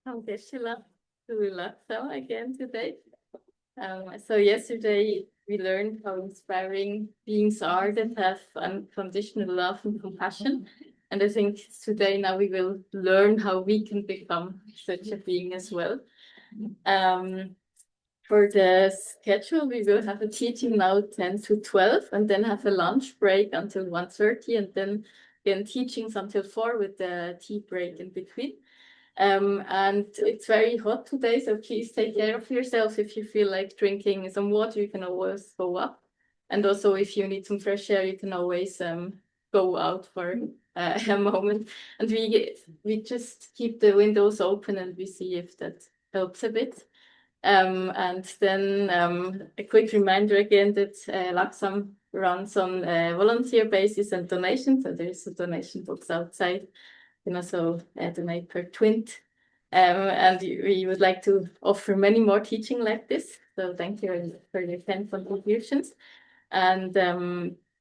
I'm Geshe-la to Laksa again today. So yesterday we learned how inspiring beings are that have unconditional love and compassion. And I think today now we will learn how we can become such a being as well. For the schedule, we will have a teaching now 10 to 12 and then have a lunch break until 1:30 and then again teachings until 4 with the tea break in between. And it's very hot today, so please take care of yourself. If you feel like drinking some water, you can always go up. And also if you need some fresh air, you can always go out for a moment. And we just keep the windows open and we see if that helps a bit. And then a quick reminder again that Laksam runs on a volunteer basis and donations. So there is a donation box outside. You can also donate per twint. And we would like to offer many more teaching like this. So thank you for your 10 contributions. And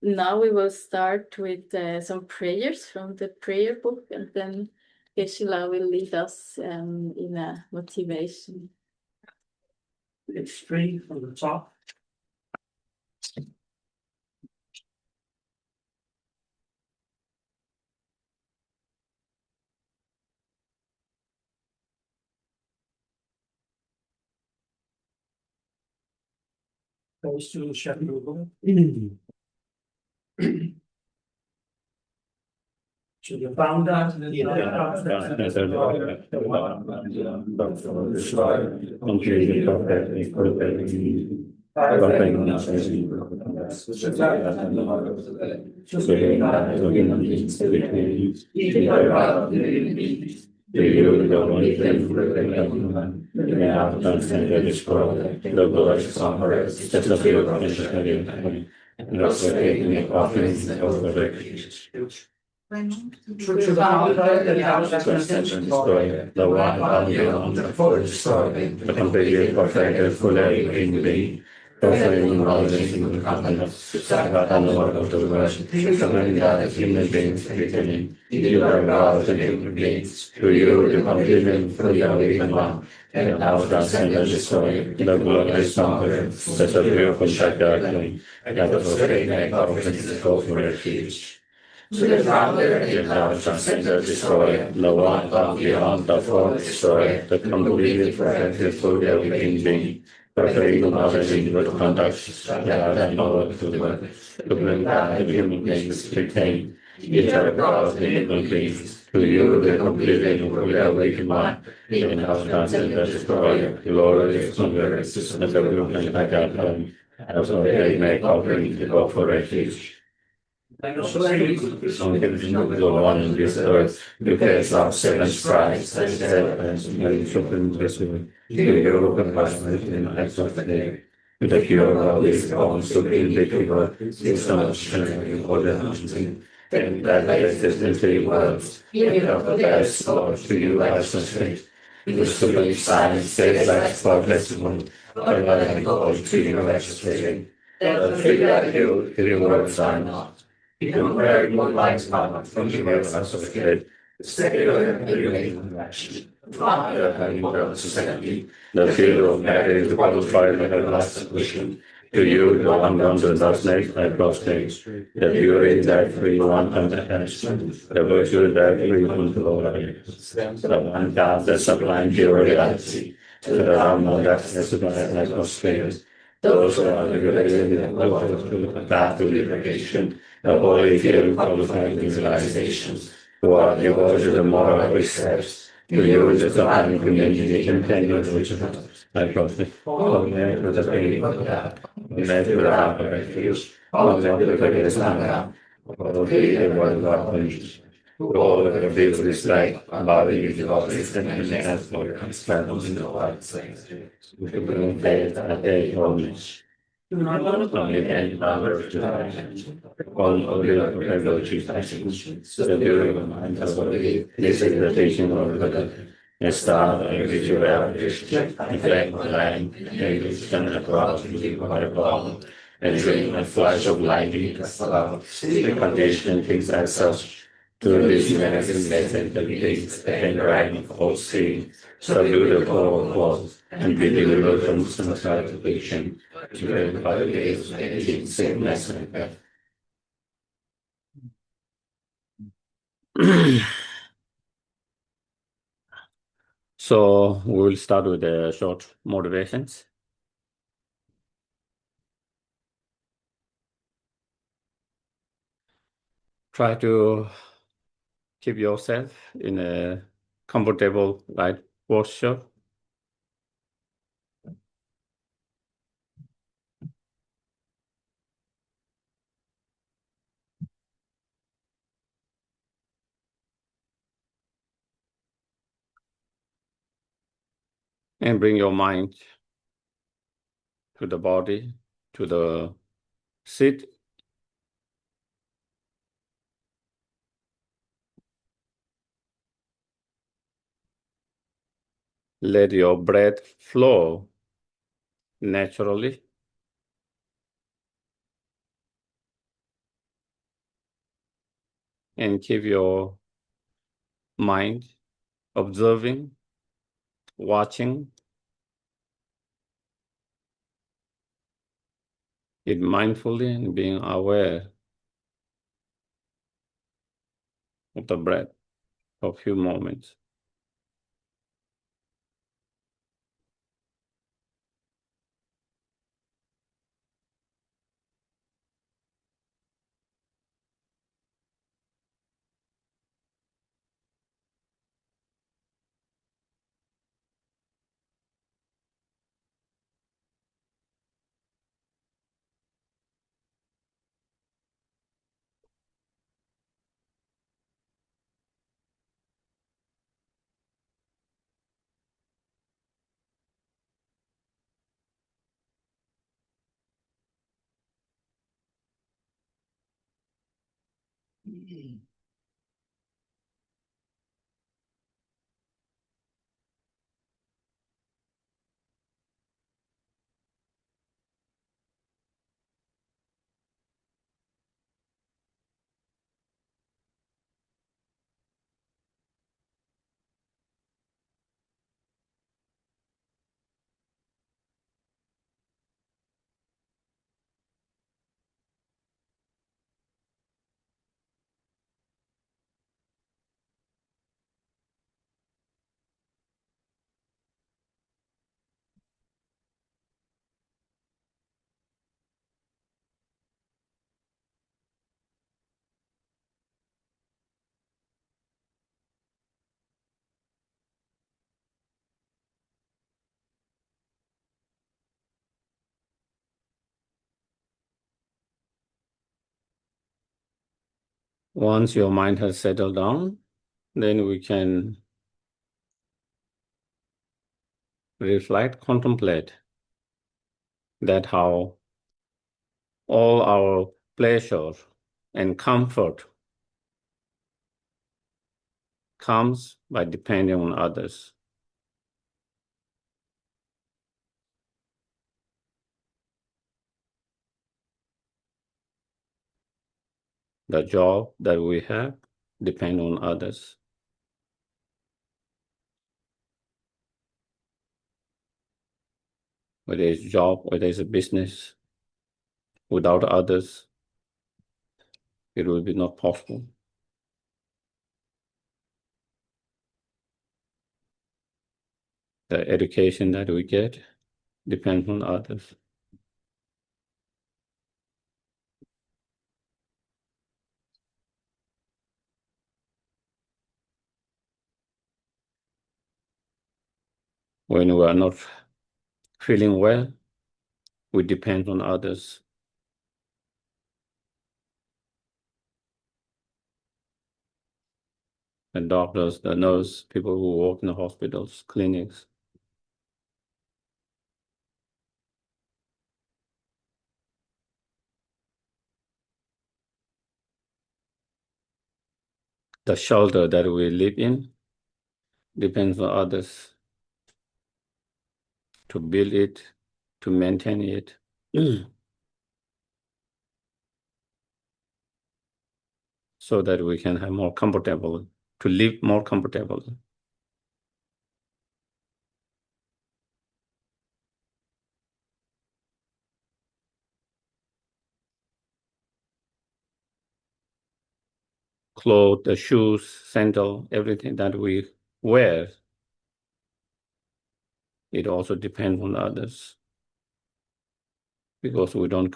now we will start with some prayers from the prayer book, and then Geshe-la will lead us in a motivation. It's 3 from the top. Goes to Shadow. To the founder, to the founder, the extension story, the one on the full story, the completely perfected, fully in being, perfectly knowledge in the context, and the work of the world, something that human beings beginning, you are God and human beings, to you the completely fully awakened one, and now transcendent story, the glorious number, that the beautiful darkling, that the perfect make of physical for refuge. To the founder, the now transcendent destroyer, the one gone beyond the form destroyer, the completely perfected fully awakened being, perfectly knowledge in good conduct, that I know to the world, to bring down the human beings to retain, eternal God of the human beings, to you the completely fully awakened one, the now transcendent destroyer, glorious number, that the beautiful darkling, as well they make offering to go for refuge. The one in this earth, who cares of servants' price, and children visible, to you the passionate in acts of the day, with the pure of these forms to be individual, is so much sharing for the hunting, and that existence in the world, of the best Lord to you as a state, with the belief science, says life for testimony, but I am called to you as a state, that free like you, your words are not. You can wear your life's power from the world as a kid, secular and living action. Father, having world society, the field of marriage qualified by the last solution. To you, the one gone to darkness and prostrate, the beauty that free one from the attachment, the virtue that free from the glory, the one God that sublime pure reality, to the Rama that has supplied like prostrate. Those who are liberated in the path to liberation, the holy fear qualified visualizations, who are devoted to the moral precepts, to use the divine community continued vigilance, like prophet, all men to the pain of God, men to the heart of refuge, all men to the greatest anger, all the word of punishment. All of the this light, body is lost and has for transplants in the white things, with the bloom faith and day homage. Do not only any power of divine, all only of the virtues actions, the beauty of mind as well. This is the teaching of the God. A star and visual reflect the line, angels and the clouds give by a ball, and dream and flash of lightning as love. The condition things as such. To this magnificent things and right of all sin, subdue the power of walls, and be delivered from samsara fiction, to verify the days of aging, sickness, and death. So we will start with the short motivations. Try to keep yourself in a comfortable right posture. And bring your mind to the body, to the seat. Let your breath flow naturally. And keep your mind observing, watching it mindfully and being aware of the breath for a few moments. Once your mind has settled down, then we can reflect, contemplate that how all our pleasure and comfort comes by depending on others. The job that we have depends on others. Whether it's a job, whether it's a business, without others, it will be not possible. The education that we get depends on others. When we are not feeling well, we depend on others. The doctors, the nurse, people who work in the hospitals, clinics. The shelter that we live in depends on others to build it, to maintain it. so that we can have more comfortable, to live more comfortable. Clothes, the shoes, sandal, everything that we wear, it also depends on others, because we don't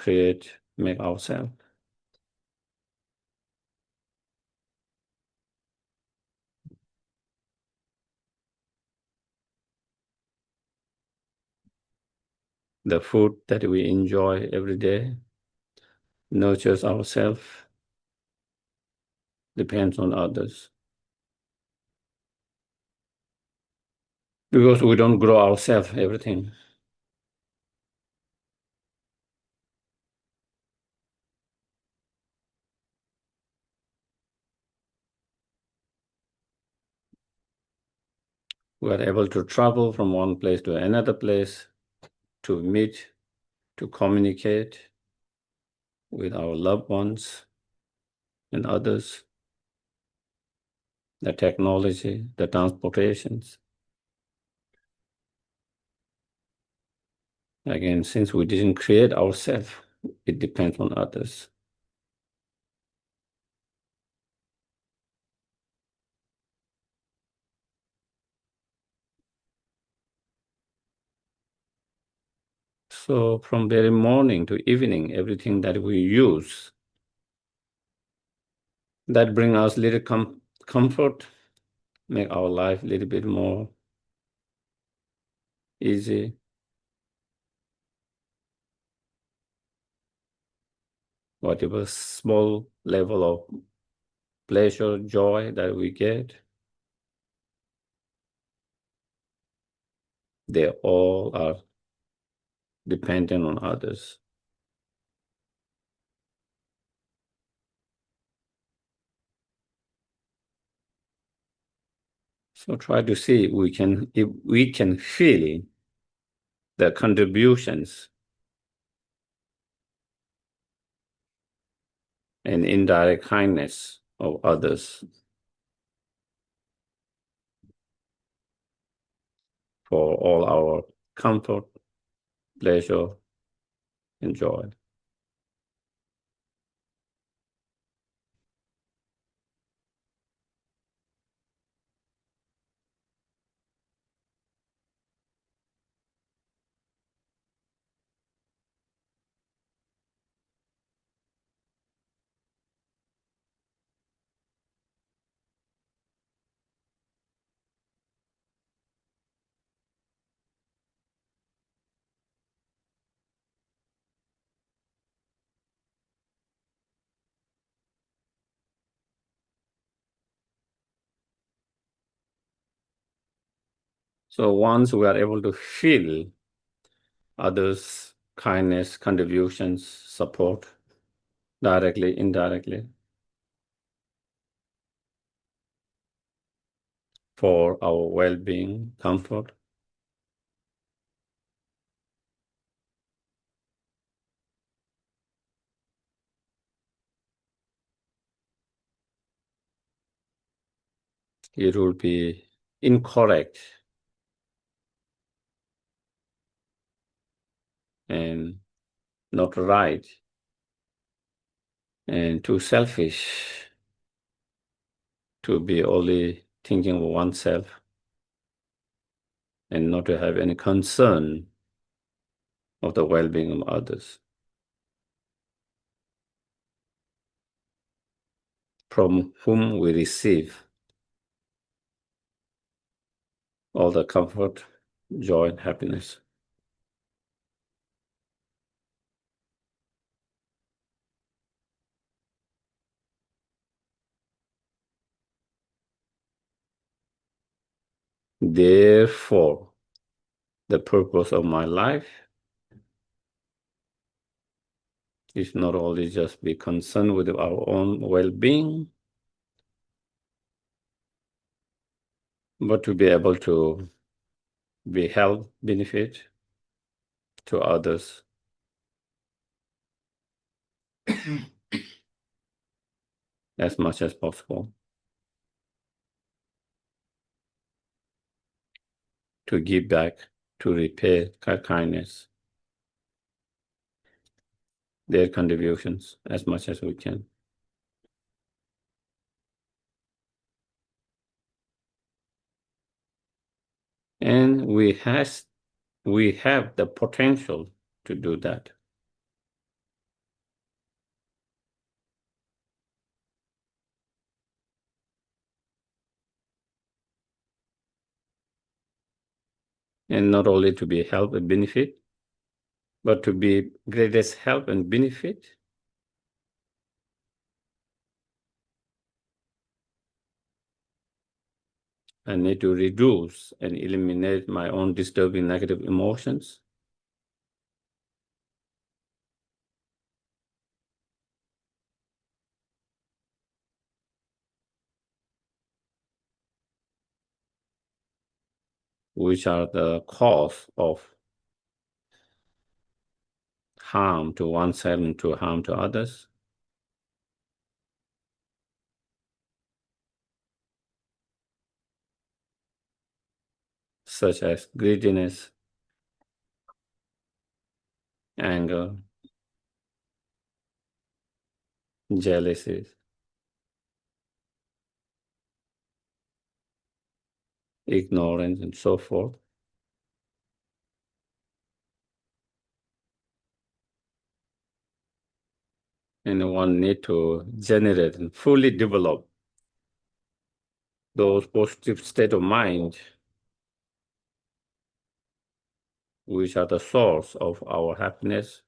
make ourselves. The food that we enjoy every day nurtures ourselves, depends on others. Because we don't grow ourselves, everything. We are able to travel from one place to another place, to meet, to communicate with our loved ones and others. The technology, the transportations. Again, since we didn't create ourselves, it depends on others. So from very morning to evening, everything that we use, that bring us little comfort, make our life a little bit more easy. Whatever small level of pleasure, joy that we get, they all are dependent on others. So try to see if we can feel the contributions and indirect kindness of others for all our comfort, pleasure, and joy. So once we are able to feel others' kindness, contributions, support, directly, indirectly, for our well-being, comfort, it will be incorrect and not right and too selfish to be only thinking of oneself and not to have any concern of the well-being of others, from whom we receive all the comfort, joy, and happiness. Therefore, the purpose of my life is not only just be concerned with our own well-being, but to be able to be help, benefit to others. as much as possible. To give back, to repay kindness, their contributions as much as we can. And we have the potential to do that. And not only to be help and benefit, but to be greatest help and benefit. I need to reduce and eliminate my own disturbing negative emotions. Which are the cause of harm to oneself and to harm to others. Such as greediness, anger, jealousy, ignorance, and so forth. And one need to generate and fully develop those positive state of mind, which are the source of our happiness,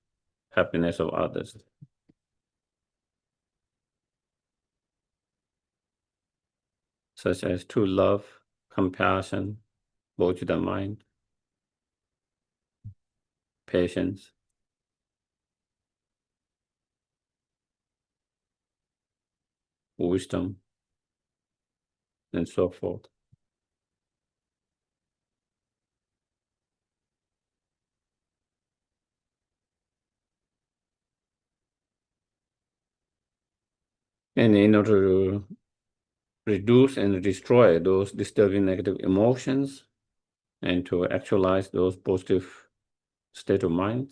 happiness of others. Such as true love, compassion, Bodhisattva mind, patience, wisdom, and so forth. And in order to reduce and destroy those disturbing negative emotions and to actualize those positive state of mind,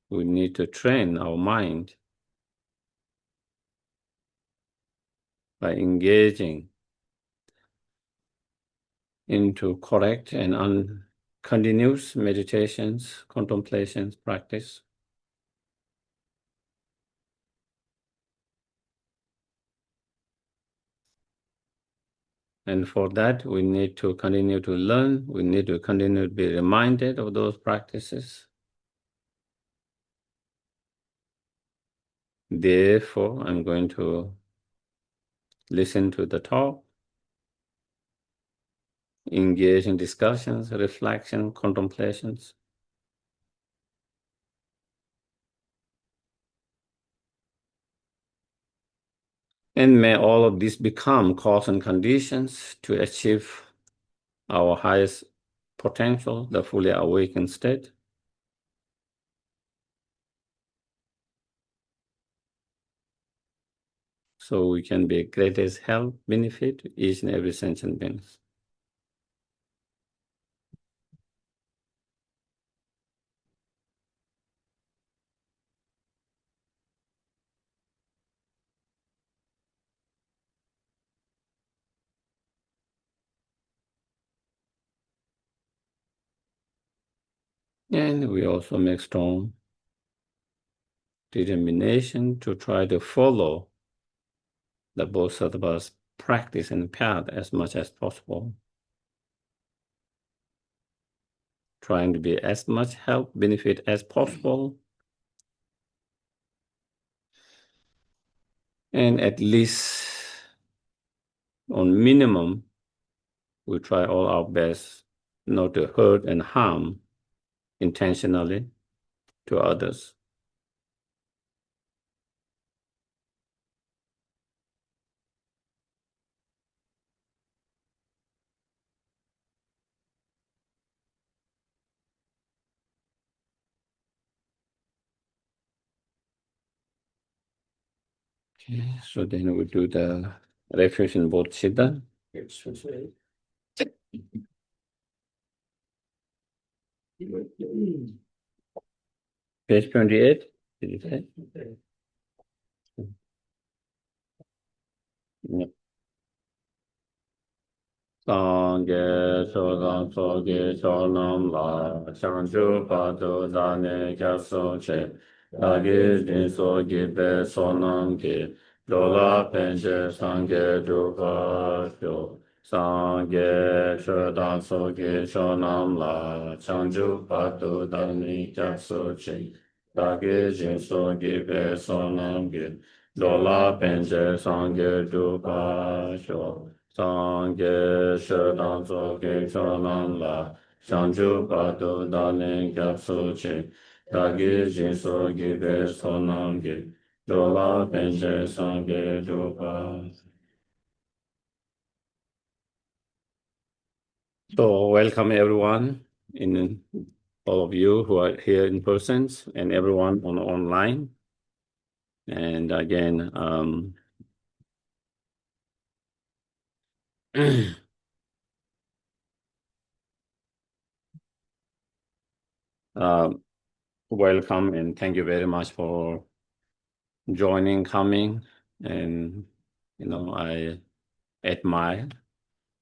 we need to train our mind by engaging into correct and continuous meditations, contemplations, practice. And for that, we need to continue to learn. We need to continue to be reminded of those practices. Therefore, I'm going to listen to the talk, engage in discussions, reflection, contemplations. And may all of this become cause and conditions to achieve our highest potential, the fully awakened state. So we can be greatest help, benefit to each and every sentient being. And we also make strong determination to try to follow the Bodhisattva's practice and path as much as possible. Trying to be as much help, benefit as possible. And at least on minimum, we try all our best not to hurt and harm intentionally to others. Okay, so then we do the refuge in Bodhisattva. Page 28, did you say? Yep. Sangye Sodam Soge Sonam La Chanchu Padu Dane Kyaso Che Dagi Jinso Gibe Sonam Ki Dola Penche Sangye Dupa Sho Sangye Sodam Soge Sonam La Chanchu Padu Dane Kyaso Che Dagi Jinso Gibe Sonam Ki Dola Penche Sangye Dupa Sho Sangye Shedang Soge Chonan La Shangju Padu Danin Gyatso Che Dagi Jinso Gibe Sonam Ge Dola Penche Sangye Dupa. So welcome everyone, in all of you who are here in person and everyone on online. And again, welcome and thank you very much for joining, coming, and I admire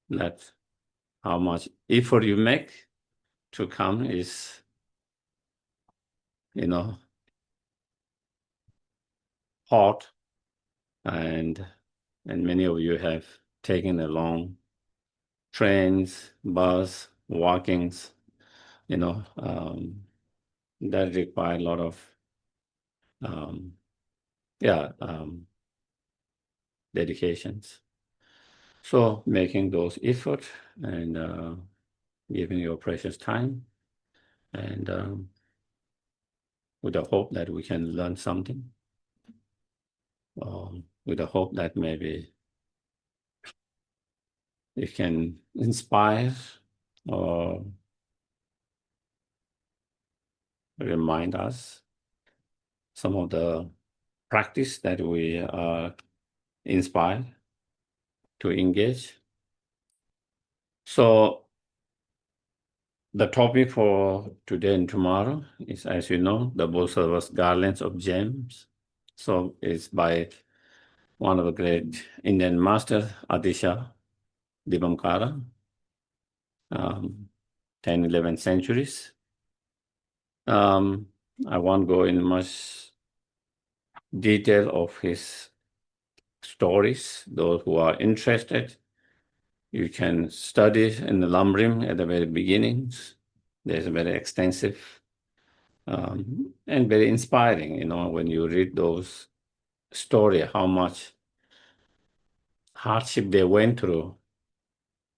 that how much effort you make to come is hard, and many of you have taken a long trains, bus, walkings, that require a lot of dedications. So making those efforts and giving your precious time, and with the hope that we can learn something, with the hope that maybe it can inspire or remind us some of the practice that we are inspired to engage. So the topic for today and tomorrow is, as you know, the Bodhisattva's Garlands of Gems. So it's by one of the great Indian masters, Adisha Dibamkara, 10, 11 centuries. I won't go in much detail of his stories. Those who are interested, you can study in the Lamrim at the very beginnings. There's a very extensive and very inspiring, when you read those stories, how much hardship they went through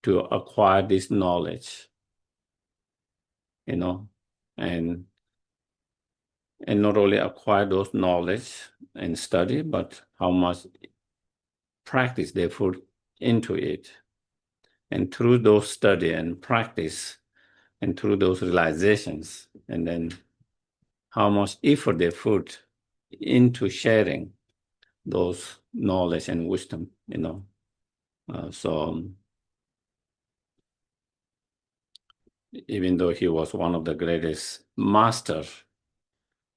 to acquire this knowledge, and not only acquire those knowledge and study, but how much practice they put into it. And through those study and practice, and through those realizations, and then how much effort they put into sharing those knowledge and wisdom, so even though he was one of the greatest masters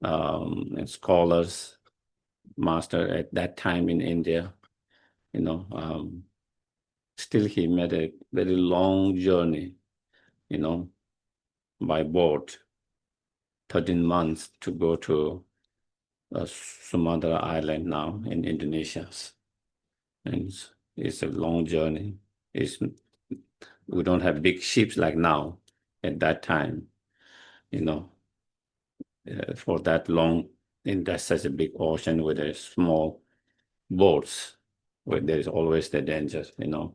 and scholars, master at that time in India, still he made a very long journey, by boat, 13 months to go to Sumatra Island now in Indonesia. And it's a long journey. We don't have big ships like now at that time, for that long, in that such a big ocean with a small boats, where there is always the danger, and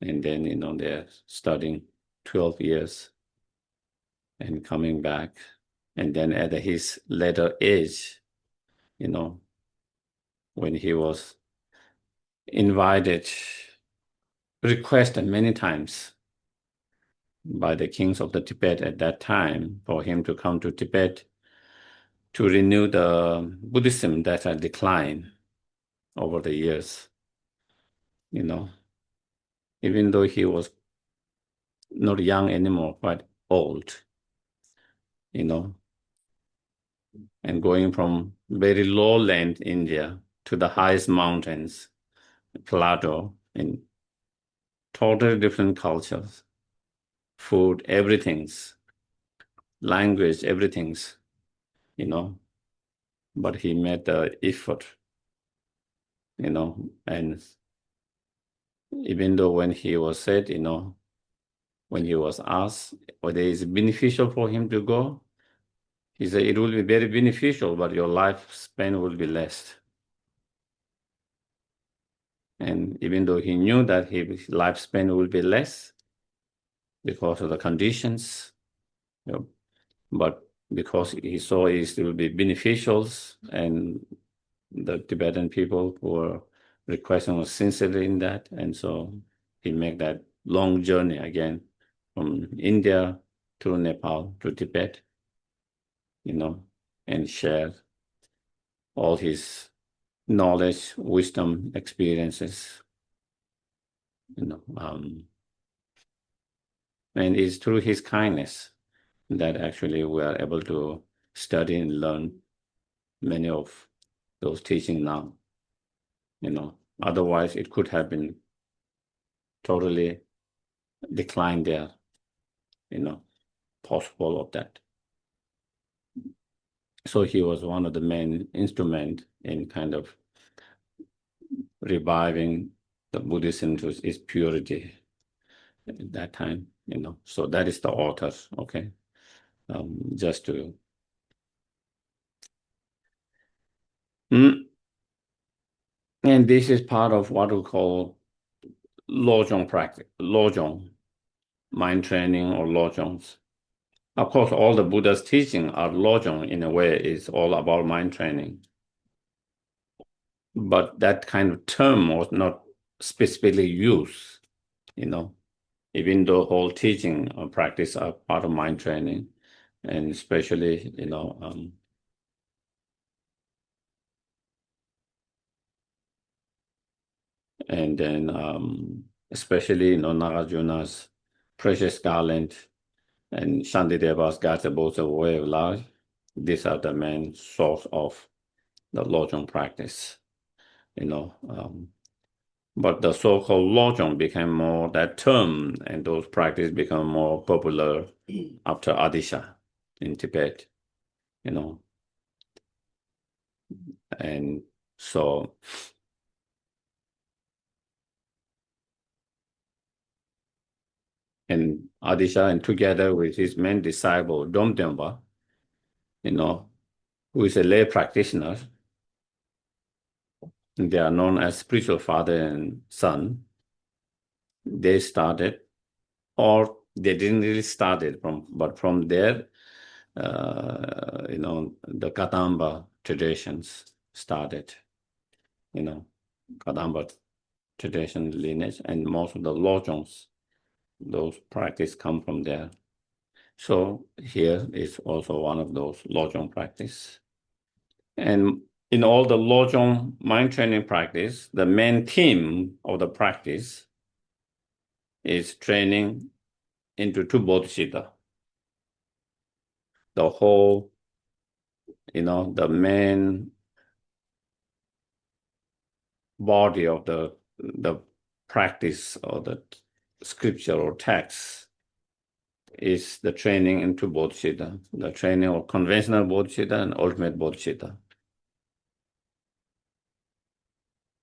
then, they're studying 12 years and coming back. And then at his later age, when he was requested many times by the kings of the Tibet at that time for him to come to Tibet to renew the Buddhism that had declined over the years, even though he was not young anymore, but old, and going from very lowland India to the highest mountains, plateau, in totally different cultures, food, everything's, language, everything's, but he made the effort, and even though when he was said, when he was asked whether it's beneficial for him to go, he said it will be very beneficial, but your lifespan will be less. And even though he knew that his lifespan will be less because of the conditions, but because he saw it will be beneficial, and the Tibetan people were requesting was sincerely in that, and so he made that long journey again from India to Nepal to Tibet, and share all his knowledge, wisdom, experiences, and it's through his kindness that actually we are able to study and learn many of those teachings now. Otherwise it could have been totally declined there, possible of that. So he was one of the main instruments in kind of reviving the Buddhism to its purity at that time, So that is the author, okay? Just to... And this is part of what we call Lojong practice, Lojong, mind training or Lojongs. Of course, all the Buddha's teaching are Lojong in a way, it's all about mind training. But that kind of term was not specifically used, even though whole teaching or practice are part of mind training, and especially, and then especially, Nagarjuna's precious Garland and Shantideva's Gatsabosa way of life. These are the main source of the Lojong practice, but the so-called Lojong became more that term, and those practices become more popular after Adisha in Tibet, and so and Adisha, and together with his main disciple Domdenpa, who is a lay practitioner, they are known as spiritual father and son. They started, or they didn't really start it but from there, the Kadamba traditions started, Kadamba tradition lineage, and most of the Lojongs, those practice come from there. So here is also one of those Lojong practice. And in all the Lojong mind training practice, the main theme of the practice is training into two Bodhisattva. The whole, the main body of the practice or the scripture or text is the training into Bodhisattva, the training of conventional Bodhisattva and ultimate Bodhisattva.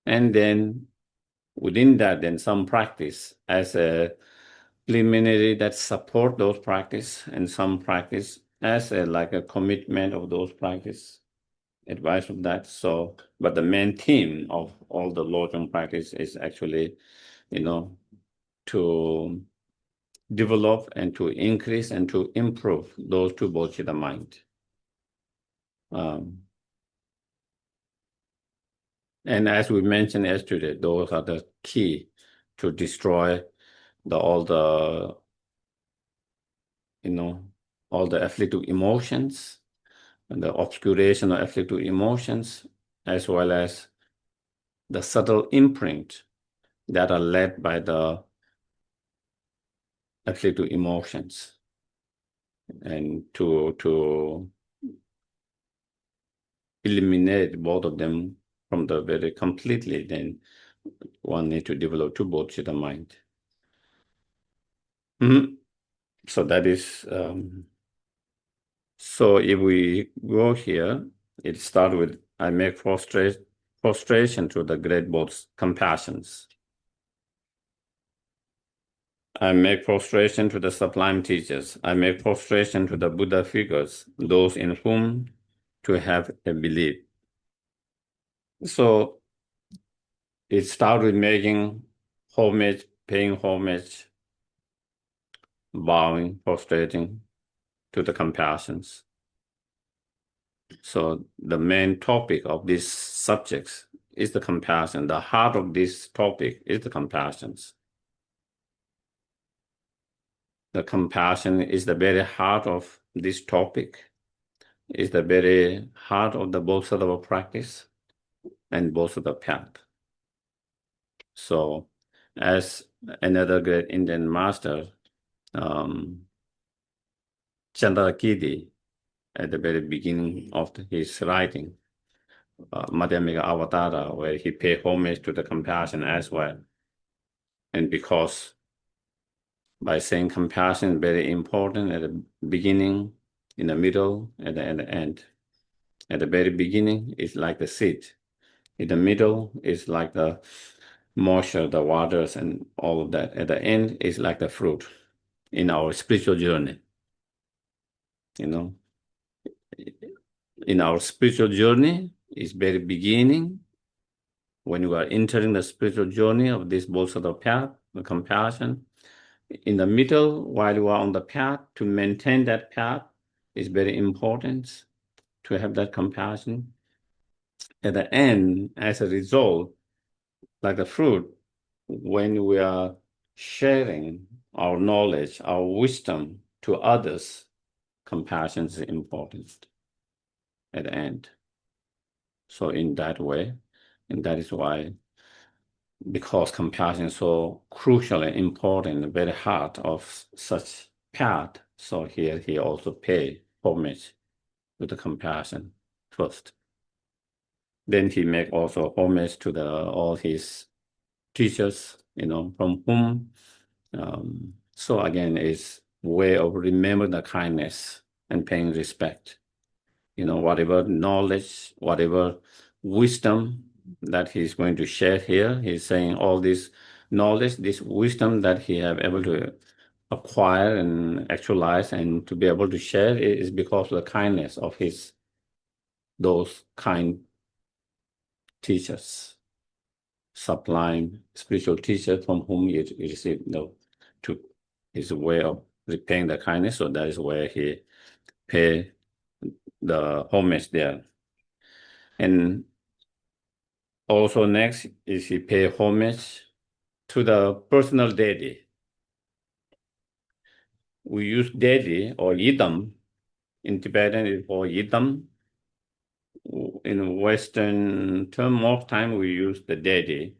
And then within that, then some practice as a preliminary that support those practice, and some practice as like a commitment of those practice, advice of that. So, but the main theme of all the Lojong practice is actually, to develop and to increase and to improve those two Bodhisattva mind. And as we mentioned yesterday, those are the key to destroy all the afflictive emotions, the obscuration of afflictive emotions, as well as the subtle imprint that are led by the afflictive emotions. And to eliminate both of them from the very completely, then one need to develop two bodhicitta mind. So that is, so if we go here, it starts with, I make prostration to the great Bodhi's compassions. I make prostration to the sublime teachers. I make prostration to the Buddha figures, those in whom to have a belief. So it starts with making homage, paying homage, bowing, prostrating to the compassions. So the main topic of these subjects is the compassion. The heart of this topic is the compassions. The compassion is the very heart of this topic, is the very heart of the Bodhisattva practice and Bodhisattva path. So as another great Indian master, Chandrakirti, at the very beginning of his writing, Madhyamika Avatara, where he paid homage to the compassion as well. And because by saying compassion is very important at the beginning, in the middle, and at the end. At the very beginning, it's like the seed. In the middle, it's like the moisture, the waters, and all of that. At the end, it's like the fruit in our spiritual journey. You know, in our spiritual journey, it's very beginning. When you are entering the spiritual journey of this Bodhisattva path, the compassion, in the middle, while you are on the path, to maintain that path is very important to have that compassion. At the end, as a result, like the fruit, when we are sharing our knowledge, our wisdom to others, compassion is important at the end. So in that way, and that is why, because compassion is so crucial and important, the very heart of such path, so here he also pay homage to the compassion first. Then he make also homage to all his teachers, from whom. So again, it's way of remembering the kindness and paying respect. Whatever knowledge, whatever wisdom that he's going to share here, he's saying all this knowledge, this wisdom that he have able to acquire and actualize and to be able to share is because of the kindness of those kind teachers, sublime spiritual teachers from whom he received to his way of repaying the kindness. So that is where he pay the homage there. And also next is he pay homage to the personal deity. We use deity or yidam. In Tibetan it's called yidam. In Western term, most time we use the deity.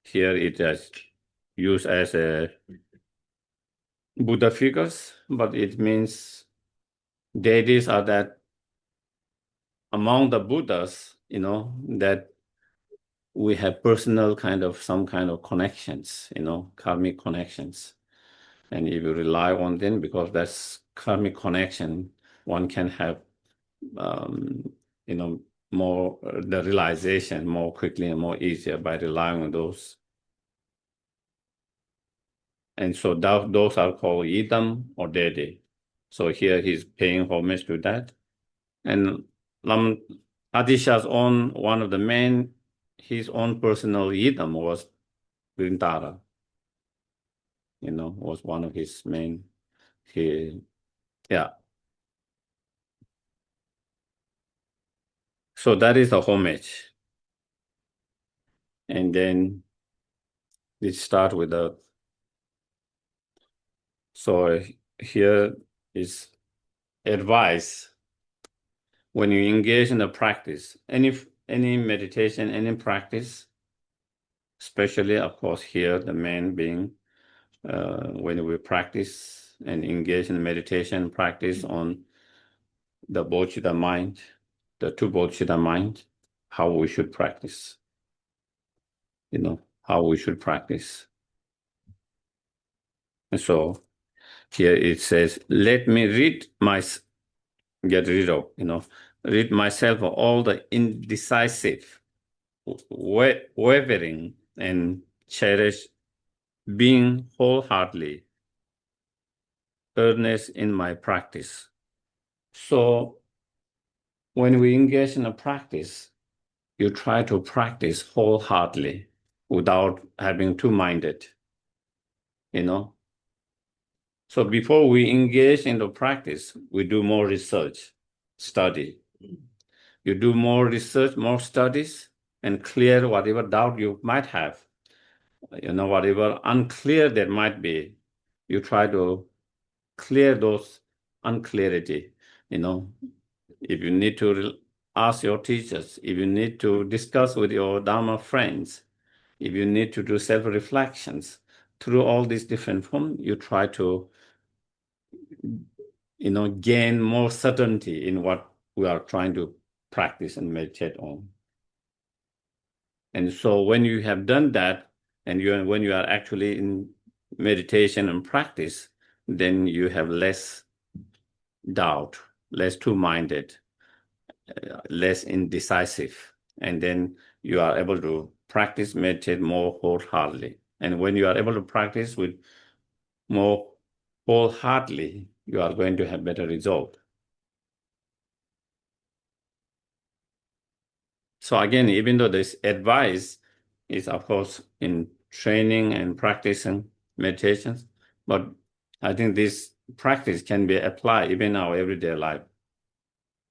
Here it is used as a Buddha figures, but it means deities are that among the Buddhas, that we have personal some kind of connections, karmic connections. And if you rely on them, because that's karmic connection, one can have, more the realization more quickly and more easier by relying on those. And so those are called yidam or deity. So here he's paying homage to that. And Lam Adisha's one of the main, his own personal yidam was Vrindara. Was one of his main, yeah. So that is the homage. And then we start with so here is advice. when you engage in the practice, any meditation, any practice, especially, of course, here, the main being when we practice and engage in meditation practice on the Bodhisattva mind, the two Bodhisattva mind, how we should practice, how we should practice. And so here it says, let me rid myself of all the indecisive, wavering, and cherish being wholeheartedly earnest in my practice. So when we engage in a practice, you try to practice wholeheartedly without having two-minded, So before we engage in the practice, we do more research, study. You do more research, more studies, and clear whatever doubt you might have. Whatever unclear there might be, you try to clear those unclarity, If you need to ask your teachers, if you need to discuss with your Dharma friends, if you need to do self-reflections, through all these different forms, you try to, gain more certainty in what we are trying to practice and meditate on. And so when you have done that, and when you are actually in meditation and practice, then you have less doubt, less two-minded, less indecisive, and then you are able to practice, meditate more wholeheartedly. And when you are able to practice with more wholeheartedly, you are going to have better result. So again, even though this advice is, of course, in training and practicing meditations, but I think this practice can be applied even in our everyday life,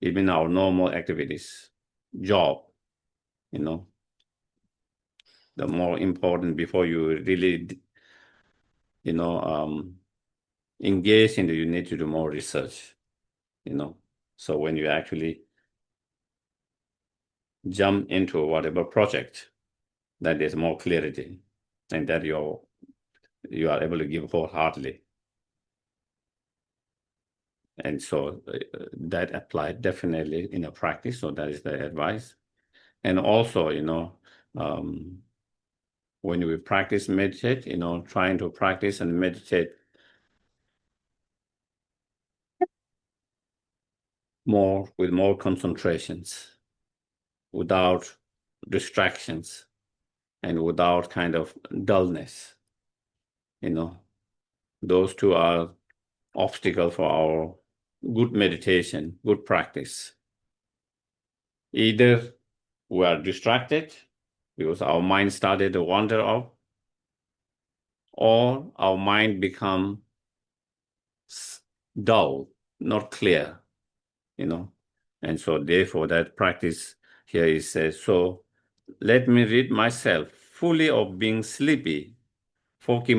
even our normal activities, job, the more important before you really, engage in it, you need to do more research, So when you actually jump into whatever project, that there's more clarity and that you are able to give wholeheartedly. And so that applied definitely in a practice. So that is the advice. And also, when we practice meditate, trying to practice and meditate more with more concentrations, without distractions, and without kind of dullness. Those two are obstacles for our good meditation, good practice. Either we are distracted because our mind started to wander off, or our mind become dull, not clear, And so therefore that practice here is says, so let me rid myself fully of being sleepy, foggy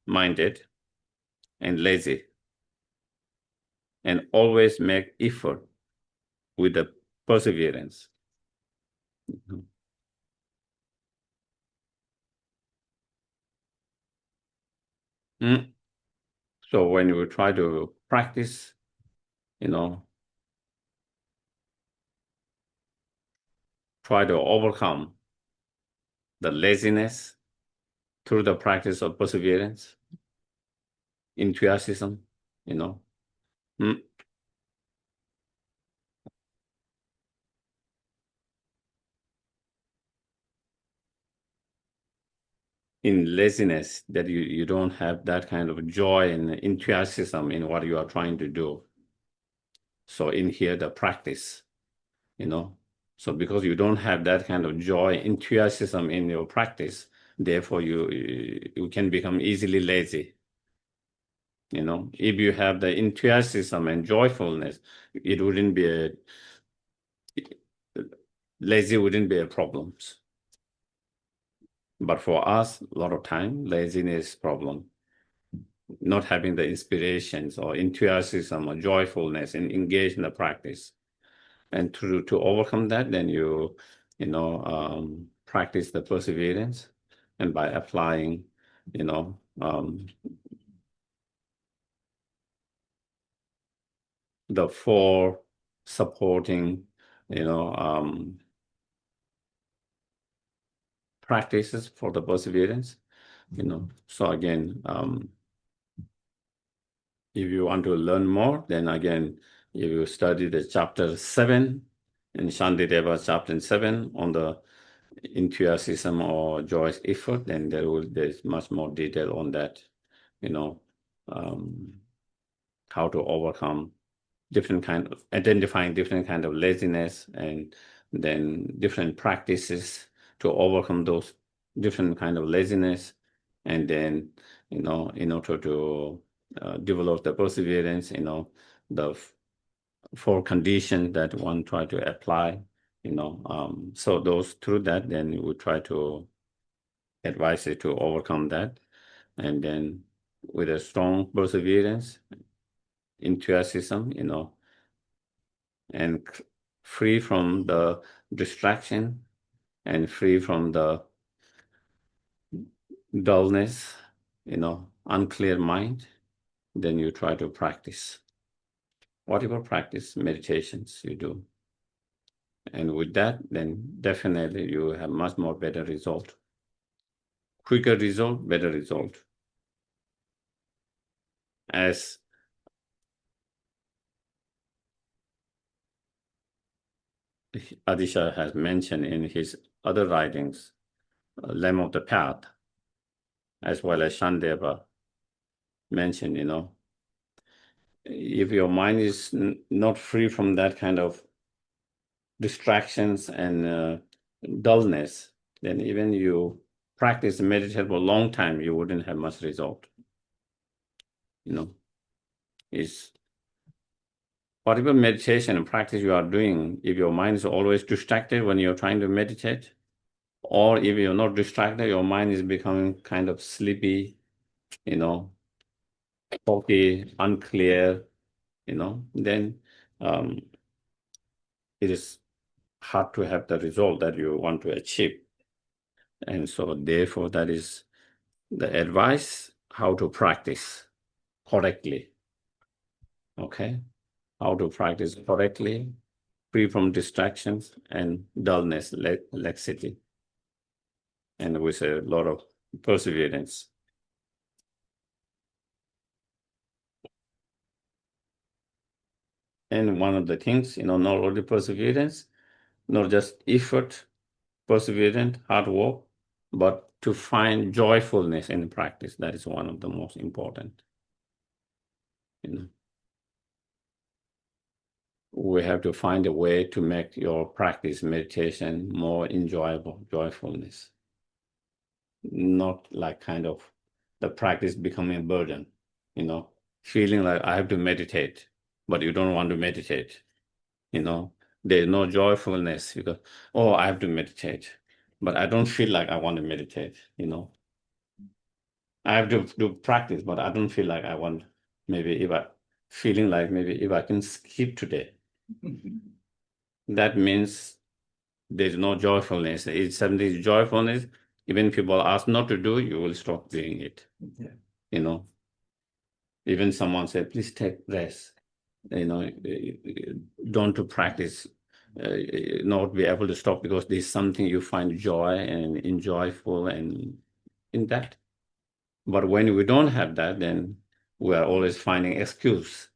minded, and lazy, and always make effort with the perseverance. So when you try to practice, try to overcome the laziness through the practice of perseverance, enthusiasm, In laziness, that you don't have that kind of joy and enthusiasm in what you are trying to do. So in here, the practice, So because you don't have that kind of joy, enthusiasm in your practice, therefore you can become easily lazy. If you have the enthusiasm and joyfulness, it wouldn't be lazy wouldn't be a problem. But for us, a lot of time, laziness problem. Not having the inspirations or enthusiasm or joyfulness and engage in the practice. And to overcome that, then you practice the perseverance, and by applying, the four supporting, practices for the perseverance, So again, if you want to learn more, then again, if you study the chapter 7 in Shantideva chapter 7 on the enthusiasm or joyous effort, then there's much more detail on that, how to overcome identifying different kind of laziness, and then different practices to overcome those different kind of laziness, and then in order to develop the perseverance, the four conditions that one try to apply, so those through that, then we try to advise it to overcome that, and then with a strong perseverance, enthusiasm, and free from the distraction and free from the dullness, unclear mind, then you try to practice whatever practice meditations you do. And with that, then definitely you have much more better result. Quicker result, better result. As Adisha has mentioned in his other writings, Lamb of the Path, as well as Shandeva mentioned, if your mind is not free from that kind of distractions and dullness, then even you practice meditation for a long time, you wouldn't have much result. Is whatever meditation and practice you are doing, if your mind is always distracted when you're trying to meditate, or if you're not distracted, your mind is becoming kind of sleepy, foggy, unclear, then it is hard to have the result that you want to achieve. And so therefore, that is the advice, how to practice correctly. Okay? How to practice correctly, free from distractions and dullness, laxity, and with a lot of perseverance. And one of the things, not only perseverance, not just effort, perseverance, hard work, but to find joyfulness in practice. That is one of the most important. We have to find a way to make your practice meditation more enjoyable, joyfulness. Not like kind of the practice becoming a burden, feeling like I have to meditate, but you don't want to meditate. There's no joyfulness because, I have to meditate, but I don't feel like I want to meditate, I have to do practice, but I don't feel like I want, maybe if I can skip today, that means there's no joyfulness. If something is joyfulness, even people ask not to do, you will stop doing it. Yeah. Even someone said, please take rest, don't to practice, not be able to stop because there's something you find joy and enjoyable and in that. But when we don't have that, then we are always finding excuse,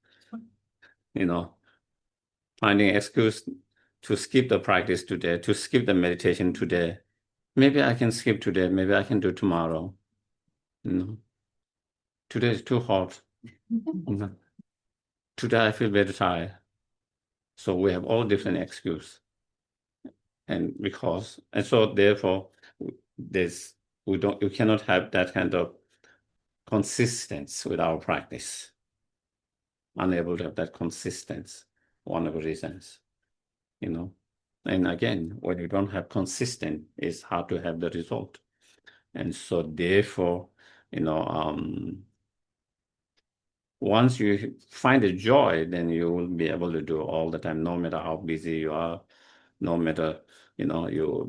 finding excuse to skip the practice today, to skip the meditation today. Maybe I can skip today, maybe I can do tomorrow. Today is too hot. Today I feel very tired. So we have all different excuses. And so therefore, you cannot have that kind of consistency with our practice. Unable to have that consistency, one of the reasons, And again, when you don't have consistent, it's hard to have the result. And so therefore, once you find a joy, then you will be able to do all the time, no matter how busy you are, no matter,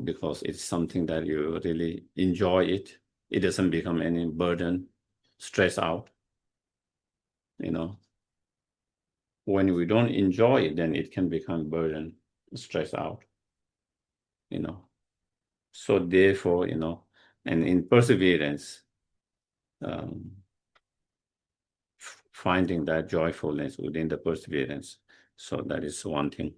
because it's something that you really enjoy it. It doesn't become any burden, stress out, When we don't enjoy it, then it can become burden, stress out, So therefore, and in perseverance, finding that joyfulness within the perseverance. So that is one thing.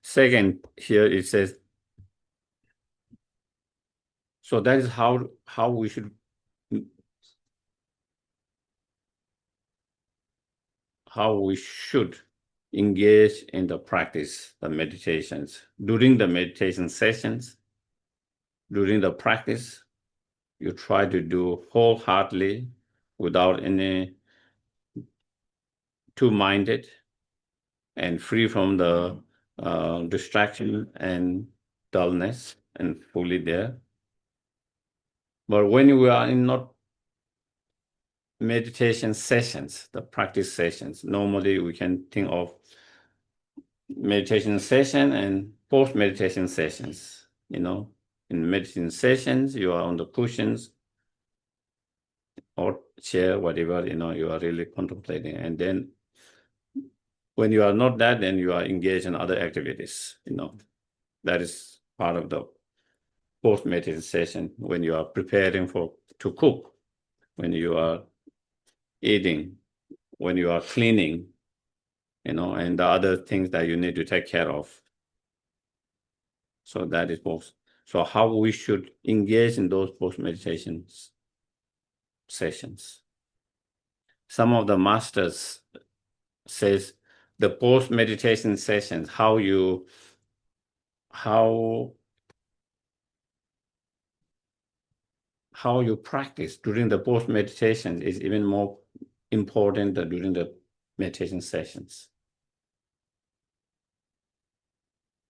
Second, here it says, so that is how we should engage in the practice, the meditations. During the meditation sessions, during the practice, you try to do wholeheartedly without any two-minded and free from the distraction and dullness and fully there. But when you are in not meditation sessions, the practice sessions, normally we can think of meditation session and post-meditation sessions, In meditation sessions, you are on the cushions or chair, whatever, you are really contemplating. And then when you are not that, then you are engaged in other activities, That is part of the post-meditation session when you are preparing to cook, when you are eating, when you are cleaning, and the other things that you need to take care of. So that is post. So how we should engage in those post-meditation sessions. Some of the masters says the post-meditation sessions, how you practice during the post-meditation is even more important than during the meditation sessions.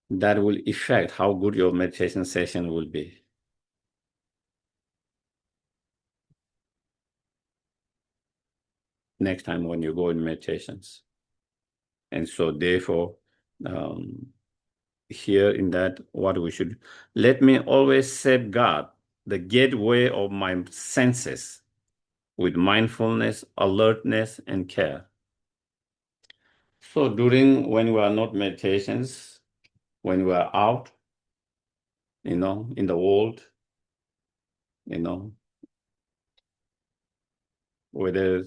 That will affect how good your meditation session will be. Next time when you go in meditations. And so therefore, here in that, what we should, let me always safeguard the gateway of my senses with mindfulness, alertness, and care. So when we are not meditations, when we are out, in the world, whether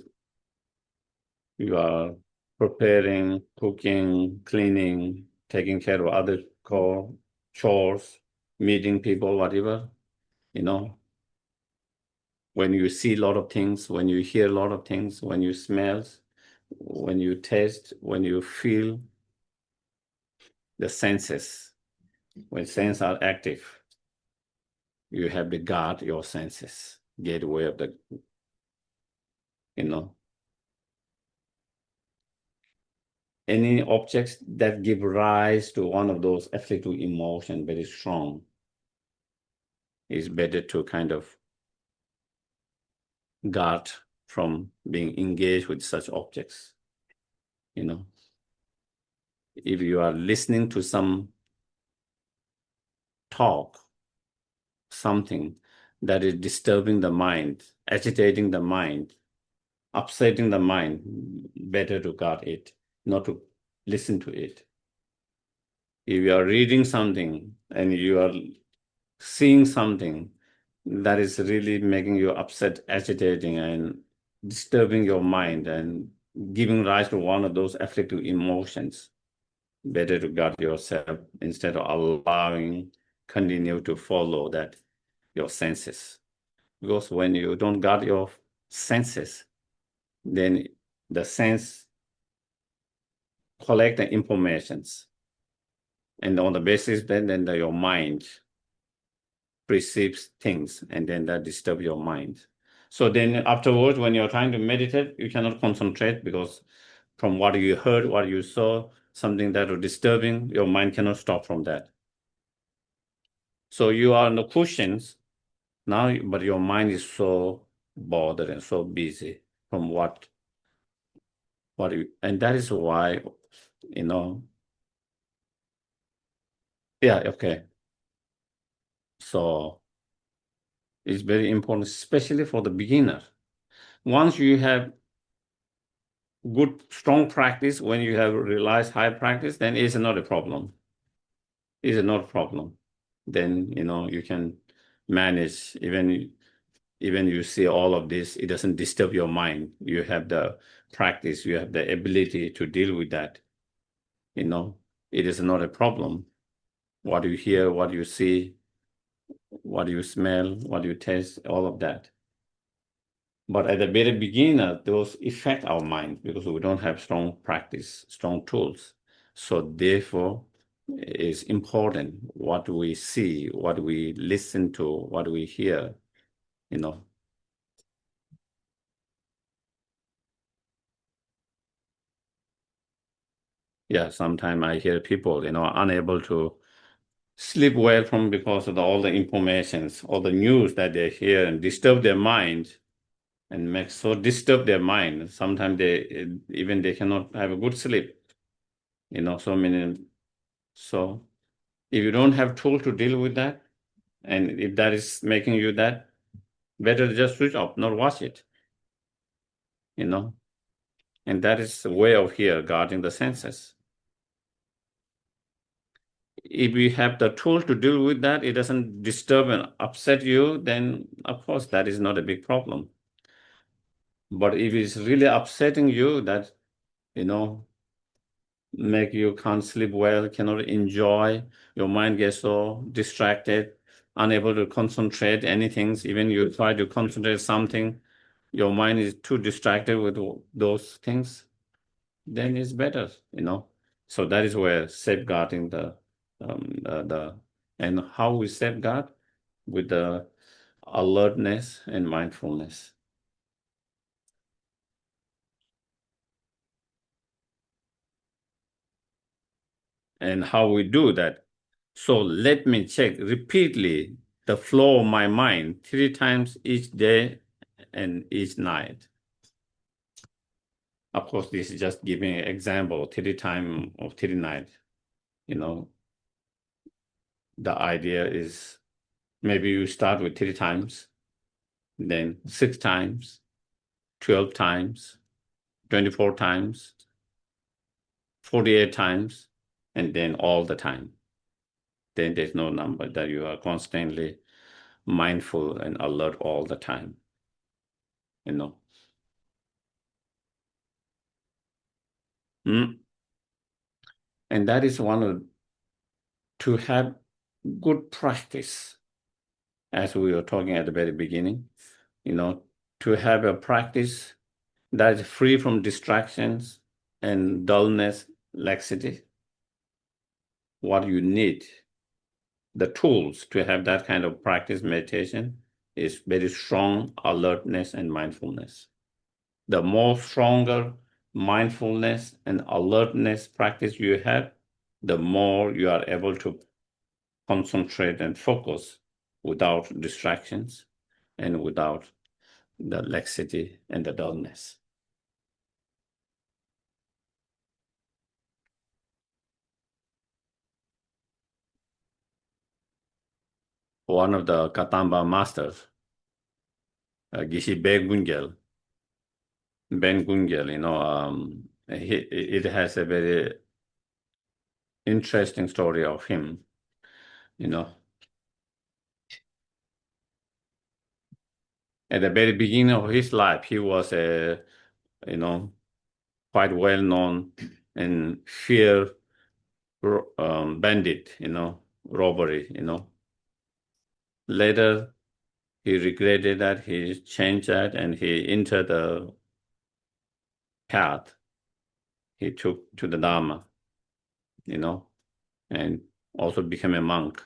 you are preparing, cooking, cleaning, taking care of other chores, meeting people, whatever, when you see a lot of things, when you hear a lot of things, when you smell, when you taste, when you feel, the senses, when senses are active, you have to guard your senses, gateway of the, any objects that give rise to one of those afflictive emotions very strong, is better to kind of guard from being engaged with such objects. If you are listening to some talk, something that is disturbing the mind, agitating the mind, upsetting the mind, better to guard it, not to listen to it. If you are reading something and you are seeing something that is really making you upset, agitating, and disturbing your mind and giving rise to one of those afflictive emotions, better to guard yourself instead of continue to follow your senses. Because when you don't guard your senses, then the sense collect the informations. And on the basis, then your mind perceives things, and then that disturbs your mind. So then afterwards, when you're trying to meditate, you cannot concentrate because from what you heard, what you saw, something that was disturbing, your mind cannot stop from that. So you are on the cushions now, but your mind is so bothered and so busy from what you, and that is why, yeah, okay. So it's very important, especially for the beginner. Once you have good, strong practice, when you have realized high practice, then it's not a problem. It's not a problem. Then, you can manage, even you see all of this, it doesn't disturb your mind. You have the practice, you have the ability to deal with that. It is not a problem. What you hear, what you see, what you smell, what you taste, all of that. But at the very beginning, those affect our mind because we don't have strong practice, strong tools. So therefore, it's important what we see, what we listen to, what we hear, Yeah, sometimes I hear people, unable to sleep well from because of all the informations, all the news that they hear and disturb their mind and disturb their mind. Sometimes they cannot have a good sleep. So if you don't have tool to deal with that, and if that is making you that, better just switch off, not watch it. And that is the way of here guarding the senses. If you have the tool to deal with that, it doesn't disturb and upset you, then of course that is not a big problem. But if it's really upsetting you, that, make you can't sleep well, cannot enjoy, your mind gets so distracted, unable to concentrate anything, even you try to concentrate something, your mind is too distracted with those things, then it's better, So that is where safeguarding and how we safeguard with the alertness and mindfulness. And how we do that. So let me check repeatedly the flow of my mind 3 times each day and each night. Of course, this is just giving an example, 3 times or 3 nights. The idea is maybe you start with 3 times, then 6 times, 12 times, 24 times, 48 times, and then all the time. Then there's no number that you are constantly mindful and alert all the time. And that is one of to have good practice, as we were talking at the very beginning, to have a practice that is free from distractions and dullness, laxity. What you need, the tools to have that kind of practice meditation is very strong alertness and mindfulness. The more stronger mindfulness and alertness practice you have, the more you are able to concentrate and focus without distractions and without the laxity and the dullness. One of the Katamba masters, Geshe Ben Gungel, it has a very interesting story of him, At the very beginning of his life, he was a, quite well known and fear bandit, robbery, Later, he regretted that, he changed that, and he entered the path he took to the Dharma, and also became a monk.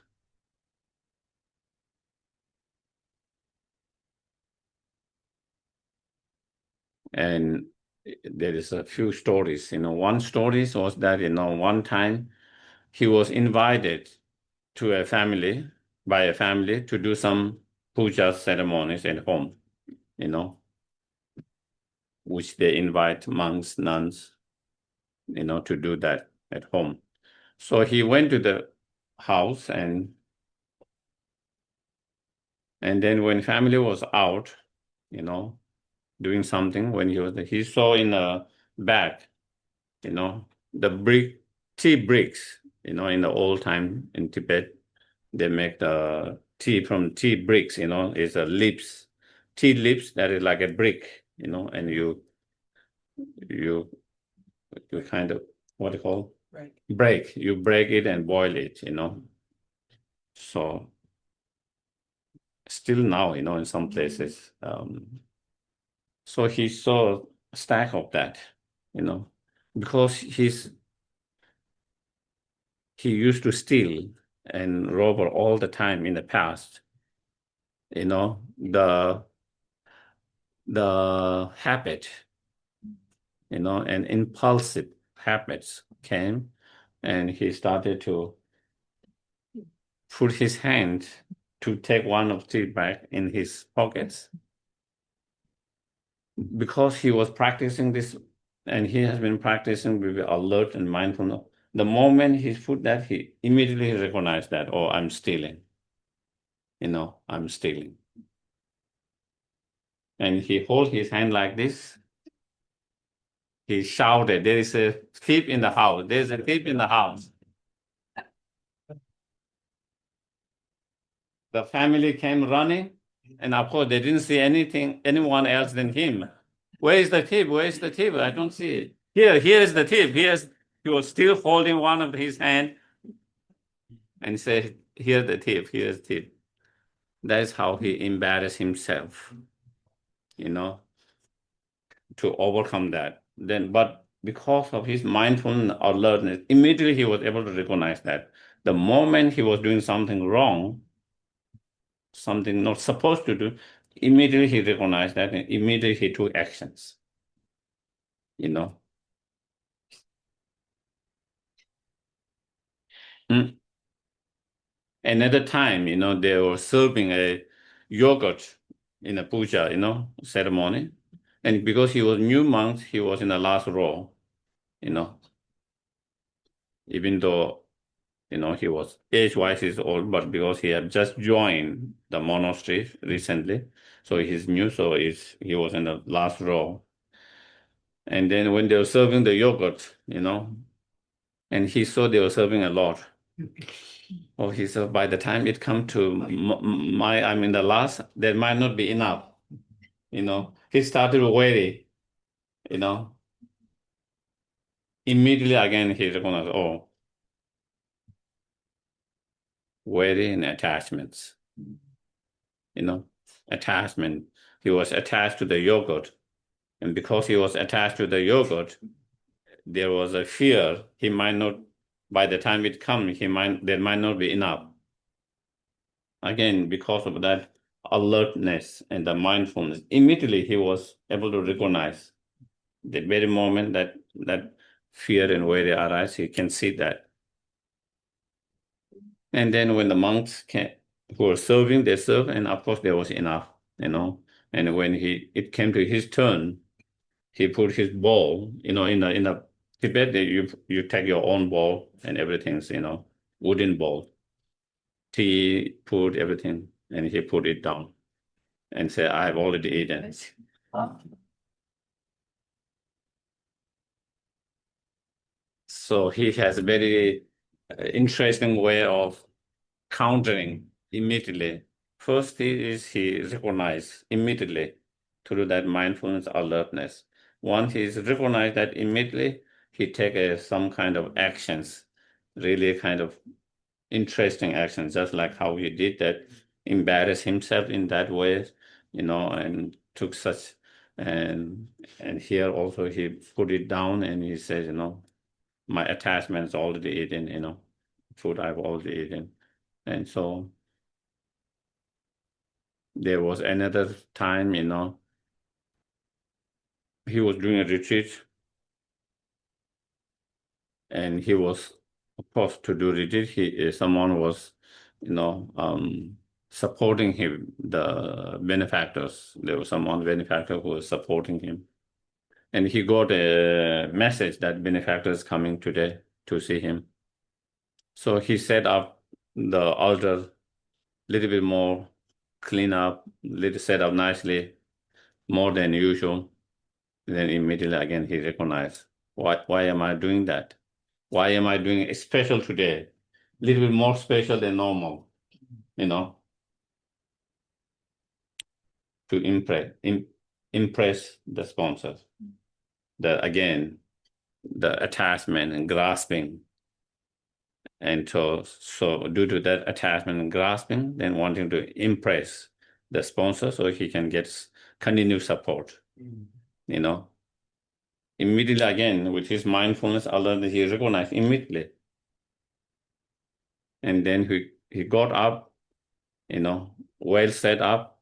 And there is a few stories, one story was that, one time he was invited to by a family to do some puja ceremonies at home, which they invite monks, nuns, to do that at home. So he went to the house, and then when family was out, doing something, when he saw in a bag, the tea bricks, in the old time in Tibet, they make the tea from tea bricks, is a tea leaves that is like a brick, and you kind of, what do you call? Break. You break it and boil it, So still now, in some places. So he saw a stack of that, because he used to steal and rob all the time in the past. The habit, and impulsive habits came, and he started to put his hand to take one of the back in his pockets, because he was practicing this, and he has been practicing with alert and mindfulness. The moment he put that, he immediately recognized that, oh, I'm stealing. I'm stealing. And he hold his hand like this. He shouted, there is a thief in the house. There's a thief in the house. The family came running, and of course they didn't see anyone else than him. Where is the thief? Where is the thief? I don't see it. Here is the thief. He was still holding one of his hand and said, here's the thief, here's the thief. That's how he embarrassed himself, to overcome that. But because of his mindfulness, alertness, immediately he was able to recognize that the moment he was doing something wrong, something not supposed to do, immediately he recognized that, and immediately he took actions, Another time, they were serving a yogurt in a puja, ceremony. And because he was new monk, he was in the last row, even though, he was age-wise is old, but because he had just joined the monastery recently, so he's new, so he was in the last row. And then when they were serving the yogurt, and he saw they were serving a lot. Oh, he said, by the time it come to I'm in the last, there might not be enough. He started to worry, Immediately again, he recognized, oh, worry and attachments, attachment. He was attached to the yogurt. And because he was attached to the yogurt, there was a fear he might not, by the time it comes, there might not be enough. Again, because of that alertness and the mindfulness, immediately he was able to recognize the very moment that fear and worry arise, he can see that. And then when the monks who were serving, they served, and of course there was enough, And when it came to his turn, he put his bowl, in a Tibet, you take your own bowl and everything's, wooden bowl, tea, food, everything, and he put it down and said, I've already eaten. So he has a very interesting way of countering immediately. First, he recognized immediately through that mindfulness alertness. Once he's recognized that immediately, he take some kind of actions, really kind of interesting actions, just like how he did that, embarrass himself in that way, and took such, and here also he put it down and he says, my attachment is already eaten, food I've already eaten. And so there was another time, he was doing a retreat, and he was supposed to do retreat. Someone was, supporting him, the benefactors. There was benefactor who was supporting him. And he got a message that benefactor is coming today to see him. So he set up the altar little bit more, clean up, little set up nicely, more than usual. Then immediately again he recognized, why am I doing that? Why am I doing it special today? A little bit more special than normal, to impress the sponsors. Again, the attachment and grasping. And so due to that attachment and grasping, then wanting to impress the sponsor so he can get continued support, Immediately again, with his mindfulness, Allah, he recognized immediately. And then he got up, well set up,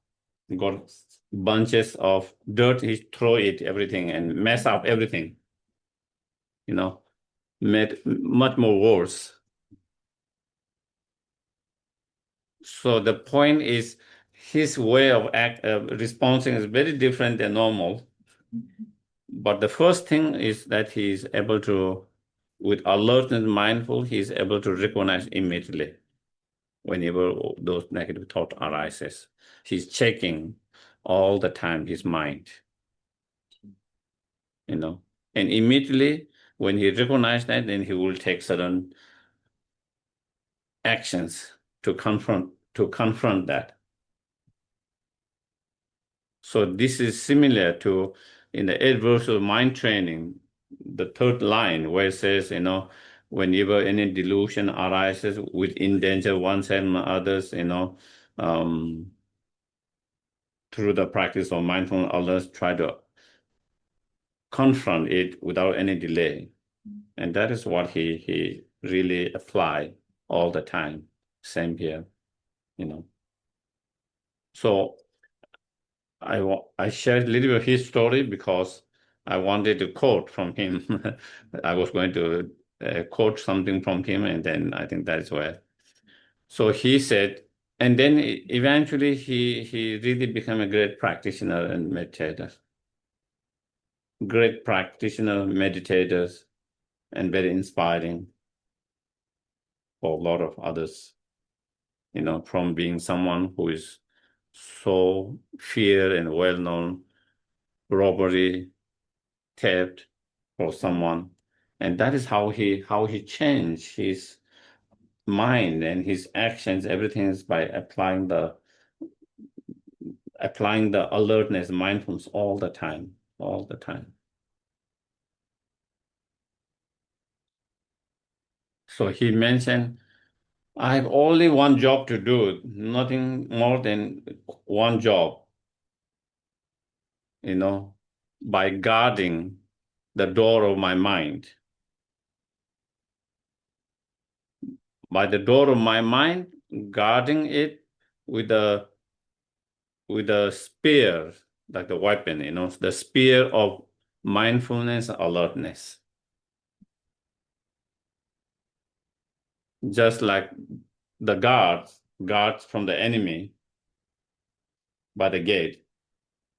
got bunches of dirt, he throw it, everything, and mess up everything, made much more worse. So the point is, his way of responding is very different than normal. But the first thing is that he is able to, with alertness, mindful, he is able to recognize immediately whenever those negative thought arises. He's checking all the time his mind, and immediately when he recognizes that, then he will take certain actions to confront that. So this is similar to in the adversarial mind training, the third line where it says, whenever any delusion arises will endanger oneself and others, through the practice of mindfulness, others try to confront it without any delay. And that is what he really applied all the time. Same here, So I shared a little bit of his story because I wanted to quote from him. I was going to quote something from him, and then I think that's where. So he said, and then eventually he really became a great practitioner and meditator. Great practitioner, meditators, and very inspiring for a lot of others, from being someone who is so feared and well-known, robbery, theft for someone. And that is how he changed his mind and his actions. Everything is by applying the alertness, mindfulness all the time. So he mentioned, I have only one job to do, nothing more than one job, by guarding the door of my mind. By the door of my mind, guarding it with a spear, like the weapon, the spear of mindfulness, alertness. Just like the guards from the enemy by the gate.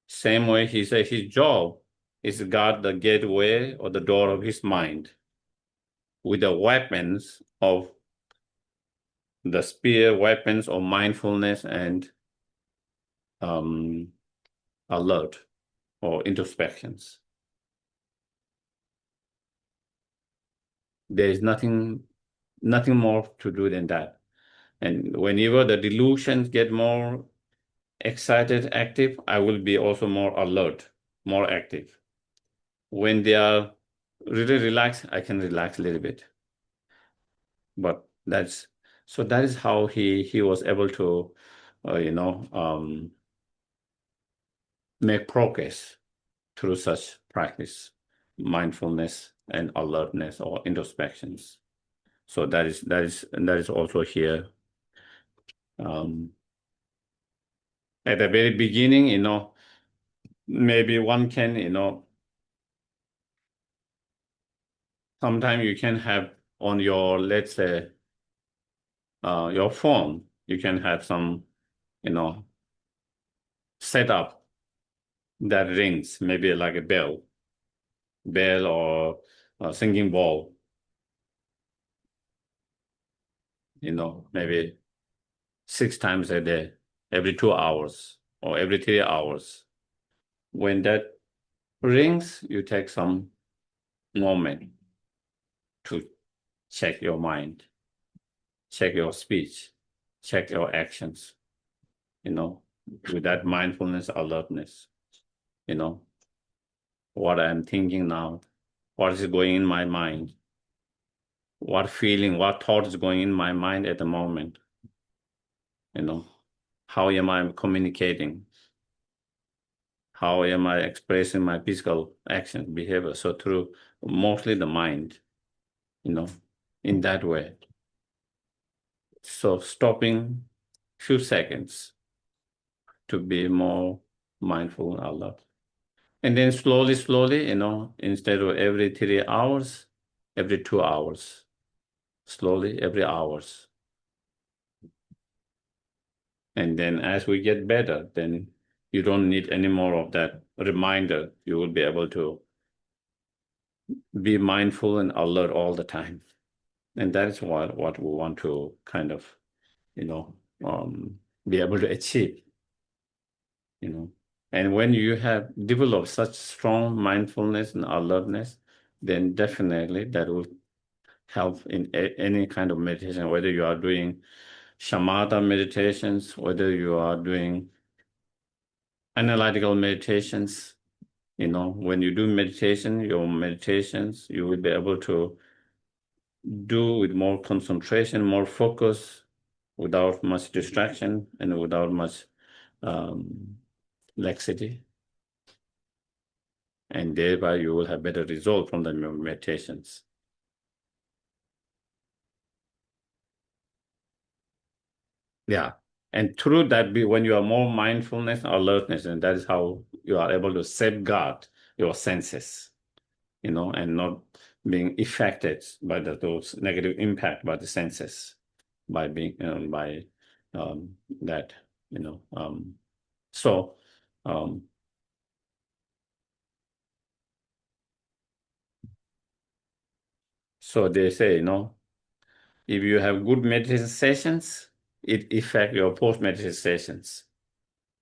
Same way he said his job is to guard the gateway or the door of his mind with the weapons of the spear, weapons of mindfulness and alert or introspections. There is nothing more to do than that. And whenever the delusions get more excited, active, I will be also more alert, more active. When they are really relaxed, I can relax a little bit. But that is how he was able to, make progress through such practice, mindfulness and alertness or introspections. So that is also here. At the very beginning, maybe one can, sometimes you can have on your, let's say, your phone, you can have some, setup that rings, maybe like a bell. bell or a singing bowl. Maybe 6 times a day, every 2 hours or every 3 hours. When that rings, you take some moment to check your mind, check your speech, check your actions, with that mindfulness, alertness, what I'm thinking now, what is going in my mind, what feeling, what thought is going in my mind at the moment, how am I communicating? How am I expressing my physical action, behavior? So through mostly the mind, in that way. So stopping few seconds to be more mindful and alert. And then slowly, instead of every 3 hours, every 2 hours, slowly every hours. And then as we get better, then you don't need any more of that reminder. You will be able to be mindful and alert all the time. And that is what we want to kind of, be able to achieve, And when you have developed such strong mindfulness and alertness, then definitely that will help in any kind of meditation, whether you are doing shamatha meditations, whether you are doing analytical meditations. When you do meditation, your meditations, you will be able to do with more concentration, more focus, without much distraction and without much laxity. And thereby you will have better result from the meditations. Yeah. And through that, when you are more mindfulness, alertness, and that is how you are able to safeguard your senses, and not being affected by those negative impact by the senses, by being that, so so they say, if you have good meditation sessions, it affects your post-meditation sessions,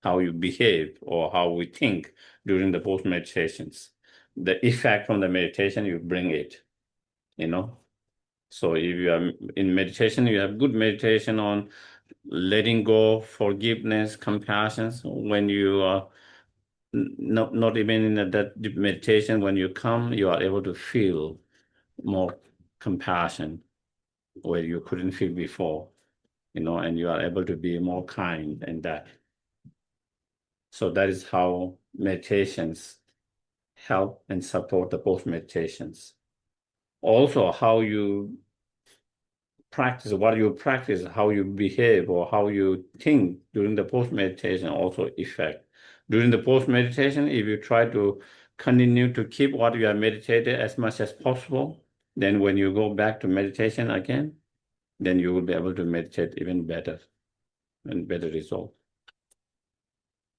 how you behave or how we think during the post-meditations. The effect from the meditation, you bring it, So if you are in meditation, you have good meditation on letting go, forgiveness, compassion. When you are not even in that deep meditation, when you come, you are able to feel more compassion where you couldn't feel before, and you are able to be more kind and that. So that is how meditations help and support the post meditations. Also, how you practice, what you practice, how you behave or how you think during the post meditation also affect. During the post meditation, if you try to continue to keep what you have meditated as much as possible, then when you go back to meditation again, then you will be able to meditate even better and better result.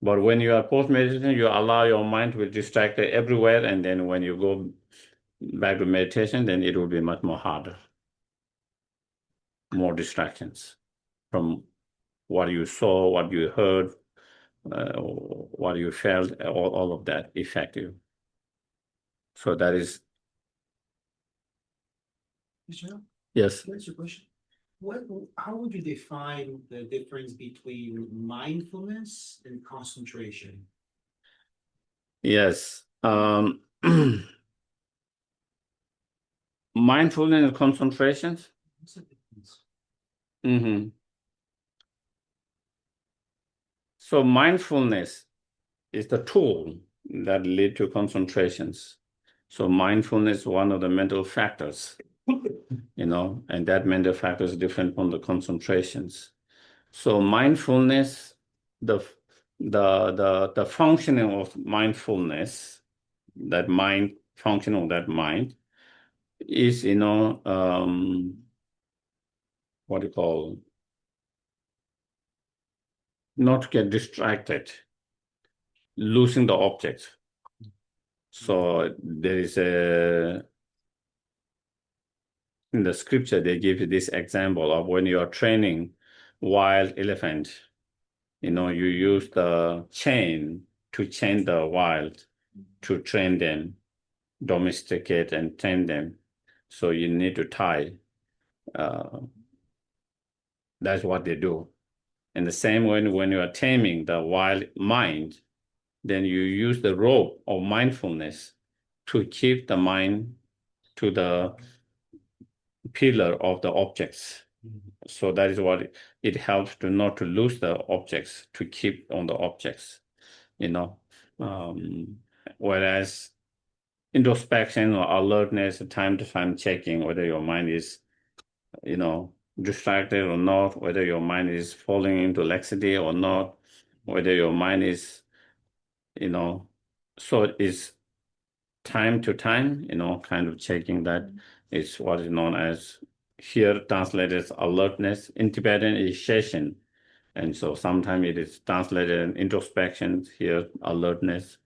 But when you are post-meditation, you allow your mind to be distracted everywhere, and then when you go back to meditation, then it will be much more harder. More distractions from what you saw, what you heard, what you felt, all of that affect you. So that is... Yes. That's your question. How would you define the difference between mindfulness and concentration? Yes. Mindfulness and concentration. What's the difference? Mm-hmm. So mindfulness is the tool that lead to concentrations. So mindfulness is one of the mental factors, and that mental factor is different from the concentrations. So mindfulness, the functioning of mindfulness, that mind, function of that mind is, what do you call, not to get distracted, losing the object. So there is in the scripture, they give this example of when you are training wild elephant, you use the chain to chain the wild, to train them, domesticate and train them. So you need to tie. That's what they do. And the same way when you are taming the wild mind, then you use the rope of mindfulness to keep the mind to the pillar of the objects. So that is what it helps to not to lose the objects, to keep on the objects, whereas introspection or alertness, time to time checking whether your mind is, distracted or not, whether your mind is falling into laxity or not, whether your mind is, so it's time to time, kind of checking that is what is known as, here translated as alertness. In Tibetan is Sheshin. And so sometimes it is translated in introspection, here alertness.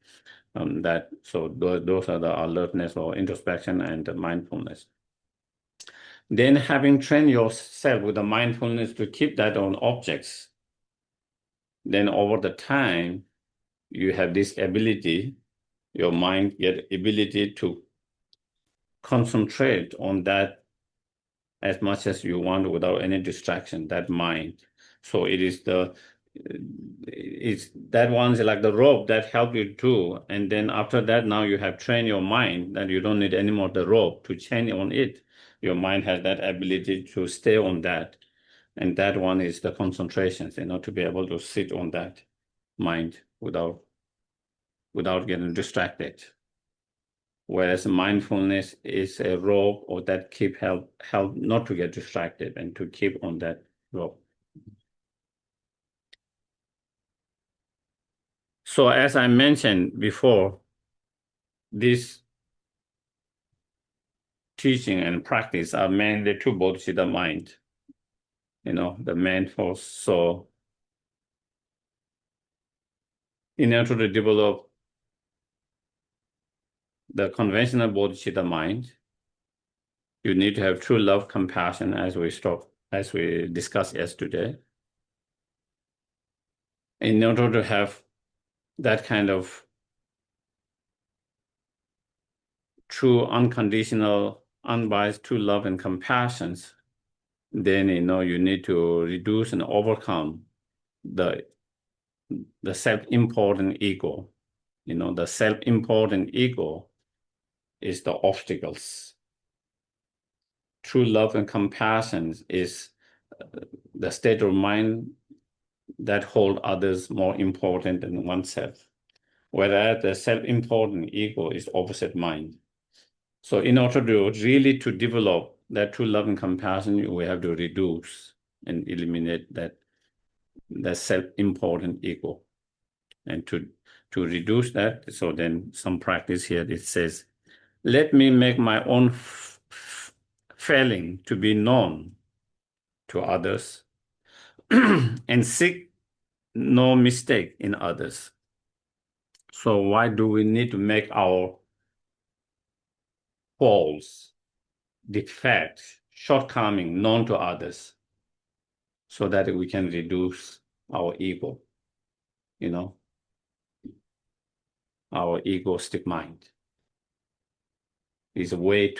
So those are the alertness or introspection and the mindfulness. Then having trained yourself with the mindfulness to keep that on objects, then over the time, you have this ability, your mind get ability to concentrate on that as much as you want without any distraction, that mind. So that one's like the rope that helped you too. And then after that, now you have trained your mind that you don't need any more the rope to chain on it. Your mind has that ability to stay on that. And that one is the concentration, to be able to sit on that mind without getting distracted. Whereas mindfulness is a rope or that help not to get distracted and to keep on that rope. So as I mentioned before, this teaching and practice are mainly to Bodhisattva mind, the main force. So in order to develop the conventional Bodhisattva mind, you need to have true love, compassion, as we discussed yesterday. In order to have that kind of true, unconditional, unbiased true love and compassion, then you need to reduce and overcome the self-important ego. The self-important ego is the obstacles. True love and compassion is the state of mind that hold others more important than oneself. Whereas the self-important ego is opposite mind. So in order to really to develop that true love and compassion, we have to reduce and eliminate that self-important ego. And to reduce that, so then some practice here, it says, let me make my own failing to be known to others and seek no mistake in others. So why do we need to make our faults, defects, shortcoming known to others so that we can reduce our ego, our egoistic mind? Is a way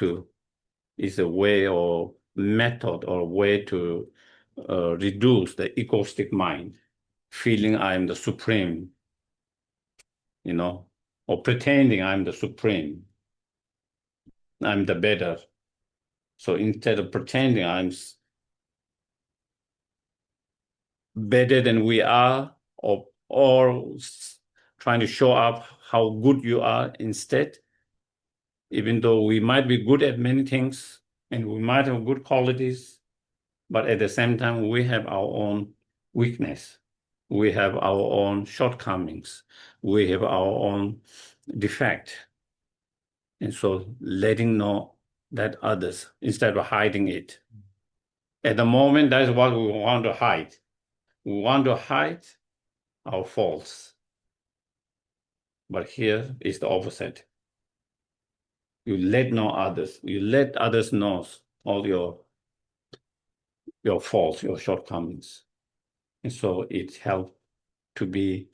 or method or way to reduce the egoistic mind, feeling I'm the supreme, or pretending I'm the supreme, I'm the better. So instead of pretending I'm better than we are, or trying to show up how good you are, instead, even though we might be good at many things and we might have good qualities, but at the same time, we have our own weakness. We have our own shortcomings. We have our own defect. And so letting know that others, instead of hiding it. At the moment, that's what we want to hide. We want to hide our faults. But here is the opposite. You let know others. You let others know all your faults, your shortcomings. And so it helps to be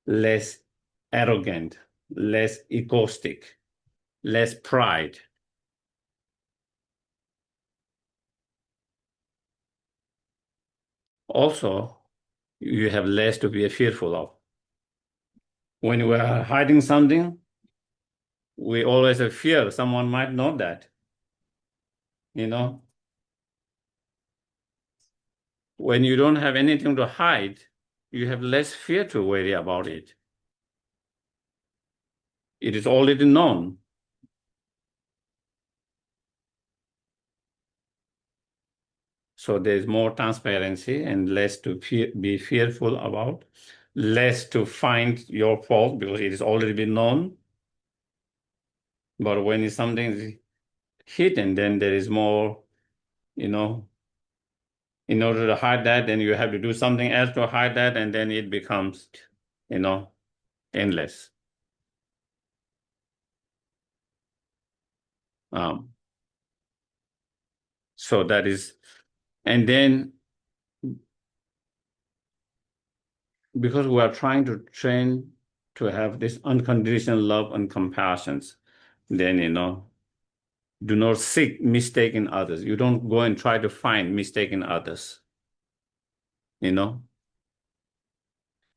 less arrogant, less egoistic, less pride. Also, you have less to be fearful of. When we are hiding something, we always have fear someone might know that. When you don't have anything to hide, you have less fear to worry about it. It is already known. So there's more transparency and less to be fearful about, less to find your fault because it has already been known. But when something is hidden, then there is more, in order to hide that, then you have to do something else to hide that, and then it becomes, endless. So that is, and then because we are trying to train to have this unconditional love and compassion, then, do not seek mistake in others. You don't go and try to find mistake in others. If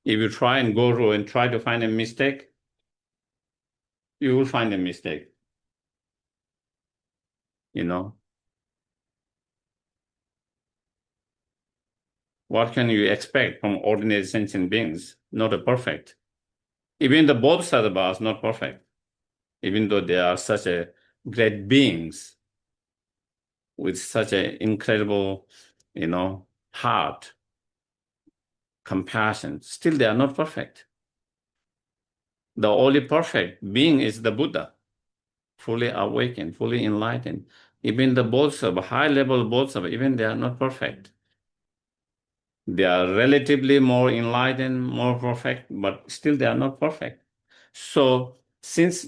you try and go through and try to find a mistake, you will find a mistake. What can you expect from ordinary sentient beings? Not a perfect. Even the Bodhisattvas are not perfect, even though they are such a great beings with such an incredible, heart, compassion. Still, they are not perfect. The only perfect being is the Buddha, fully awakened, fully enlightened. Even the Bodhisattva, high-level Bodhisattva, even they are not perfect. They are relatively more enlightened, more perfect, but still they are not perfect. So since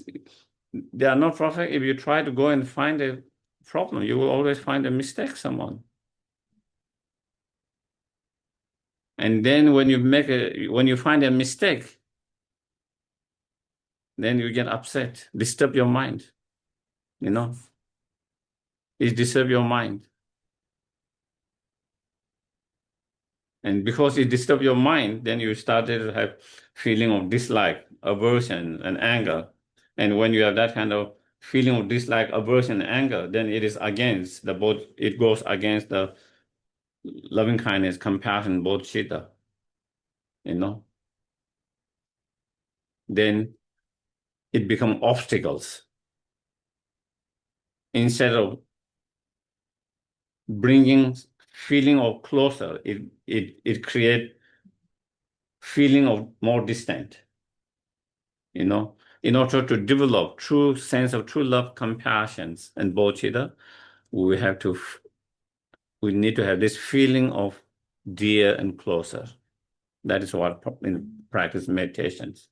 they are not perfect, if you try to go and find a problem, you will always find a mistake someone. And then when you find a mistake, then you get upset, disturb your mind. It disturbs your mind. And because it disturbs your mind, then you started to have feeling of dislike, aversion, and anger. And when you have that kind of feeling of dislike, aversion, and anger, then it is against it goes against the loving kindness, compassion, bodhicitta. Then it becomes obstacles. Instead of bringing feeling of closer, it creates feeling of more distant. In order to develop true sense of true love, compassion, and bodhicitta, we need to have this feeling of dear and closer. That is what in practice meditations.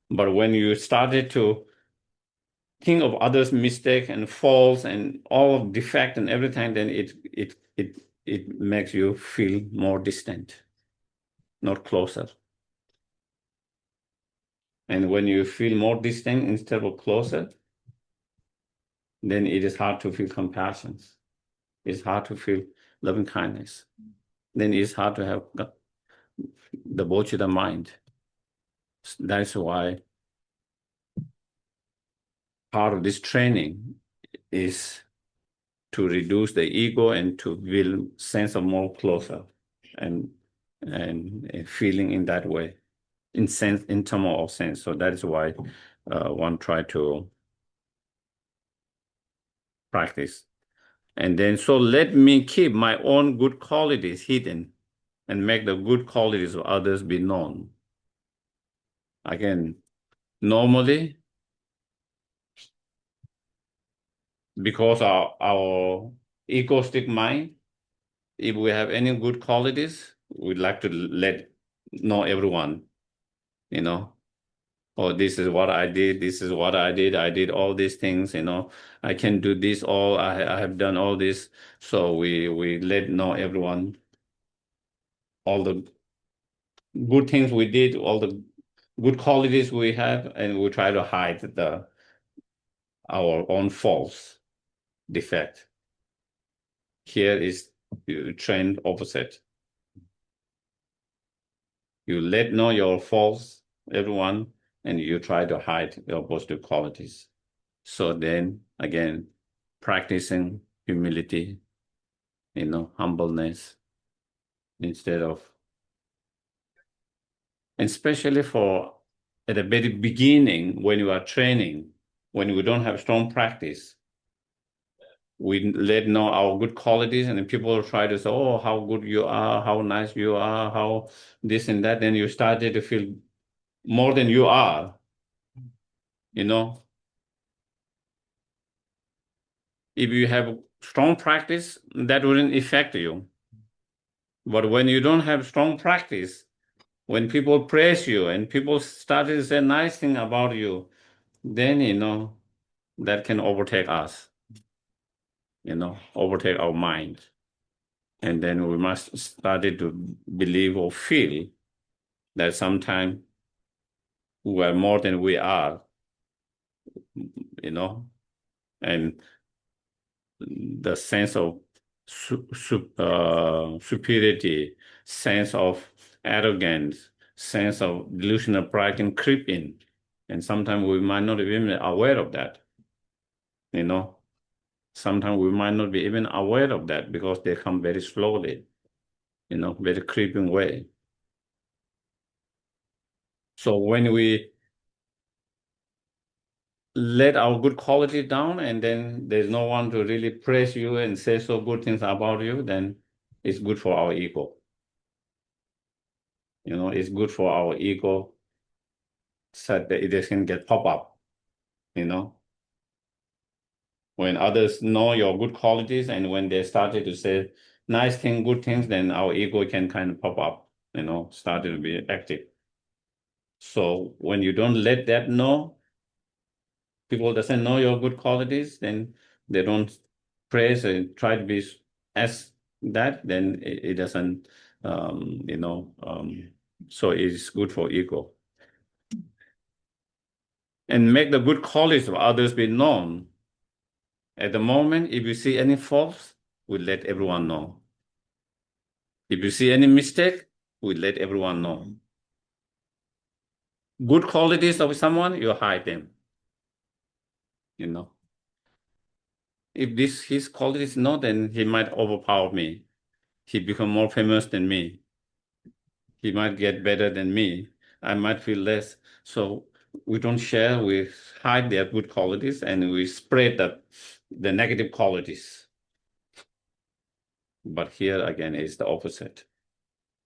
But when you started to think of others' mistake and faults and all defect and everything, then it makes you feel more distant, not closer. And when you feel more distant instead of closer, then it is hard to feel compassion. It's hard to feel loving kindness. Then it's hard to have the bodhicitta mind. That's why part of this training is to reduce the ego and to build sense of more closer and a feeling in that way, in terms of sense. So that is why one try to practice. And then, so let me keep my own good qualities hidden and make the good qualities of others be known. Again, normally, because our egoistic mind, if we have any good qualities, we'd like to let know everyone, Oh, this is what I did. This is what I did. I did all these things, I can do this all. I have done all this. So we let know everyone all the good things we did, all the good qualities we have, and we try to hide our own faults, defect. Here is trend opposite. You let know your faults, everyone, and you try to hide your positive qualities. So then again, practicing humility, humbleness instead of, and especially for at the very beginning when you are training, when we don't have strong practice, we let know our good qualities, and then people try to say, oh, how good you are, how nice you are, how this and that. Then you started to feel more than you are, If you have strong practice, that wouldn't affect you. But when you don't have strong practice, when people praise you and people started to say nice thing about you, then, that can overtake us, overtake our mind. And then we must start to believe or feel that sometimes we are more than we are, and the sense of superiority, sense of arrogance, sense of delusional pride can creep in. And sometimes we might not even be aware of that, Sometimes we might not be even aware of that because they come very slowly, very creeping way. So when we let our good quality down and then there's no one to really praise you and say so good things about you, then it's good for our ego. It's good for our ego so that it can get pop up, When others know your good qualities and when they started to say nice things, good things, then our ego can kind of pop up, started to be active. So when you don't let that know, people doesn't know your good qualities, then they don't praise and try to be as that, then it doesn't, so it's good for ego. And make the good qualities of others be known. At the moment, if you see any faults, we let everyone know. If you see any mistake, we let everyone know. Good qualities of someone, you hide them. If his qualities no, then he might overpower me. He become more famous than me. He might get better than me. I might feel less. So we don't share, we hide their good qualities and we spread the negative qualities. But here again is the opposite,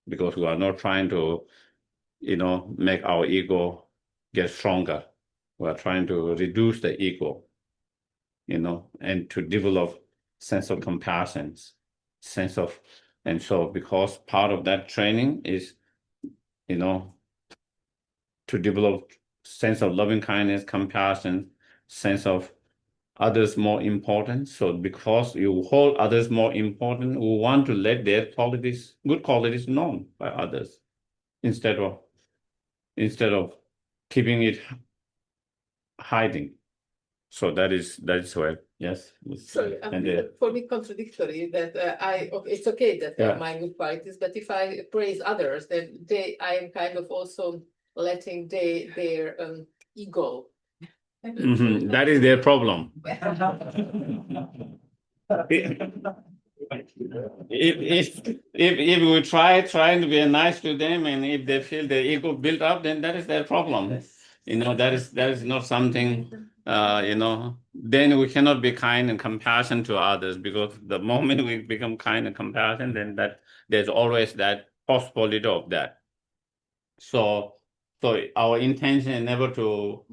because we are not trying to, make our ego get stronger. We are trying to reduce the ego, and to develop sense of compassion, and so because part of that training is, to develop sense of loving kindness, compassion, sense of others more important. So because you hold others more important, we want to let their qualities, good qualities, known by others instead of keeping it hiding. So that is where, yes. Sorry, for me contradictory that it's okay that my good qualities, but if I praise others, then I am kind of also letting their ego. That is their problem. If we trying to be nice to them, and if they feel their ego built up, then that is their problem. That is not something. Then we cannot be kind and compassionate to others, because the moment we become kind and compassionate, then there's always that possibility of that. So our intention is never to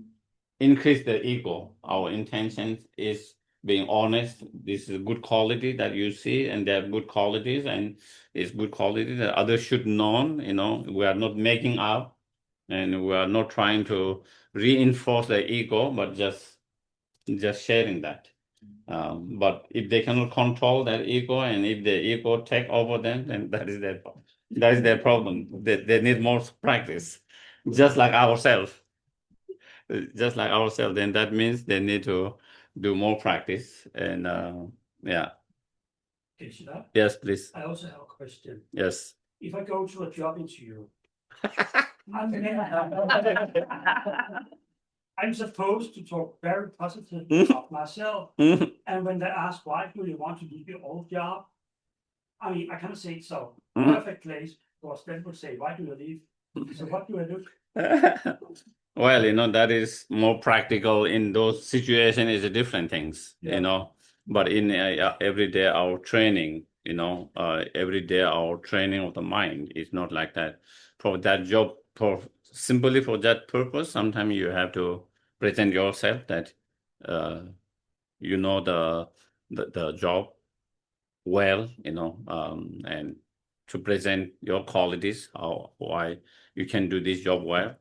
increase the ego. Our intention is being honest. This is a good quality that you see, and they have good qualities, and it's good quality that others should know. We are not making up, And we are not trying to reinforce the ego, but just sharing that. But if they cannot control that ego, and if the ego take over them, then that is their problem. They need more practice, just like ourselves. Then that means they need to do more practice. And yeah. Geshe-la? Yes, please. I also have a question. Yes. If I go to a job interview, I'm supposed to talk very positively about myself. And when they ask, why do you want to leave your old job? I mean, I cannot say so. Perfect place, because then would say, why do you leave? So what do I do? Well, that is more practical. In those situations is different things, but in everyday our training, everyday our training of the mind is not like that. For that job, simply for that purpose, sometimes you have to present yourself that the job well, and to present your qualities, why you can do this job well.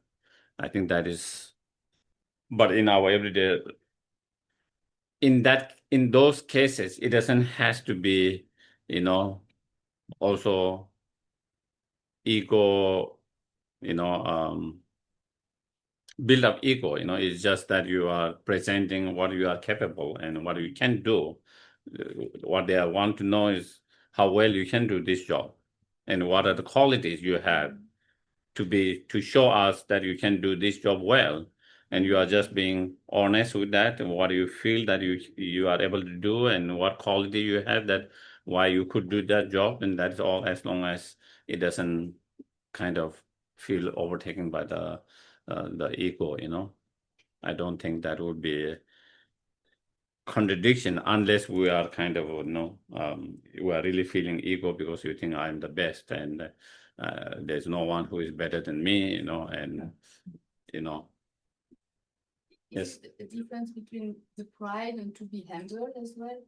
I think that is, but in our everyday, in those cases, it doesn't has to be, also ego, build up ego, it's just that you are presenting what you are capable and what you can do. What they want to know is how well you can do this job and what are the qualities you have to show us that you can do this job well. And you are just being honest with that, and what you feel that you are able to do, and what quality you have that why you could do that job. And that's all, as long as it doesn't kind of feel overtaken by the ego, I don't think that would be a contradiction, unless we are kind of, we are really feeling ego because you think I'm the best, and there's no one who is better than me, and yes. The difference between the pride and to be humble as well.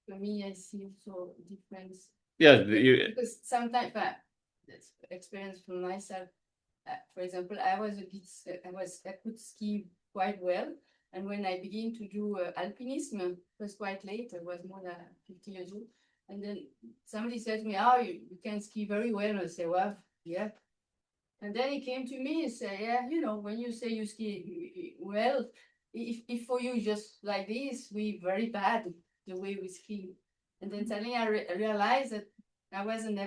For me, I see also a difference. Yes, because sometimes, that's experience from myself. For example, I could ski quite well, and when I began to do alpinism, it was quite late. I was more than 50 years old, and then somebody said to me, "Oh, you can ski very well." And I say, "Well, yeah." And then he came to me and said, "Yeah, when you say you ski well, if for you just like this, we very bad the way we ski." And then suddenly I realized that I wasn't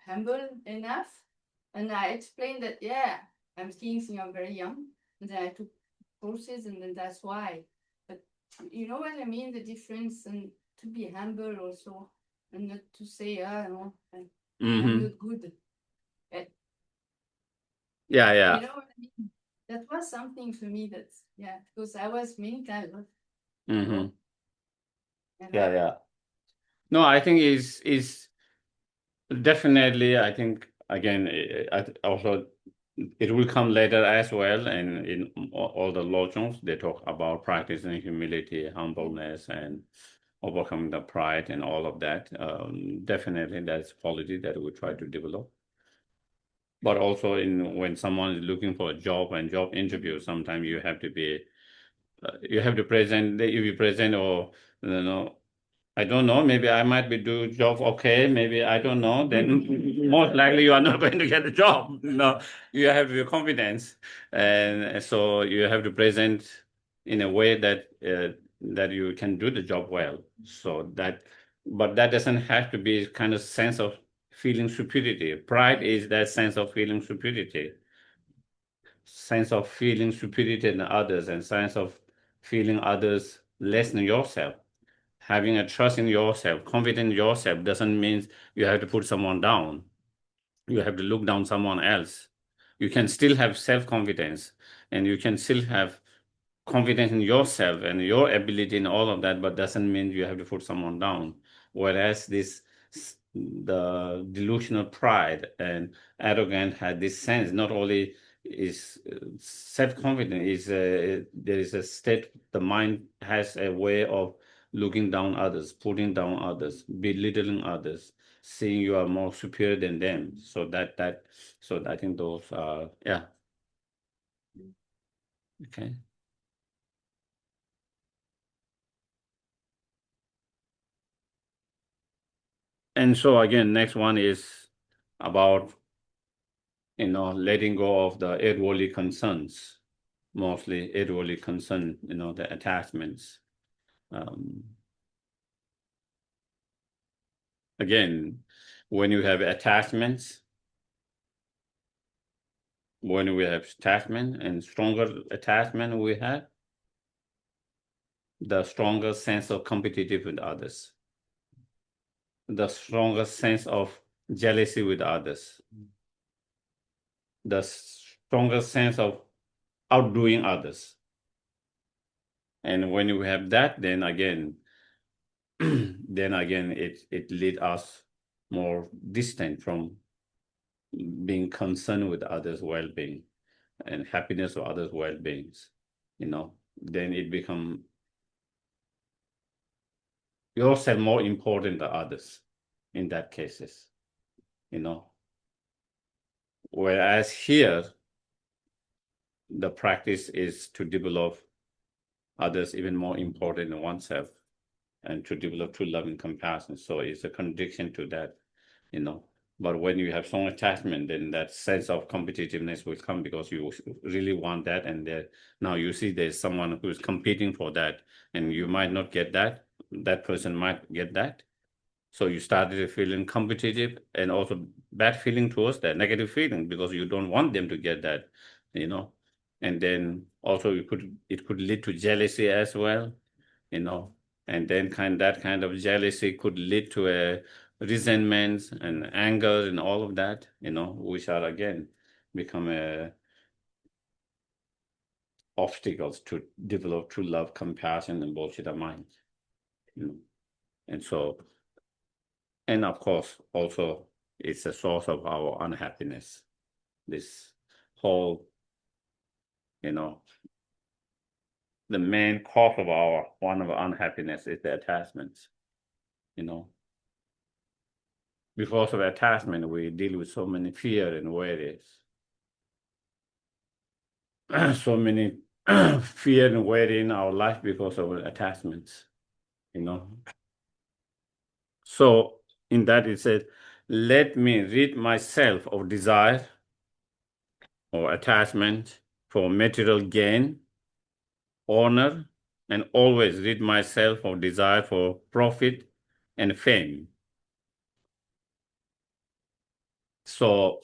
humble enough. And I explained that, yeah, I'm skiing since I'm very young. And then I took courses, and then that's why. But you know what I mean? The difference, and to be humble also, and not to say, no, I'm not good. Yeah. You know what I mean? That was something for me because I was many times. Yeah. No, I think is definitely, I think, again, also it will come later as well, and in all the lochons they talk about practicing humility, humbleness, and overcoming the pride and all of that. Definitely that's quality that we try to develop. But also when someone is looking for a job and job interview, sometimes you have to present, if you present, or I don't know, maybe I might be do job okay, maybe I don't know, then most likely you are not going to get the job. You have to be confident, and so you have to present in a way that that you can do the job well. But that doesn't have to be kind of sense of feeling superiority. Pride is that sense of feeling superiority than others, and sense of feeling others less than yourself. Having a trust in yourself, confident in yourself, doesn't mean you have to put someone down. You have to look down someone else. You can still have self-confidence, and you can still have confidence in yourself and your ability and all of that, but doesn't mean you have to put someone down. Whereas the delusional pride and arrogance had this sense, not only is self-confident, there is a state, the mind has a way of looking down others, putting down others, belittling others. seeing you are more superior than them. So so I think those are, yeah. Okay. And so again, next one is about, letting go of the worldly concerns, mostly worldly concern, the attachments. Again, when you have attachments, and stronger attachment we have, the stronger sense of competitive with others, the stronger sense of jealousy with others, the stronger sense of outdoing others. And when you have that, then again, it leads us more distant from being concerned with others' well-being and happiness of others' well-beings. Then it becomes yourself more important than others in that cases. Whereas here, the practice is to develop others even more important than oneself, and to develop true love and compassion. So it's a contradiction to that, But when you have strong attachment, then that sense of competitiveness will come because you really want that, and now you see there's someone who's competing for that, and you might not get that. That person might get that. So you started feeling competitive, and also bad feeling towards that, negative feeling, because you don't want them to get that, And then also it could lead to jealousy as well, And then that kind of jealousy could lead to a resentment and anger and all of that, which are again become obstacles to develop true love, compassion, and Bodhisattva mind. And so, and of course, also it's a source of our unhappiness. This whole, the main cause of one of our unhappiness is the attachments, Because of attachment, we deal with so many fear and worries. So many fear and worry in our life because of attachments, So in that it said, let me rid myself of desire or attachment for material gain, honor, and always rid myself of desire for profit and fame. So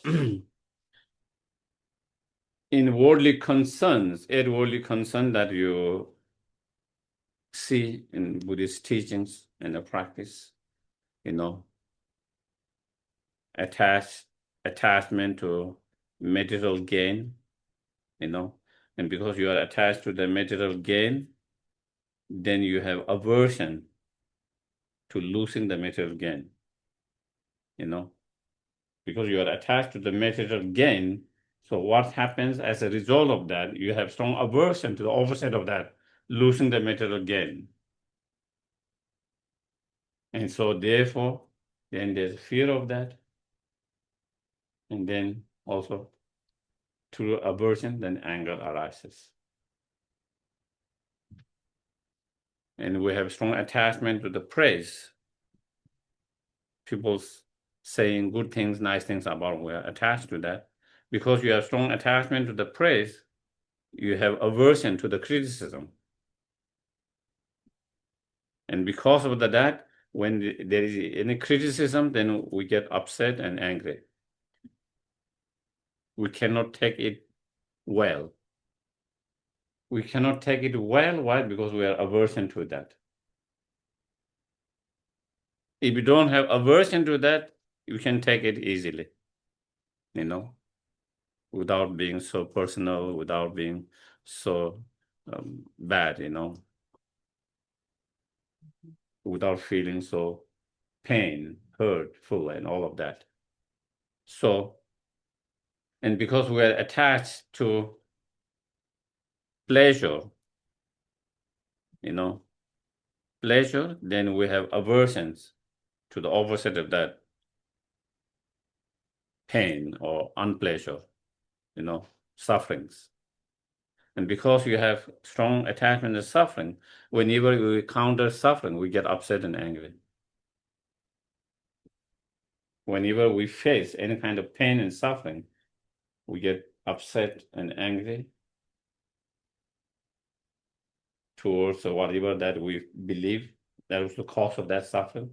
in worldly concerns, worldly concern that you see in Buddhist teachings and the practice, attachment to material gain, and because you are attached to the material gain, then you have aversion to losing the material gain, because you are attached to the material gain. So what happens as a result of that, you have strong aversion to the opposite of that, losing the material gain. And so therefore, then there's fear of that. And then also through aversion, then anger arises. And we have strong attachment to the praise. People saying good things, nice things about, we are attached to that. Because you have strong attachment to the praise, you have aversion to the criticism. And because of that, when there is any criticism, then we get upset and angry. We cannot take it well. We cannot take it well. Why? Because we are aversion to that. If you don't have aversion to that, you can take it easily, without being so personal, without being so bad, without feeling so pain, hurtful, and all of that. So, and because we are attached to pleasure, pleasure, then we have aversions to the opposite of that, pain or unpleasure, sufferings. And because you have strong attachment to suffering, whenever we encounter suffering, we get upset and angry. Whenever we face any kind of pain and suffering, we get upset and angry towards whatever that we believe that was the cause of that suffering.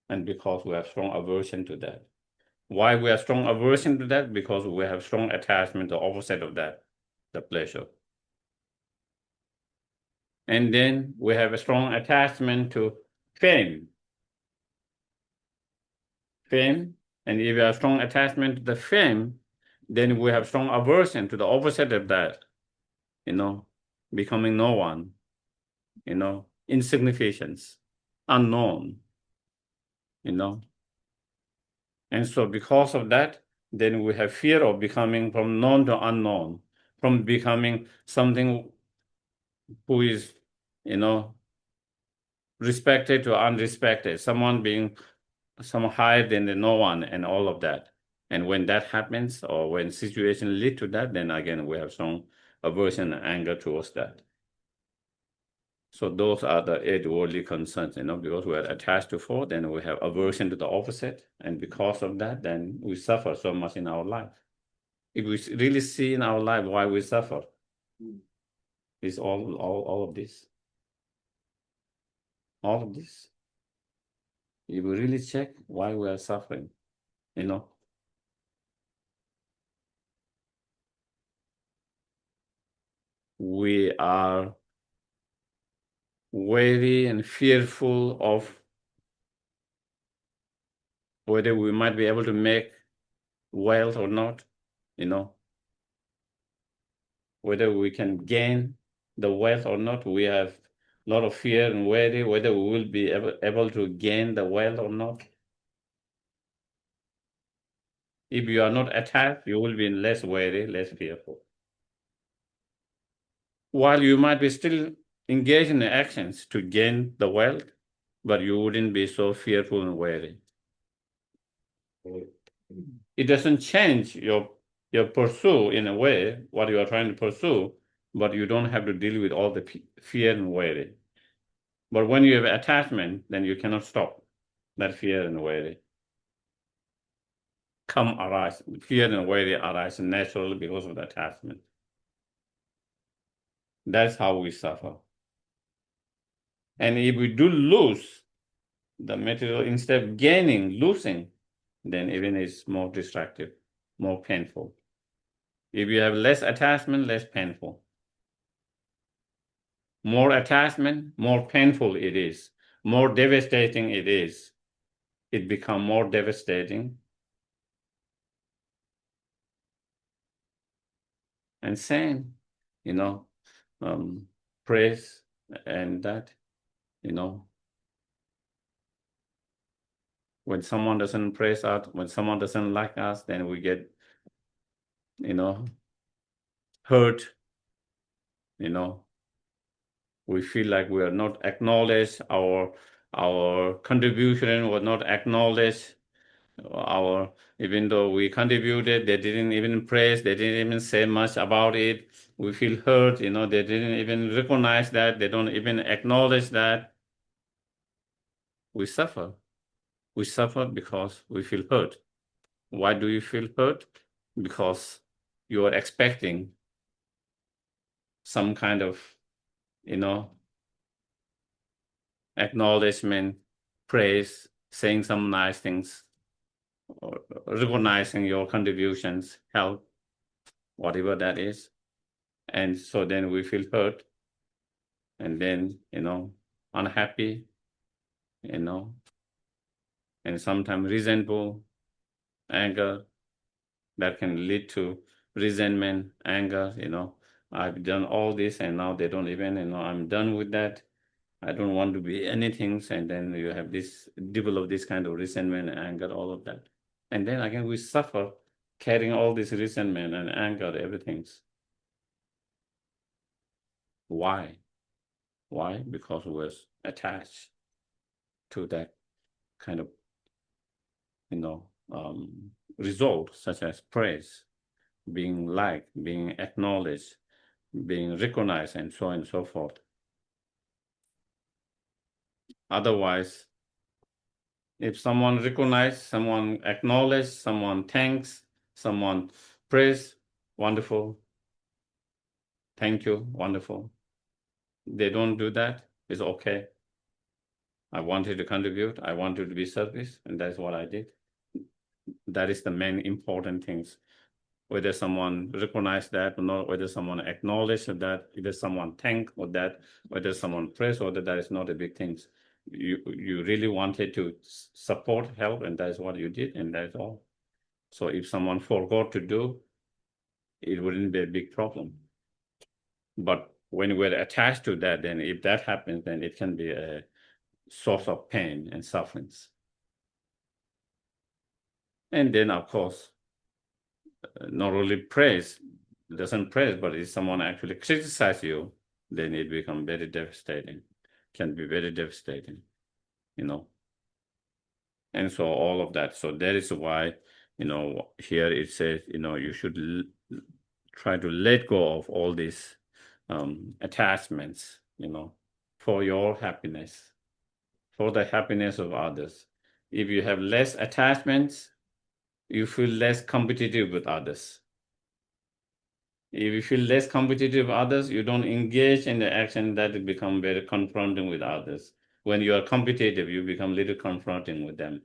And because we have strong aversion to that. Why we have strong aversion to that? Because we have strong attachment to the opposite of that, the pleasure. And then we have a strong attachment to fame. Fame, and if we have strong attachment to the fame, then we have strong aversion to the opposite of that, becoming no one, insignificance, unknown, And so because of that, then we have fear of becoming from known to unknown, from becoming something who is, respected to unrespected, someone being some higher than the no one and all of that. And when that happens, or when situations lead to that, then again, we have some aversion and anger towards that. So those are the 8 worldly concerns, because we are attached to 4, then we have aversion to the opposite. And because of that, then we suffer so much in our life. If we really see in our life why we suffer, it's all of this. All of this. If we really check why we are suffering, we are wary and fearful of whether we might be able to make wealth or not, whether we can gain the wealth or not. We have a lot of fear and worry whether we will be able to gain the wealth or not. If you are not attached, you will be less wary, less fearful. While you might be still engaged in actions to gain the wealth, but you wouldn't be so fearful and wary. It doesn't change your pursue in a way, what you are trying to pursue, but you don't have to deal with all the fear and worry. But when you have attachment, then you cannot stop that fear and worry. Arise. Fear and worry arise naturally because of the attachment. That's how we suffer. And if we do lose the material, instead of gaining, losing, then even it's more destructive, more painful. If you have less attachment, less painful. More attachment, more painful it is. More devastating it is. It becomes more devastating. And same, praise and that, when someone doesn't praise us, when someone doesn't like us, then we get, hurt, we feel like we are not acknowledged, our contribution was not acknowledged, even though we contributed, they didn't even praise, they didn't even say much about it. We feel hurt, they didn't even recognize that, they don't even acknowledge that. We suffer. We suffer because we feel hurt. Why do you feel hurt? Because you are expecting some kind of, acknowledgement, praise, saying some nice things, or recognizing your contributions, help, whatever that is. And so then we feel hurt, and then, unhappy, and sometimes resentful, anger, that can lead to resentment, anger, I've done all this and now they don't even, I'm done with that. I don't want to be anything. And then you have develop this kind of resentment and anger, all of that. And then again, we suffer carrying all this resentment and anger, everything. Why? Why? Because we're attached to that kind of, result, such as praise, being liked, being acknowledged, being recognized, and so on and so forth. Otherwise, if someone recognizes, someone acknowledges, someone thanks, someone praise, wonderful. Thank you, wonderful. They don't do that, it's okay. I wanted to contribute, I wanted to be service, and that's what I did. That is the main important things. Whether someone recognized that or not, whether someone acknowledged that, whether someone thanked or that, whether someone praised or that is not a big thing. You really wanted to support, help, and that's what you did, and that's all. So if someone forgot to do, it wouldn't be a big problem. But when we're attached to that, then if that happens, then it can be a source of pain and sufferings. And then, of course, not only praise, doesn't praise, but if someone actually criticizes you, then it becomes very devastating, can be very devastating, you know. And so all of that. So that is why, you know, here it says, you know, you should try to let go of all these attachments, you know, for your happiness, for the happiness of others. If you have less attachments, you feel less competitive with others. If you feel less competitive with others, you don't engage in the action that will become very confronting with others. When you are competitive, you become a little confronting with them.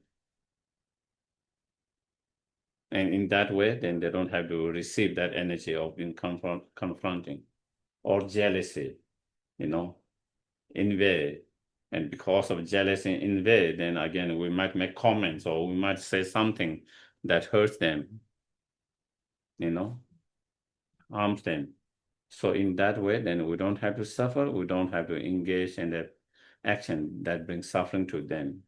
And in that way, then they don't have to receive that energy of being confronting or jealousy, you know, envy. And because of jealousy and envy, then again, we might make comments or we might say something that hurts them, you know, harms them. So in that way, then we don't have to suffer. We don't have to engage in that action that brings suffering to them.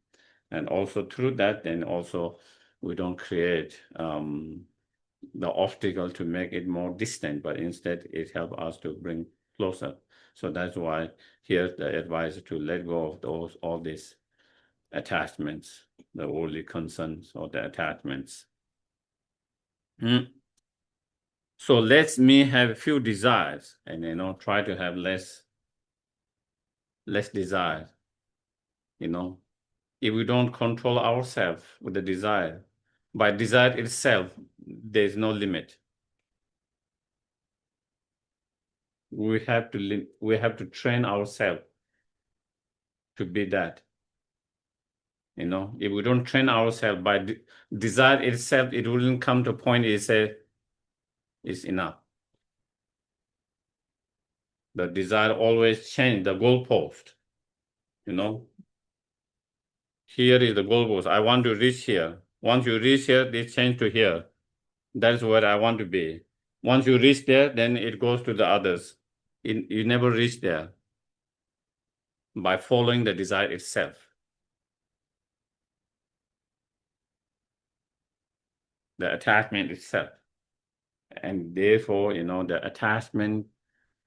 And also through that, then also we don't create the obstacle to make it more distant, but instead it helps us to bring closer. So that's why here the advice is to let go of all these attachments, the worldly concerns or the attachments. So let me have few desires and, you know, try to have less desire, you know. If we don't control ourselves with the desire, by desire itself, there's no limit. We have to train ourselves to be that. You know, if we don't train ourselves by desire itself, it wouldn't come to a point it's enough. The desire always change the goalpost, you know. Here is the goalpost. I want to reach here. Once you reach here, this change to here. That's where I want to be. Once you reach there, then it goes to the others. You never reach there by following the desire itself. The attachment itself. And therefore, you know, the attachment,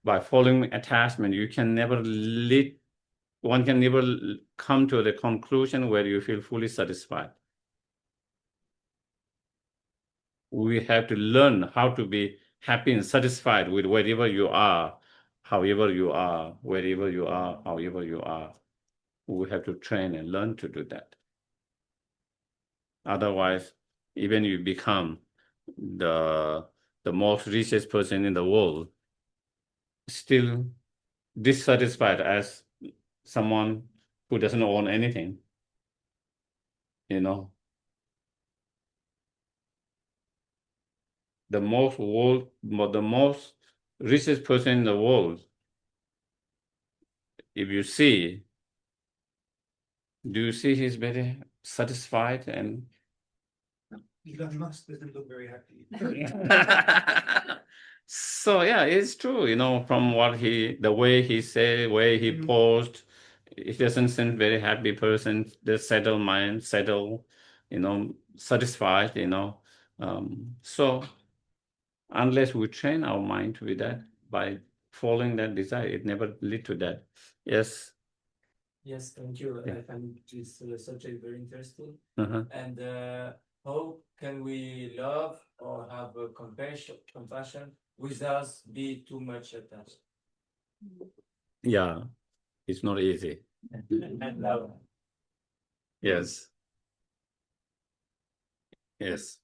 by following attachment, you can never one can never come to the conclusion where you feel fully satisfied. We have to learn how to be happy and satisfied with wherever you are, however you are, wherever you are, however you are. We have to train and learn to do that. Otherwise, even you become the most richest person in the world, still dissatisfied as someone who doesn't own anything, you know. The most richest person in the world, if you see, do you see he's very satisfied and Elon Musk doesn't look very happy. So yeah, it's true, you know, from the way he said, way he posed, it doesn't seem very happy person, the settled mind, settled, you know, satisfied, you know. So unless we train our mind to be that by following that desire, it never lead to that. Yes. Yes, thank you. Yeah. I find this subject very interesting. Uh-huh. And how can we love or have a compassion without be too much attached? Yeah, it's not easy. And love. Yes. Yes.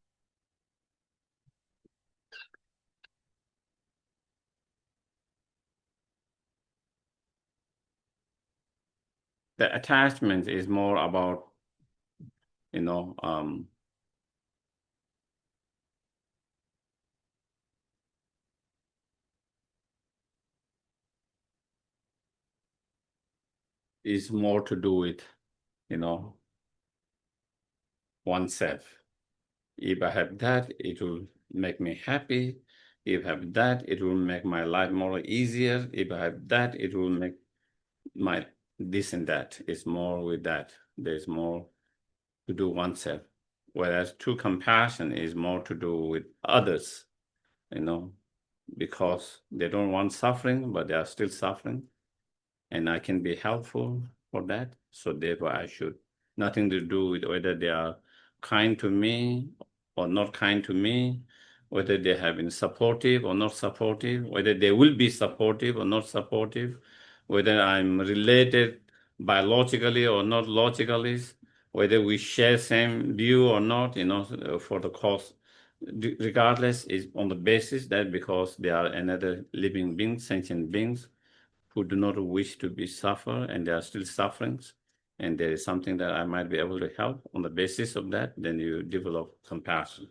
The attachment is more about, is more to do with, oneself. If I have that, it will make me happy. If I have that, it will make my life more easier. If I have that, it will make my this and that. It's more with that. There's more to do oneself. Whereas true compassion is more to do with others, because they don't want suffering, but they are still suffering. And I can be helpful for that. So therefore I should, nothing to do with whether they are kind to me or not kind to me, whether they have been supportive or not supportive, whether they will be supportive or not supportive, whether I'm related biologically or not logically, whether we share same view or not, for the cause. Regardless, is on the basis that because they are another living being, sentient beings, who do not wish to be suffer and they are still suffering, and there is something that I might be able to help on the basis of that, then you develop compassion.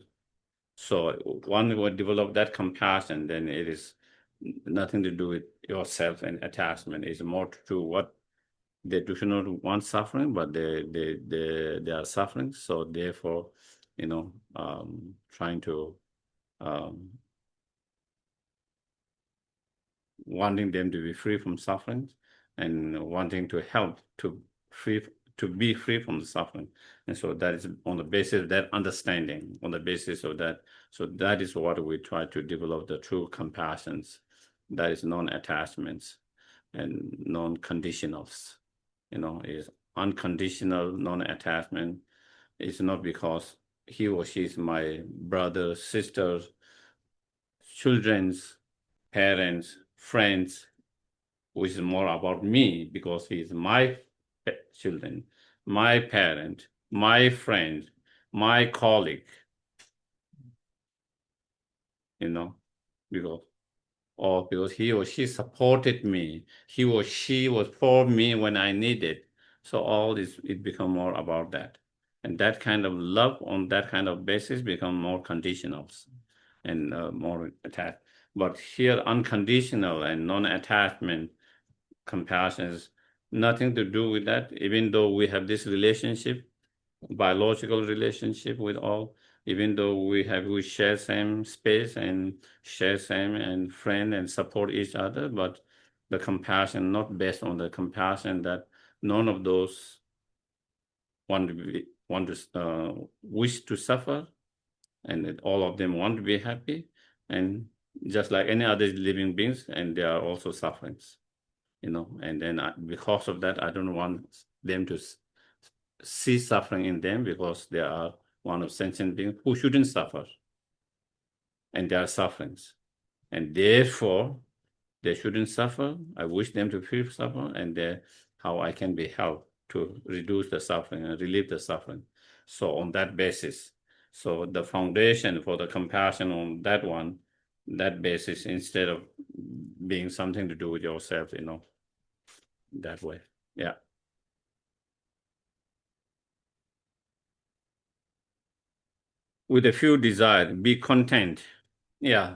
So one would develop that compassion, then it is nothing to do with yourself and attachment. It's more to do what they do not want suffering, but they are suffering. So therefore, trying to wanting them to be free from suffering and wanting to help to be free from the suffering. And so that is on the basis of that understanding, on the basis of that. So that is what we try to develop, the true compassions, that is non-attachments and non-conditionals, is unconditional non-attachment. It's not because he or she is my brother, sister, children's parents, friends, which is more about me because he is my children, my parent, my friend, my colleague, because because he or she supported me, he or she was for me when I needed. So all this, it become more about that. And that kind of love on that kind of basis become more conditional and more attached. But here, unconditional and non-attachment compassion is nothing to do with that, even though we have this relationship, biological relationship with all, even though we share same space and share same and friend and support each other, but the compassion not based on the compassion that none of those wish to suffer, and that all of them want to be happy, and just like any other living beings, and they are also suffering, and then because of that, I don't want them to see suffering in them, because they are one of sentient beings who shouldn't suffer, and they are suffering, and therefore they shouldn't suffer. I wish them to feel suffer, and how I can be helped to reduce the suffering and relieve the suffering. So on that basis, so the foundation for the compassion on that basis, instead of being something to do with yourself, that way. Yeah. With a few desire, be content. Yeah.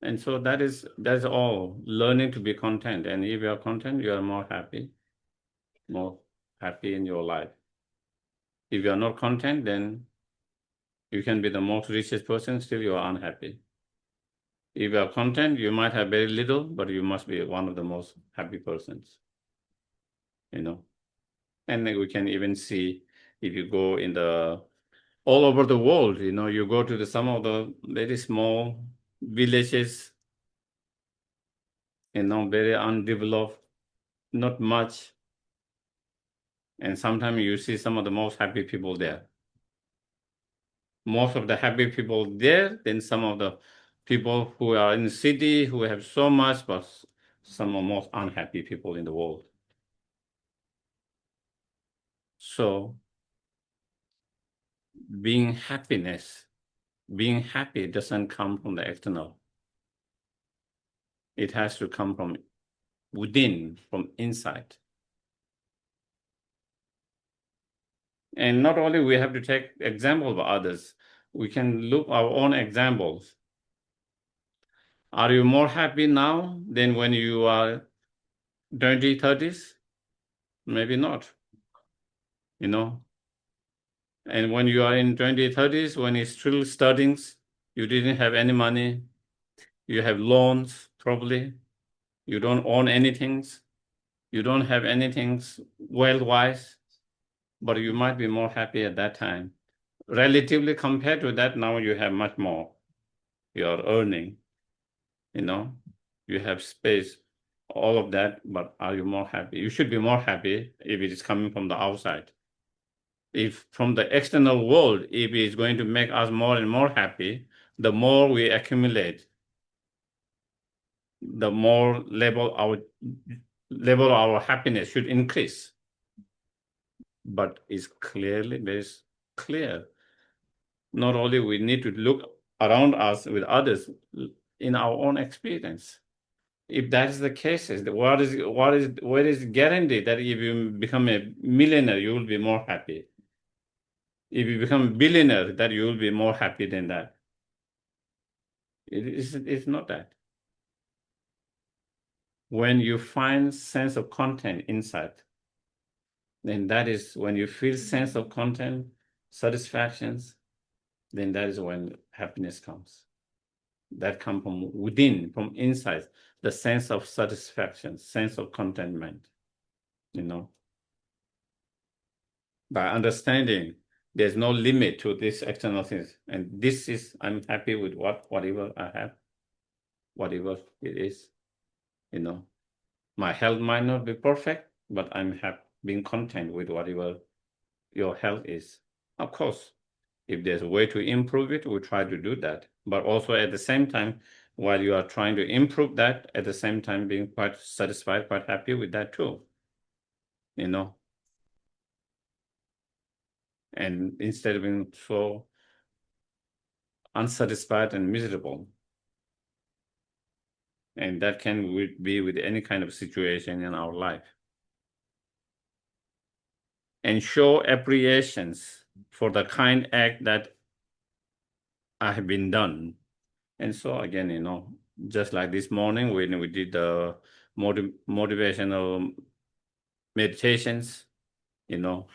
And so that's all. Learning to be content. And if you are content, you are more happy in your life. If you are not content, then you can be the most richest person, still you are unhappy. If you are content, you might have very little, but you must be one of the most happy persons. And we can even see, if you go all over the world, you go to some of the very small villages, very undeveloped, not much. And sometimes you see some of the most happy people there. most of the happy people there than some of the people who are in the city who have so much, but some of the most unhappy people in the world. So being happy doesn't come from the external. It has to come from within, from inside. And not only we have to take example of others, we can look our own examples. Are you more happy now than when you are 20, 30s? Maybe not, you know. And when you are in 20, 30s, when you're still studying, you didn't have any money, you have loans, probably, you don't own anything, you don't have anything wealth-wise, but you might be more happy at that time. Relatively compared to that, now you have much more. You are earning, you know, you have space, all of that, but are you more happy? You should be more happy if it is coming from the outside. If from the external world, if it is going to make us more and more happy, the more we accumulate, the more level our happiness should increase. But it's clearly very clear. Not only we need to look around us with others in our own experience. If that is the case, where is guarantee that if you become a millionaire, you will be more happy? If you become a billionaire, that you will be more happy than that. It's not that. When you find sense of content inside, then that is when you feel sense of content, satisfactions, then that is when happiness comes. That comes from within, from inside, the sense of satisfaction, sense of contentment, you know. By understanding there's no limit to these external things. And this is, I'm happy with whatever I have, whatever it is, you know. My health might not be perfect, but I'm being content with whatever your health is. Of course, if there's a way to improve it, we try to do that. But also at the same time, while you are trying to improve that, at the same time being quite satisfied, quite happy with that too, you know. And instead of being so unsatisfied and miserable. And that can be with any kind of situation in our life. And show appreciations for the kind act that I have been done. And so again, you know, just like this morning when we did the motivational meditations, you know,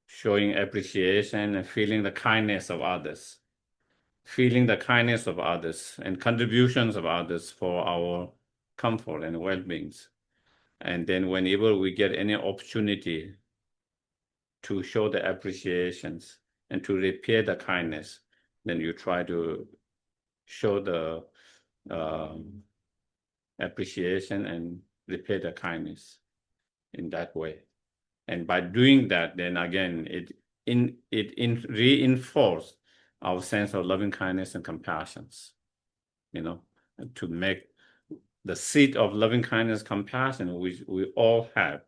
showing appreciation and feeling the kindness of others. Feeling the kindness of others and contributions of others for our comfort and well-being. And then whenever we get any opportunity to show the appreciations and to repair the kindness, then you try to show the appreciation and repair the kindness in that way. And by doing that, then again, it reinforces our sense of loving kindness and compassion, you know, to make the seed of loving kindness, compassion, which we all have,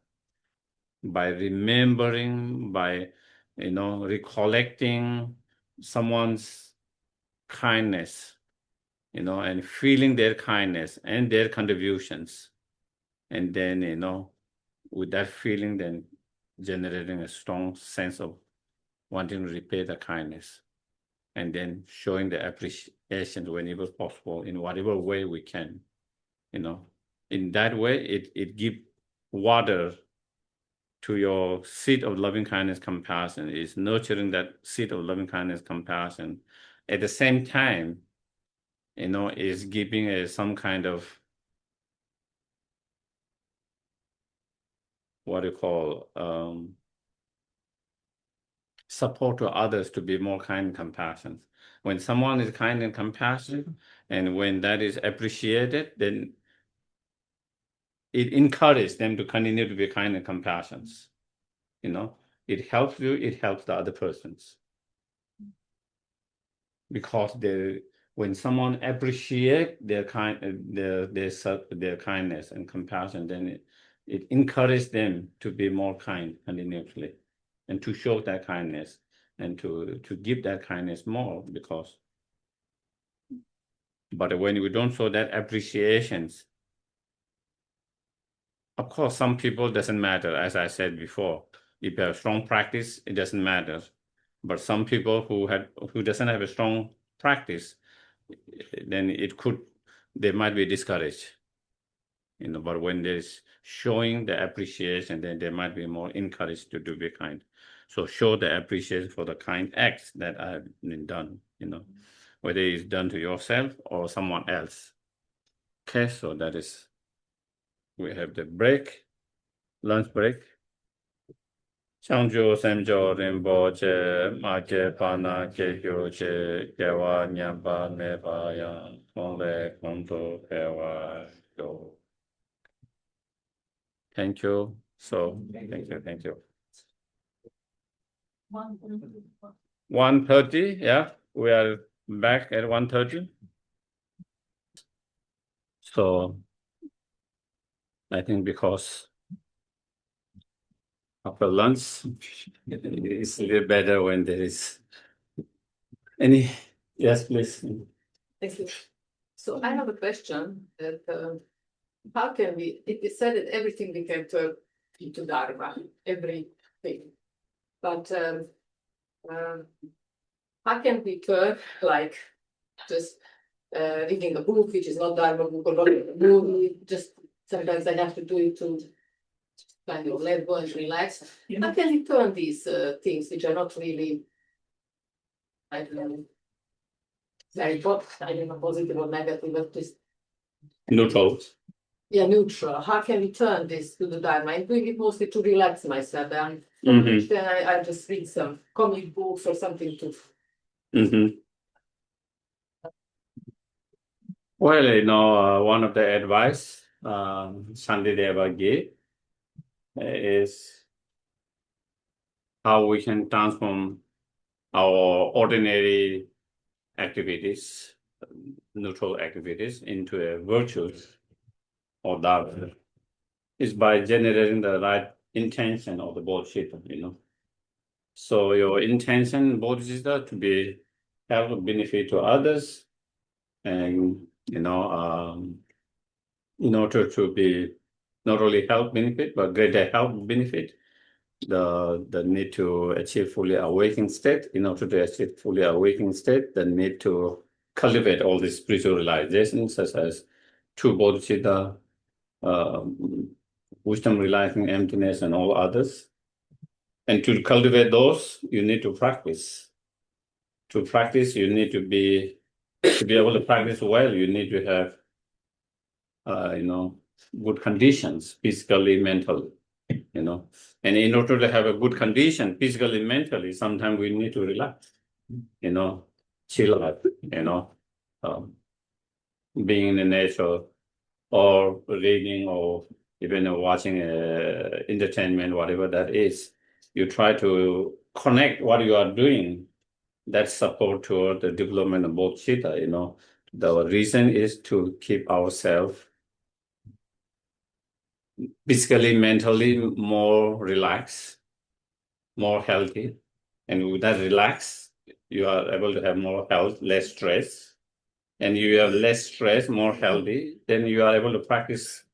by remembering, by, you know, recollecting someone's kindness, you know, and feeling their kindness and their contributions. And then, you know, with that feeling, then generating a strong sense of wanting to repay the kindness. And then showing the appreciation whenever possible in whatever way we can, you know. In that way, it gives water to your seed of loving kindness, compassion. Is nurturing that seed of loving kindness, compassion. At the same time, you know, is giving some kind of what you call support to others to be more kind and compassionate. When someone is kind and compassionate, and when that is appreciated, then it encourages them to continue to be kind and compassionate. You know, it helps you, it helps the other persons. Because when someone appreciates their kindness and compassion, then it encourages them to be more kind continuously, and to show that kindness, and to give that kindness more. But when we don't show that appreciations, of course, some people doesn't matter, as I said before. If you have strong practice, it doesn't matter. But some people who doesn't have a strong practice, then they might be discouraged. But when there's showing the appreciation, then they might be more encouraged to be kind. So show the appreciation for the kind acts that have been done, whether it's done to yourself or someone else. Okay, so we have the break, lunch break. Changjo semjo rimbo che ma che pana che kyo che kewa nyamba meba ya kongle konto kewa yo. Thank you. So thank you. 1:30, yeah. We are back at 1:30. So I think because after lunch, it's a little better when there is any. Yes, please. Thank you. So I have a question that how can it is said that everything we can turn into Dharma, everything. But how can we turn, like, just reading a book, which is not Dharma book, or watching a movie, just sometimes I have to do it to kind of let go and relax. How can we turn these things, which are not really, I don't know, very positive or negative, but just neutral. Yeah, neutral. How can we turn this to the Dharma? I'm doing it mostly to relax myself, and then I just read some comic books or something to. Well, one of the advice Shantideva gave is how we can transform our ordinary activities, neutral activities, into a virtuous or Dharma, is by generating the right intention of the Bodhisattva, So your intention, Bodhisattva, to be help benefit to others, and in order to be not only help benefit, but greater help benefit, the need to achieve fully awakened state. In order to achieve fully awakened state, the need to cultivate all these spiritual realizations, such as true Bodhisattva, wisdom realizing emptiness, and all others. And to cultivate those, you need to practice. To practice, you need to be able to practice well. You need to have, good conditions, physically, mentally, And in order to have a good condition, physically, mentally, sometimes we need to relax, chill out, being in the nature, or reading, or even watching entertainment, whatever that is. You try to connect what you are doing that support toward the development of Bodhisattva. The reason is to keep ourselves physically, mentally more relaxed, more healthy. And with that relax, you are able to have more health, less stress. And you have less stress, more healthy, then you are able to practice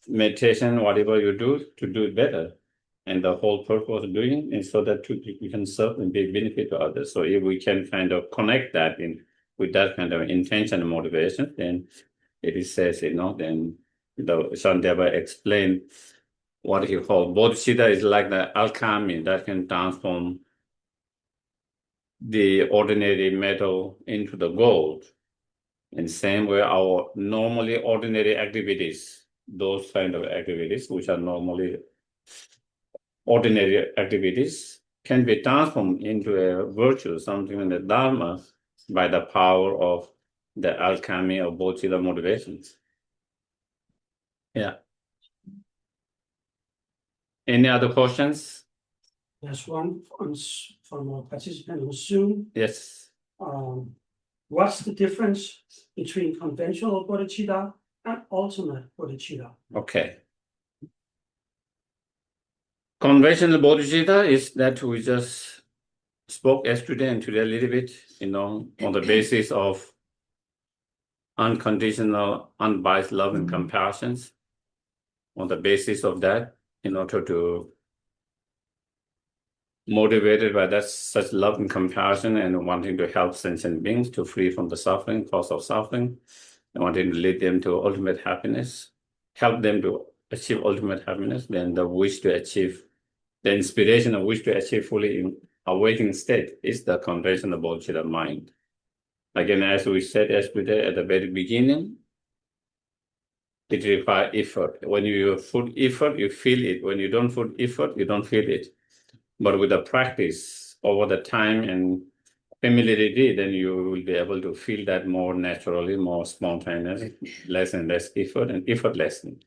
meditation, whatever you do, to do it better. And the whole purpose of doing is so that we can serve and be benefit to others. So if we can kind of connect that with that kind of intention and motivation, then it says, then the Shantideva explained what he called Bodhisattva is like the alchemy that can transform the ordinary metal into the gold. In the same way, our normally ordinary activities, those kind of activities, which are normally ordinary activities, can be transformed into a virtue, something in the Dharma, by the power of the alchemy of Bodhisattva motivations. Yeah. Any other questions? There's one from a participant on Zoom. Yes. What's the difference between conventional bodhicitta and ultimate bodhicitta? Okay. Conventional bodhicitta is that we just spoke yesterday and today a little bit, on the basis of unconditional, unbiased love and compassion. On the basis of that, in order to motivated by that such love and compassion and wanting to help sentient beings to free from the suffering, cause of suffering, and wanting to lead them to ultimate happiness, help them to achieve ultimate happiness, then the wish to achieve, the inspiration of wish to achieve fully awakened state is the conventional bodhicitta mind. Again, as we said yesterday at the very beginning, it requires effort. When you put effort, you feel it. When you don't put effort, you don't feel it. But with the practice over the time and familiarity, then you will be able to feel that more naturally, more spontaneous, less and less effort and effortlessly.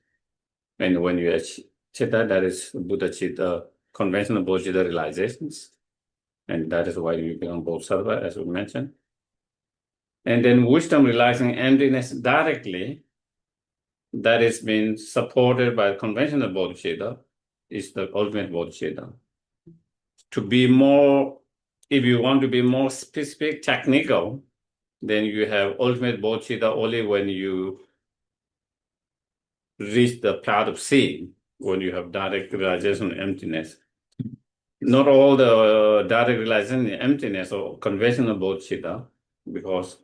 And when you achieve that, that is Buddha Chitta, conventional Bodhicitta realizations. And that is why you become Bodhisattva, as we mentioned. And then wisdom realizing emptiness directly, that is being supported by conventional Bodhicitta, is the ultimate Bodhicitta. To be more, if you want to be more specific, technical, then you have ultimate bodhicitta only when you reach the path of seeing, when you have direct realization of emptiness. Not all the direct realization of emptiness or conventional bodhicitta, because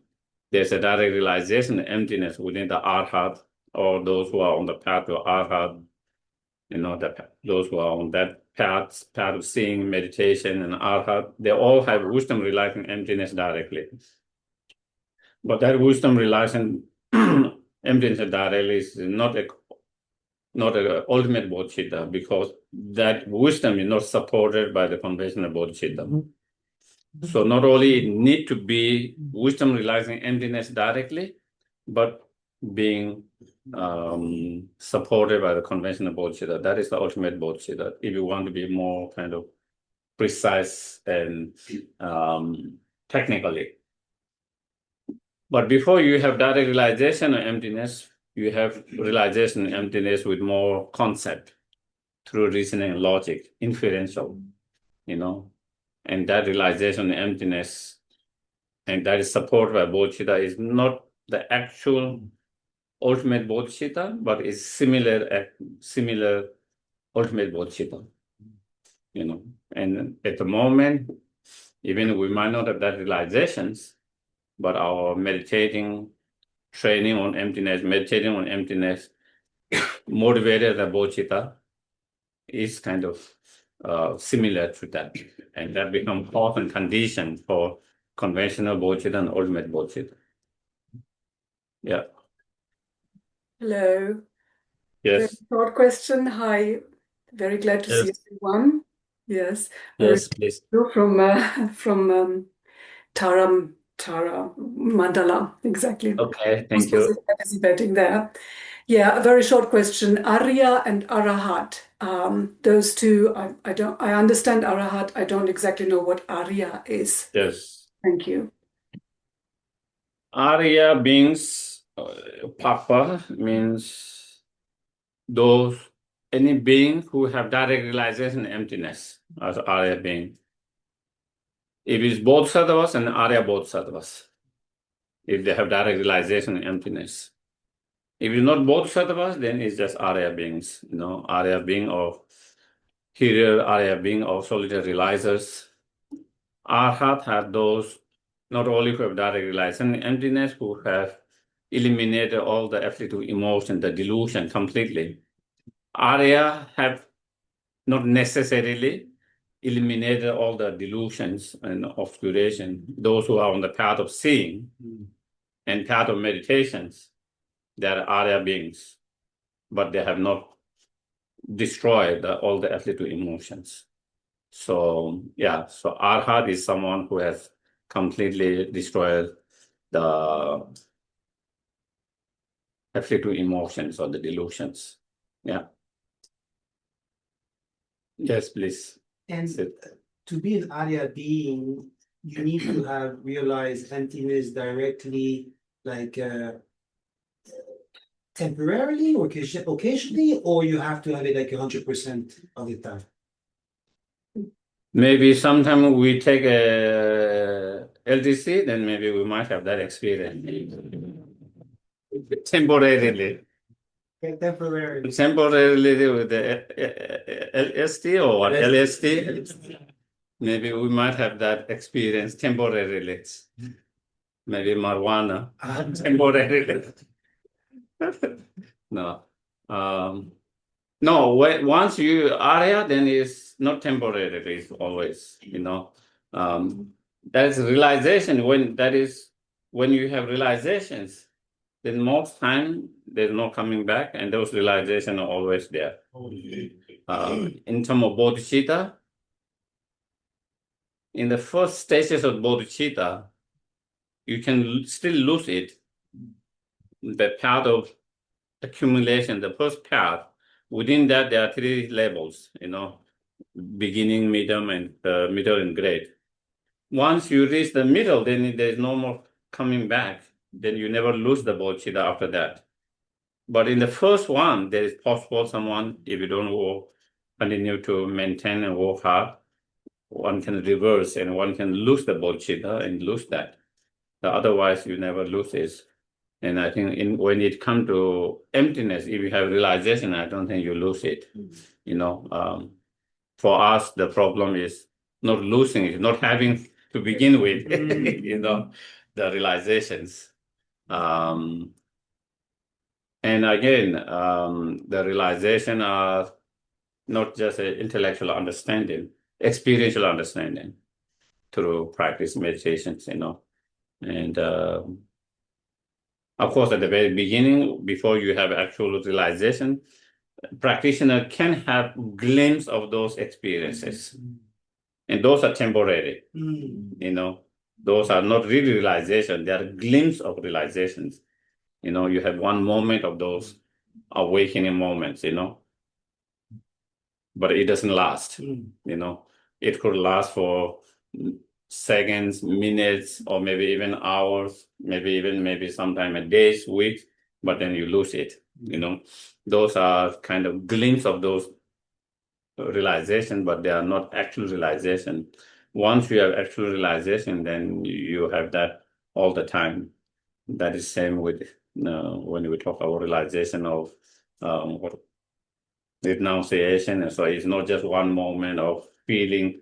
there's a direct realization of emptiness within the arhat, or those who are on the path to arhat, those who are on that path of seeing, meditation, and arhat, they all have wisdom realizing emptiness directly. But that wisdom realizing emptiness directly is not a ultimate bodhicitta, because that wisdom is not supported by the conventional bodhicitta. So not only it need to be wisdom realizing emptiness directly, but being supported by the conventional bodhicitta. That is the ultimate bodhicitta. If you want to be more kind of precise and technically. But before you have direct realization of emptiness, you have realization of emptiness with more concept through reasoning and logic, inferential, and that realization of emptiness, and that is supported by bodhicitta, is not the actual ultimate bodhicitta, but is similar ultimate bodhicitta, And at the moment, even we might not have that realizations, but our meditating, training on emptiness, meditating on emptiness, motivated the bodhicitta, is kind of similar to that, and that becomes cause and condition for conventional bodhicitta and ultimate bodhicitta. Yeah. Hello. Yes. Very short question. Hi. Very glad to see everyone. Yes. Yes, please. From Tara Mandala, exactly. Okay, thank you. Participating there. Yeah, a very short question. Arya and Arahat. Those two, I understand Arahat. I don't exactly know what Arya is. Yes. Thank you. Arya means Papa, means any being who have direct realization emptiness as Arya being. If it's Bodhisattvas and Arya Bodhisattvas, if they have direct realization emptiness. If it's not Bodhisattvas, then it's just Arya beings, Arya being of hero, Arya being of solitary realizers. Arhat have those not only who have direct realization emptiness, who have eliminated all the afflictive emotion, the delusion completely. Arya have not necessarily eliminated all the delusions and obscuration. Those who are on the path of seeing and path of meditations, they are Arya beings, but they have not destroyed all the afflictive emotions. So Arhat is someone who has completely destroyed the afflictive emotions or the delusions. Yeah. Yes, please. And So, to be an Arya being, you need to have realized emptiness directly, like temporarily or occasionally, or you have to have it like 100% of the time. maybe sometime we take a LDC, then maybe we might have that experience temporarily. Temporarily. Temporarily with the LSD or what? LSD. Maybe we might have that experience temporarily. Maybe marijuana temporarily. No. No, once you area, then it's not temporary, it's always, that is realization. When you have realizations, then most time there's no coming back, and those realizations are always there. In terms of bodhicitta, in the first stages of bodhicitta, you can still lose it. The path of accumulation, the first path, within that there are 3 levels, beginning, middle, and grade. Once you reach the middle, then there's no more coming back. Then you never lose the bodhicitta after that. But in the first one, there is possible someone, if you don't continue to maintain and work hard, one can reverse and one can lose the bodhicitta and lose that. Otherwise, you never lose it. And I think when it comes to emptiness, if you have realization, I don't think you lose it. For us, the problem is not losing it, not having to begin with, the realizations. And again, the realization are not just an intellectual understanding, experiential understanding through practice meditations, And of course, at the very beginning, before you have actual realization, practitioner can have glimpse of those experiences. And those are temporary, Those are not really realization. They are glimpse of realizations. You have one moment of those awakening moments, But it doesn't last, It could last for seconds, minutes, or maybe even hours, maybe sometime a days, weeks, but then you lose it, Those are kind of glimpse of those realization, but they are not actual realization. Once you have actual realization, then you have that all the time. That is same with when we talk about realization of renunciation. And so it's not just one moment of feeling,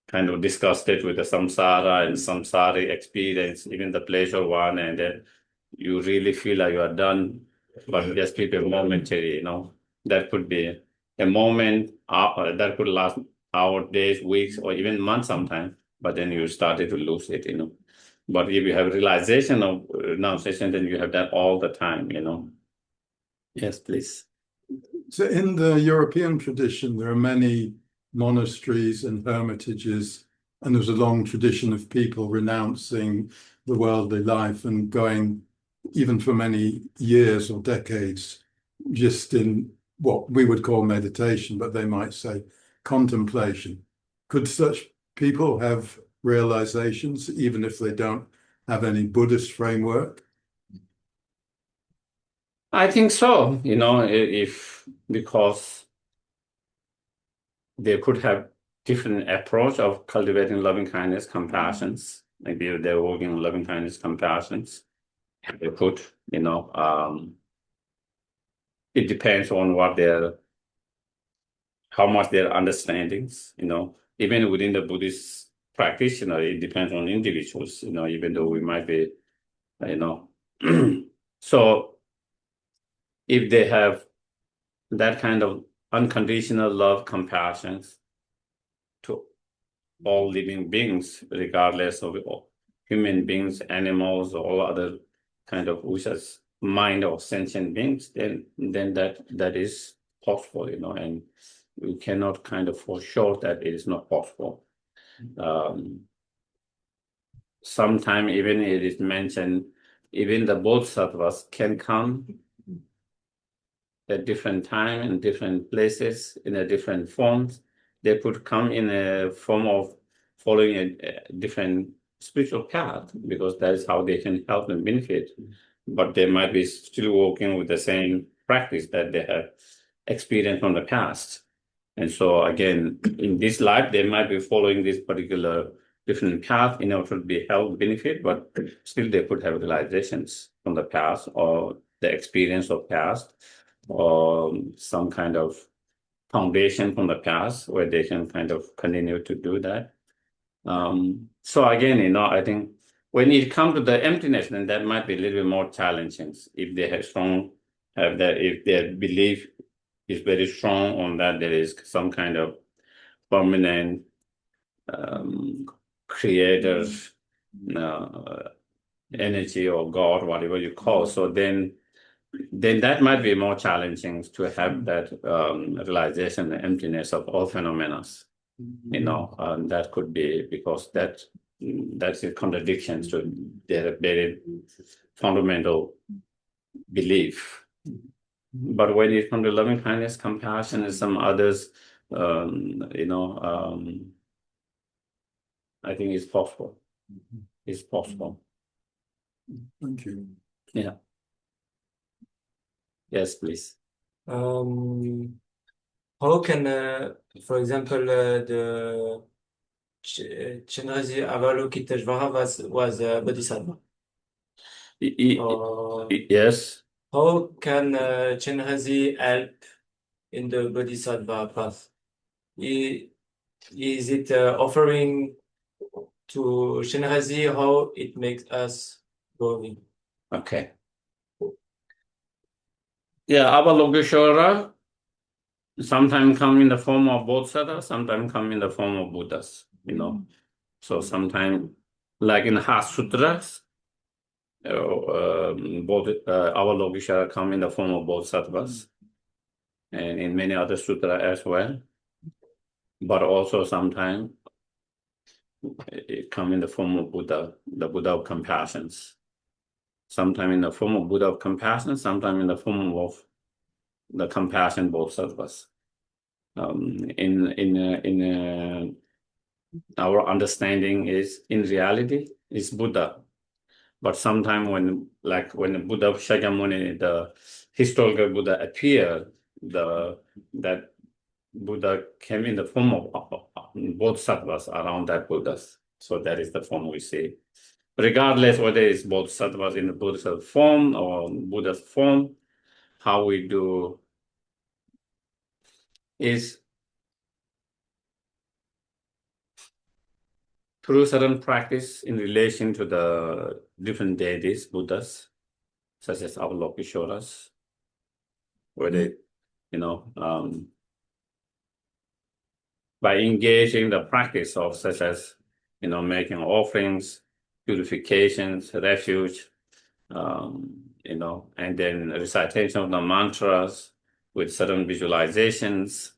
kind of disgusted with the samsara and samsaric experience, even the pleasure one, and then you really feel like you are done, but just keep it momentary, That could be a moment that could last hours, days, weeks, or even months sometimes, but then you started to lose it, But if you have realization of renunciation, then you have that all the time, Yes, please. So in the European tradition, there are many monasteries and hermitages, and there's a long tradition of people renouncing the worldly life and going, even for many years or decades, just in what we would call meditation, but they might say contemplation. Could such people have realizations, even if they don't have any Buddhist framework? I think so, because they could have different approach of cultivating loving kindness, compassions. Maybe they're working on loving kindness, compassions. They could, it depends on how much their understandings, even within the Buddhist practitioner, it depends on individuals, even though we might be, so if they have that kind of unconditional love, compassion to all living beings, regardless of human beings, animals, or all other kind of mind or sentient beings, then that is possible, and we cannot kind of for sure that it is not possible. Sometimes even it is mentioned, even the bodhisattvas can come at different time in different places in a different forms. They could come in a form of following a different spiritual path, because that is how they can help and benefit. But they might be still working with the same practice that they have experienced from the past. And so again, in this life, they might be following this particular different path in order to be help benefit, but still they could have realizations from the past or the experience of past or some kind of foundation from the past where they can kind of continue to do that. So again, I think when it comes to the emptiness, then that might be a little bit more challenging if they have if their belief is very strong on that there is some kind of permanent creator energy or God, whatever you call. So then that might be more challenging to have that realization, the emptiness of all phenomena. That could be because that's a contradiction to their very fundamental belief. But when it comes to loving kindness, compassion, and some others, I think it's possible. It's possible. Thank you. Yeah. Yes, please. How can, for example, the Chenrezig Avalokiteshvara was a Bodhisattva? Yes. How can Chenrezig help in the Bodhisattva path? Is it offering to Chenrezig how it makes us growing? Okay. Yeah, Avalokiteshvara sometimes come in the form of Bodhisattva, sometimes come in the form of Buddhas, So sometimes, like in the Heart Sutras, Avalokiteshvara come in the form of Bodhisattvas, and in many other sutras as well. But also sometimes it come in the form of Buddha, the Buddha of compassion. Sometimes in the form of Buddha of compassion, sometimes in the form of the compassion Bodhisattvas. Our understanding is, in reality, is Buddha. But sometimes when the Buddha of Shakyamuni, the historical Buddha appeared, that Buddha came in the form of Bodhisattvas around that Buddhas. So that is the form we see. Regardless whether it's Bodhisattvas in the Buddha's form or Buddha's form, how we do is through certain practice in relation to the different deities, Buddhas, such as Avalokiteshvaras, where they, by engaging the practice of such as, making offerings, purifications, refuge, and then recitation of the mantras with certain visualizations,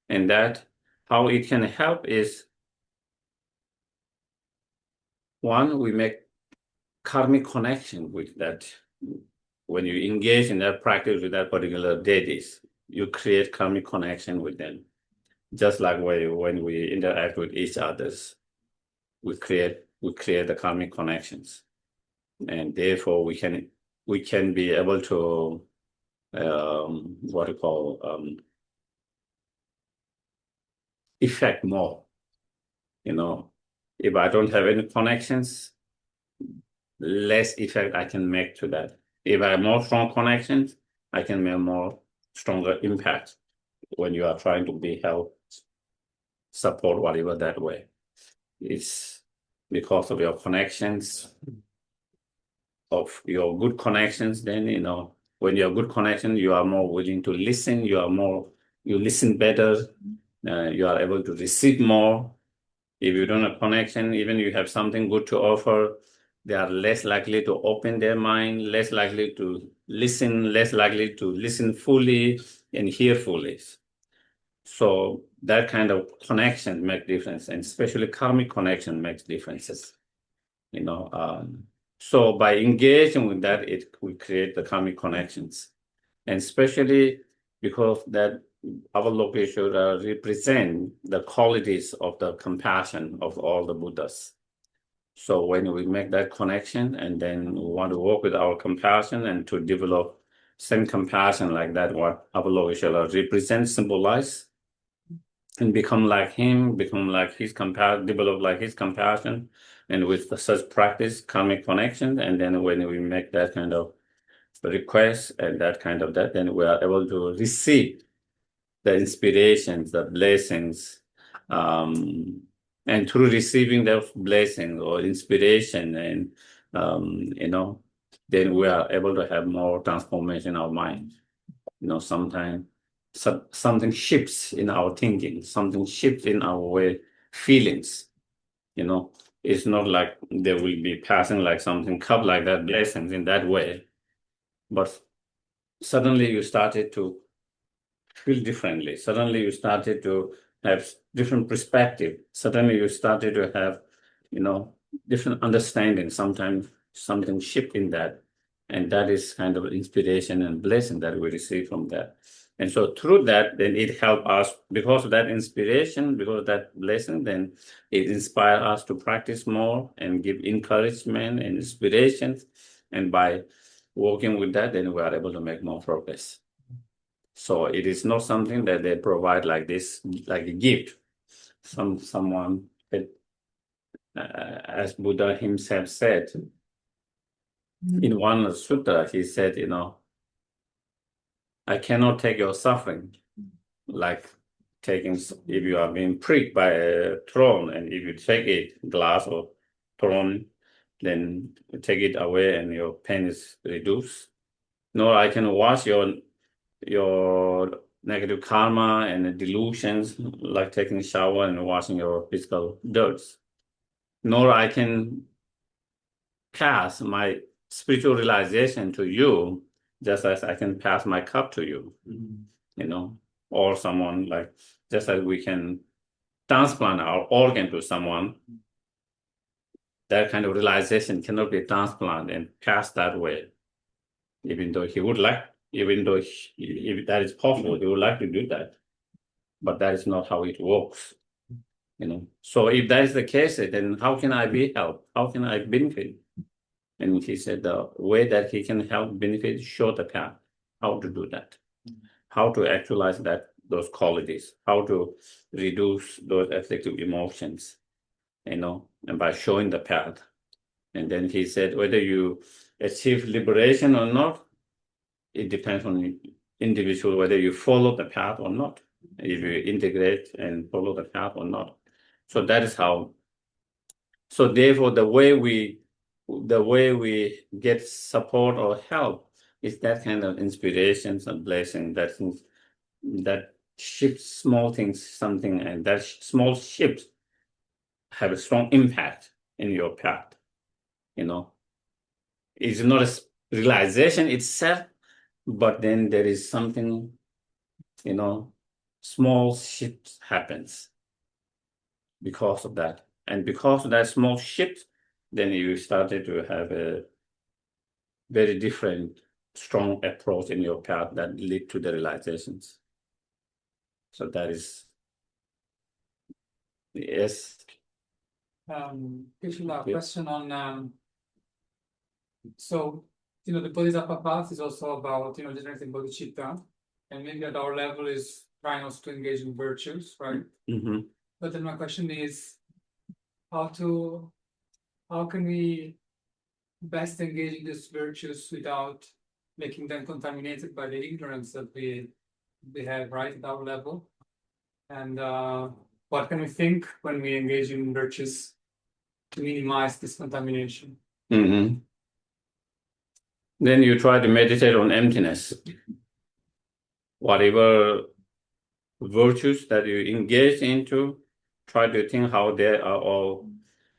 and that how it can help is, one, we make karmic connection with that. When you engage in that practice with that particular deities, you create karmic connection with them. Just like when we interact with each others, we create the karmic connections, and therefore we can be able to effect more. If I don't have any connections, less effect I can make to that. If I have more strong connections, I can make more stronger impact when you are trying to be help, support, whatever that way. It's because of your connections, of your good connections, then, when you have good connection, you are more willing to listen, you listen better, you are able to receive more. If you don't have connection, even you have something good to offer, they are less likely to open their mind, less likely to listen fully and hear fully. So that kind of connection makes difference, and especially karmic connection makes differences. So by engaging with that, we create the karmic connections, and especially because that Avalokiteshvara represent the qualities of the compassion of all the Buddhas. So when we make that connection and then we want to work with our compassion and to develop same compassion like that, what Avalokiteshvara represents, symbolize, and become like him, become like his compassion, develop like his compassion, and with such practice, karmic connection, and then when we make that kind of request and that kind of that, then we are able to receive the inspirations, the blessings, and through receiving those blessings or inspiration, and then we are able to have more transformation in our mind. Sometimes something shifts in our thinking, something shifts in our way, feelings. It's not like they will be passing like something cup like that, blessings in that way, but suddenly you started to feel differently. Suddenly you started to have different perspective. Suddenly you started to have, different understanding. Sometimes something shift in that. And that is kind of inspiration and blessing that we receive from that. And so through that, then it helped us, because of that inspiration, because of that blessing, then it inspired us to practice more and give encouragement and inspiration. And by working with that, then we are able to make more progress. So it is not something that they provide like this, like a gift. Someone, as Buddha himself said, in one sutra, he said, I cannot take your suffering, like taking, if you are being pricked by a thorn, and if you take it, glass or thorn, then you take it away and your pain is reduced. Nor I can wash your negative karma and delusions, like taking a shower and washing your physical dirts. Nor I can pass my spiritual realization to you, just as I can pass my cup to you, or someone, like, just as we can transplant our organ to someone, that kind of realization cannot be transplanted and passed that way, even though he would like, if that is possible, he would like to do that, but that is not how it works, So if that is the case, then how can I be helped? How can I benefit? And he said the way that he can help benefit, show the path, how to do that, how to actualize those qualities, how to reduce those afflictive emotions, and by showing the path. And then he said, whether you achieve liberation or not, it depends on the individual, whether you follow the path or not, if you integrate and follow the path or not. So that is how. So therefore, the way we get support or help is that kind of inspirations and blessing that shifts small things, something, and that small shifts have a strong impact in your path. It's not a realization itself, but then there is something, small shift happens because of that. And because of that small shift, then you started to have a very different, strong approach in your path that lead to the realizations. So that is, yes. Geshe-la, question on, so, the Bodhisattva path is also about, generating bodhicitta, and maybe at our level is trying also to engage in virtues, right? Mm-hmm. But then my question is, how can we best engage in these virtues without making them contaminated by the ignorance that we have, right, at our level? And what can we think when we engage in virtues to minimize this contamination? Mm-hmm. Then you try to meditate on emptiness. Whatever virtues that you engage into, try to think how they are all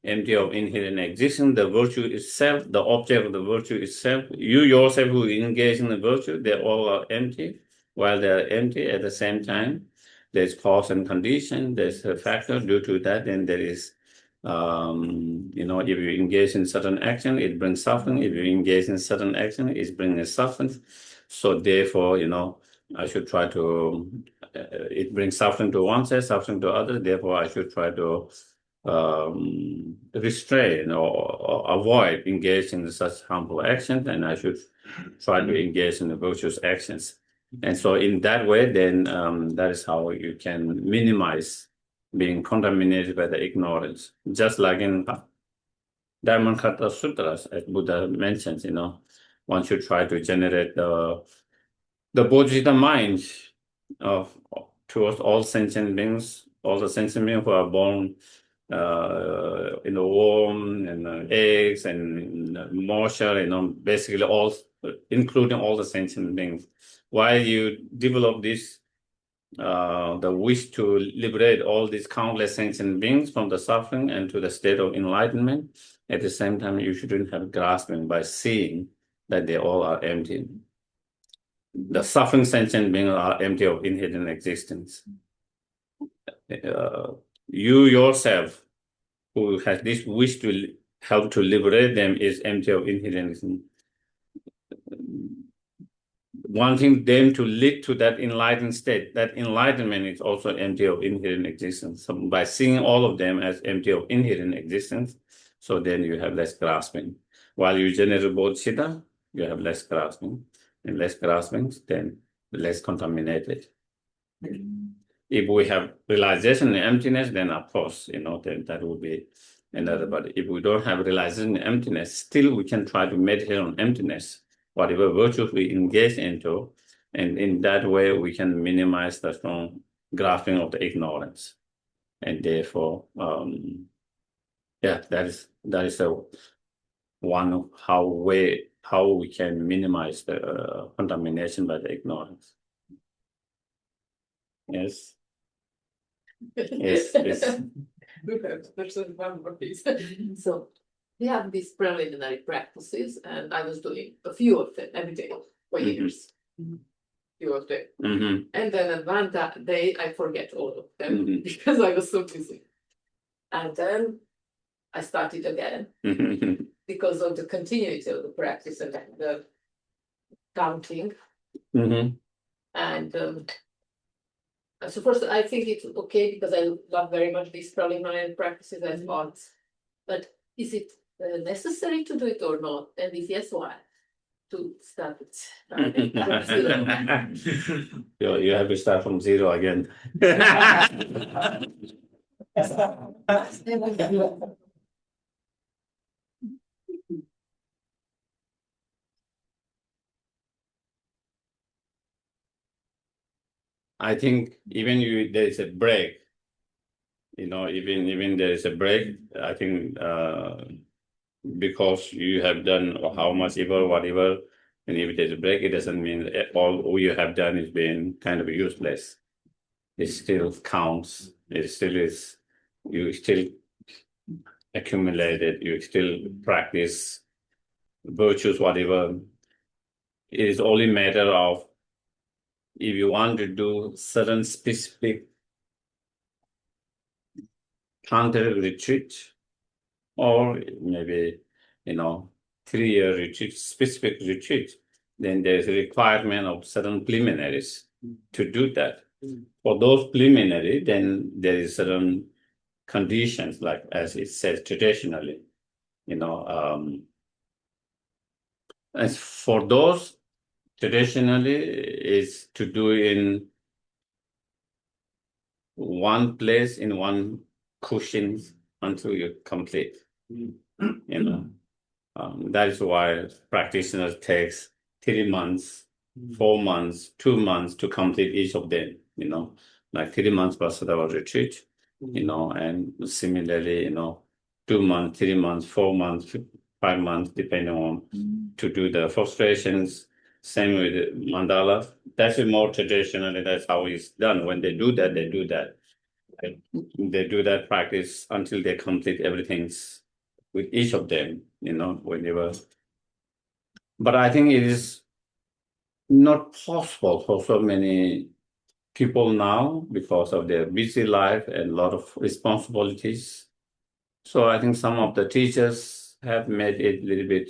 empty of inherent existence. The virtue itself, the object of the virtue itself, you yourself who engage in the virtue, they all are empty. While they are empty, at the same time, there's cause and condition, there's a factor. Due to that, then there is, if you engage in certain action, it brings suffering. If you engage in certain action, it brings suffering. So therefore, I should try to, it brings suffering to one side, suffering to others. Therefore, I should try to restrain or avoid engaging in such harmful actions, and I should try to engage in the virtuous actions. And so in that way, then that is how you can minimize being contaminated by the ignorance. Just like in Dharmakata Sutras, as Buddha mentions, one should try to generate the Bodhisattva mind towards all sentient beings, all the sentient beings who are born in the womb and eggs and moisture, basically all, including all the sentient beings. While you develop this, the wish to liberate all these countless sentient beings from the suffering and to the state of enlightenment, at the same time, you shouldn't have grasping by seeing that they all are empty. The suffering sentient beings are empty of inherent existence. You yourself, who has this wish to help to liberate them, is empty of inherent existence. Wanting them to lead to that enlightened state, that enlightenment is also empty of inherent existence. So by seeing all of them as empty of inherent existence, so then you have less grasping. While you generate bodhisattva, you have less grasping. And less grasping, then less contaminated. If we have realization in emptiness, then of course, then that would be another. But if we don't have realization in emptiness, still we can try to meditate on emptiness, whatever virtues we engage into, and in that way we can minimize the strong grasping of the ignorance. And therefore, that is the one how we can minimize the contamination by the ignorance. Yes. Yes. There's one more piece. So we have these preliminary practices, and I was doing a few of them every day for years. Few of them. And then at one day I forget all of them because I was so busy. And then I started again because of the continuity of the practice and the counting. And so first, I think it's okay because I love very much these preliminary practices as thoughts. But is it necessary to do it or not? And if yes, why? To start from zero. You have to start from zero again. I think even there is a break, even there is a break, I think because you have done how much ever, whatever, and if there's a break, it doesn't mean all you have done is being kind of useless. It still counts. It still is, you still accumulated, you still practice virtues, whatever. It is only a matter of if you want to do certain specific tantric retreat, or maybe 3-year retreat, specific retreat, then there's a requirement of certain preliminaries to do that. For those preliminary, then there is certain conditions, like as it says traditionally, as for those traditionally is to do in one place in one cushion until you complete. That is why practitioners takes 3 months, 4 months, 2 months to complete each of them. Like 3 months Bodhisattva retreat, and similarly, 2 months, 3 months, 4 months, 5 months, depending on to do the frustrations. Same with mandala. That's more traditionally, that's how it's done. When they do that, they do that. They do that practice until they complete everything with each of them, whenever. But I think it is not possible for so many people now because of their busy life and a lot of responsibilities. So I think some of the teachers have made it a little bit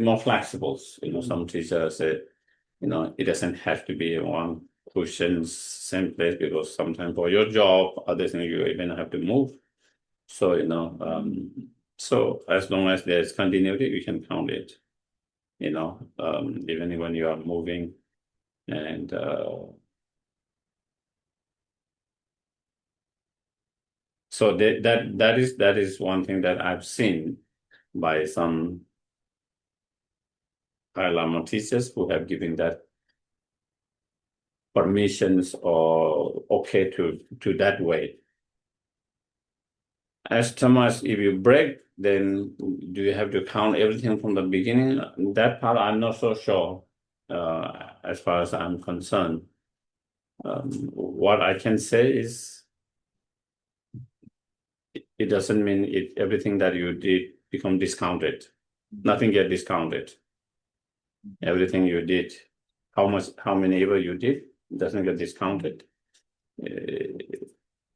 more flexible. Some teachers say it doesn't have to be one cushion, same place, because sometimes for your job, other things you even have to move. So, so as long as there's continuity, you can count it, even when you are moving. And so that is one thing that I've seen by some High Lama teachers who have given that permissions or okay to that way. As Thomas, if you break, then do you have to count everything from the beginning? That part I'm not so sure, as far as I'm concerned. What I can say is, it doesn't mean everything that you did become discounted. Nothing get discounted. Everything you did, how many ever you did, doesn't get discounted.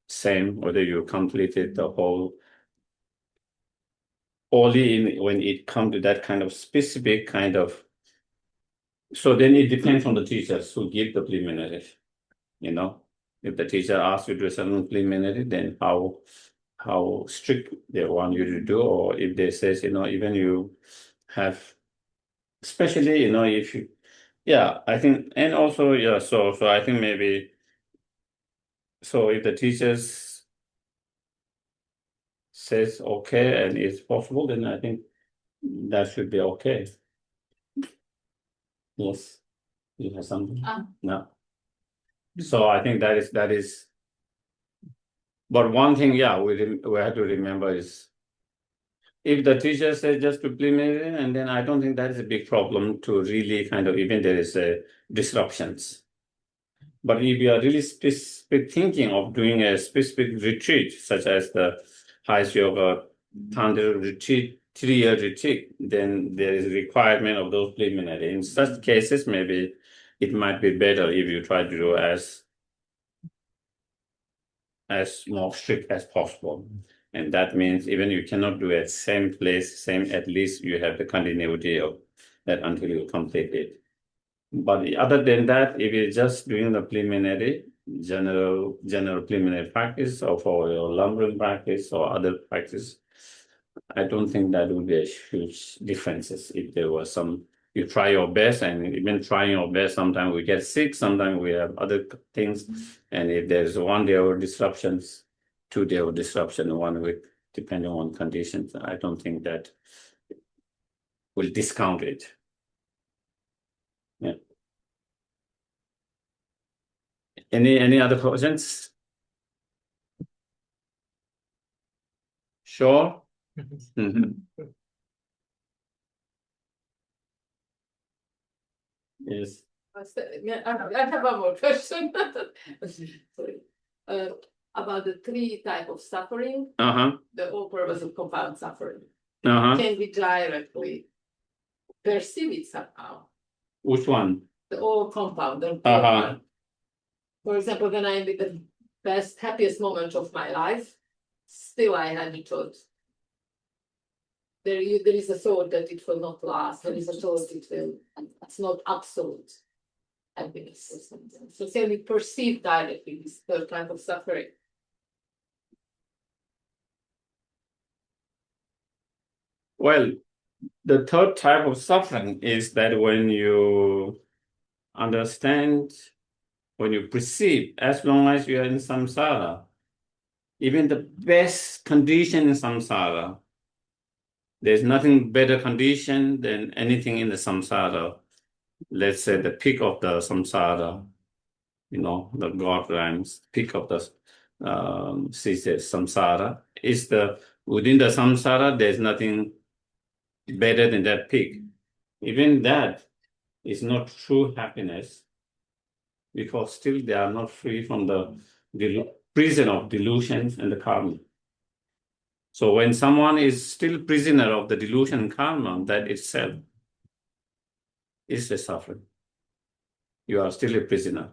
Same whether you completed the whole. Only when it comes to that kind of specific kind of. So then it depends on the teachers who give the preliminary. If the teacher asks you to do a certain preliminary, then how strict they want you to do, or if they say, even you have, especially, if you, I think, and also, so I think maybe, so if the teachers says okay and it's possible, then I think that should be okay. Yes, you have something? No. So I think that is. But one thing, we have to remember is, if the teacher says just to preliminary, and then I don't think that is a big problem to really kind of, even there is disruptions. But if you are really specific thinking of doing a specific retreat, such as the highest yoga tantric retreat, 3-year retreat, then there is a requirement of those preliminary. In such cases, maybe it might be better if you try to do as more strict as possible. And that means even you cannot do it same place, at least you have the continuity of that until you complete it. But other than that, if you're just doing the preliminary, general preliminary practice, or for your lumbering practice or other practice, I don't think that would be a huge differences. If there was some, you try your best, and even trying your best, sometimes we get sick, sometimes we have other things. And if there's 1 day of disruptions, 2 day of disruption, 1 week, depending on conditions, I don't think that will discount it. Yeah. Any other questions? Sure. Yes. I have one more question. Sorry. About the 3 types of suffering, the all-purpose of compound suffering. Can we directly perceive it somehow? Which one? The all compound. For example, when I'm in the best, happiest moment of my life, still I had the thought. There is a thought that it will not last. There is a thought it's not absolute happiness or something. So can we perceive directly this 3rd type of suffering? Well, the 3rd type of suffering is that when you understand, when you perceive, as long as you are in samsara, even the best condition in samsara, there's nothing better condition than anything in the samsara. Let's say the peak of the samsara, the God realms, peak of the samsara is within the samsara, there's nothing better than that peak. Even that is not true happiness, because still they are not free from the prison of delusions and the karma. So when someone is still prisoner of the delusion and karma, that itself is a suffering. You are still a prisoner.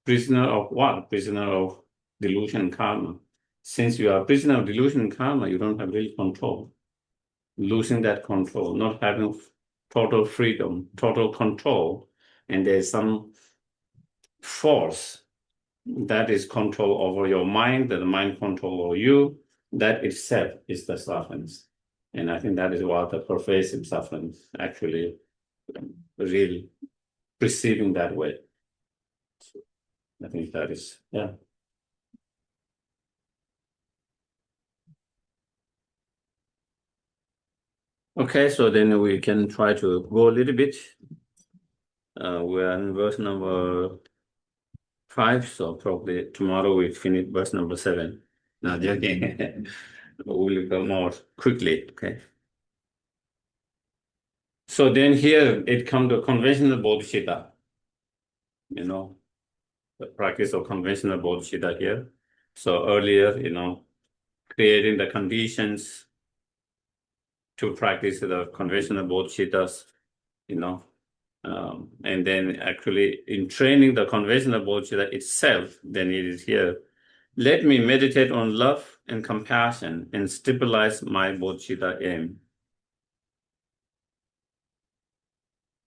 Prisoner of what? Prisoner of delusion and karma. Since you are a prisoner of delusion and karma, you don't have real control. Losing that control, not having total freedom, total control, and there's some force that is control over your mind, that the mind control over you, that itself is the suffering. And I think that is what the pervasive suffering actually really perceiving that way. I think that is, yeah. Okay, so then we can try to go a little bit. We're in verse number 5, so probably tomorrow we finish verse number 7. Now, joking. We'll go more quickly, okay? So then here it comes to conventional bodhisattva, you know, the practice of conventional bodhisattva here. So earlier, you know, creating the conditions to practice the conventional bodhisattvas, you know, and then actually in training the conventional bodhisattva itself, then it is here. Let me meditate on love and compassion and stabilize my bodhisattva aim.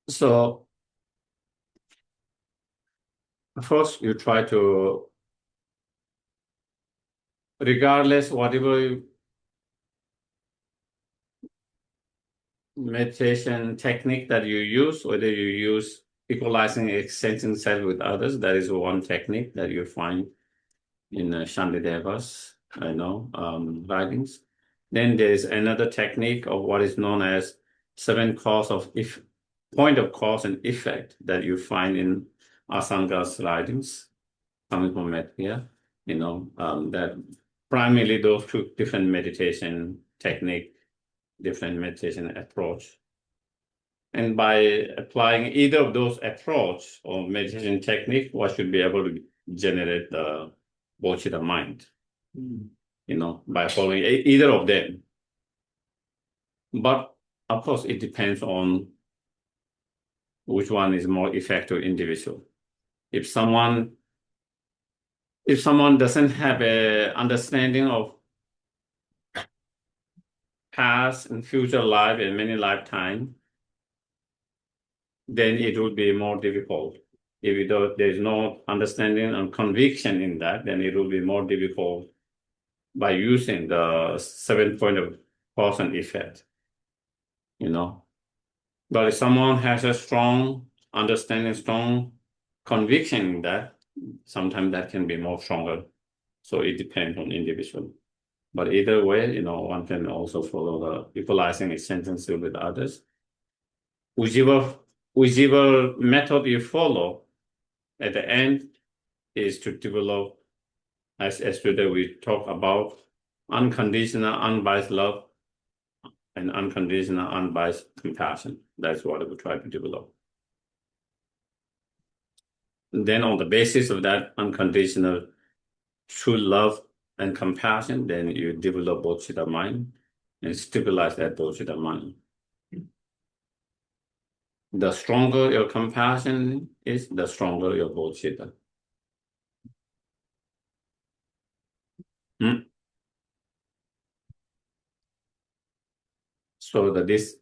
So first you try to, regardless whatever meditation technique that you use, whether you use equalizing exchanging self with others, that is one technique that you find in Shantideva's, writings. Then there is another technique of what is known as 7 point of cause and effect that you find in Asanga's writings, coming from it here, that primarily those 2 different meditation technique, different meditation approach. And by applying either of those approach or meditation technique, one should be able to generate the bodhisattva mind, by following either of them. But of course, it depends on which one is more effective individual. If someone doesn't have a understanding of past and future life and many lifetime, then it would be more difficult. If there's no understanding and conviction in that, then it will be more difficult by using the 7 point of cause and effect, But if someone has a strong understanding, strong conviction in that, sometimes that can be more stronger. So it depends on individual. But either way, one can also follow the equalizing exchanging with others. Whichever method you follow, at the end is to develop, as yesterday we talked about, unconditional, unbiased love and unconditional, unbiased compassion. That's what we try to develop. And then on the basis of that unconditional true love and compassion, then you develop bodhisattva mind and stabilize that bodhisattva mind. The stronger your compassion is, the stronger your bodhisattva. So that this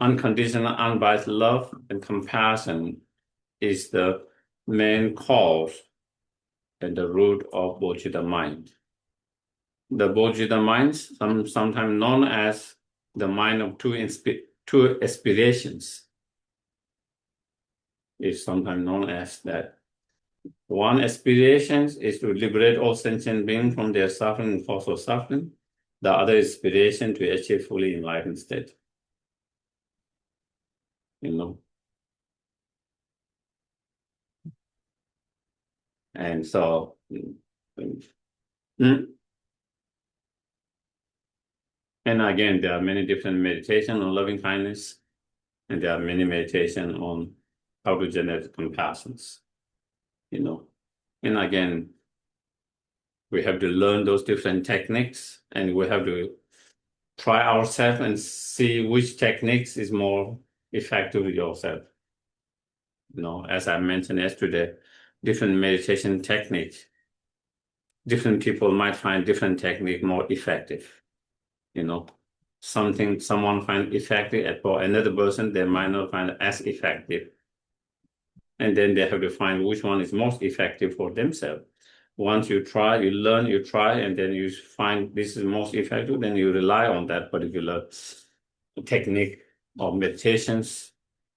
unconditional, unbiased love and compassion is the main cause and the root of bodhisattva mind. The bodhisattva mind, sometimes known as the mind of 2 aspirations, is sometimes known as that. One aspiration is to liberate all sentient beings from their suffering and cause of suffering. The other aspiration to achieve fully enlightened state. And so, and again, there are many different meditation on loving kindness, and there are many meditation on how to generate compassions, And again, we have to learn those different techniques, and we have to try ourselves and see which techniques is more effective with yourself. As I mentioned yesterday, different meditation techniques, different people might find different technique more effective, someone find effective for another person, they might not find it as effective. And then they have to find which one is most effective for themselves. Once you try, you learn, you try, and then you find this is most effective, then you rely on that particular technique of meditations.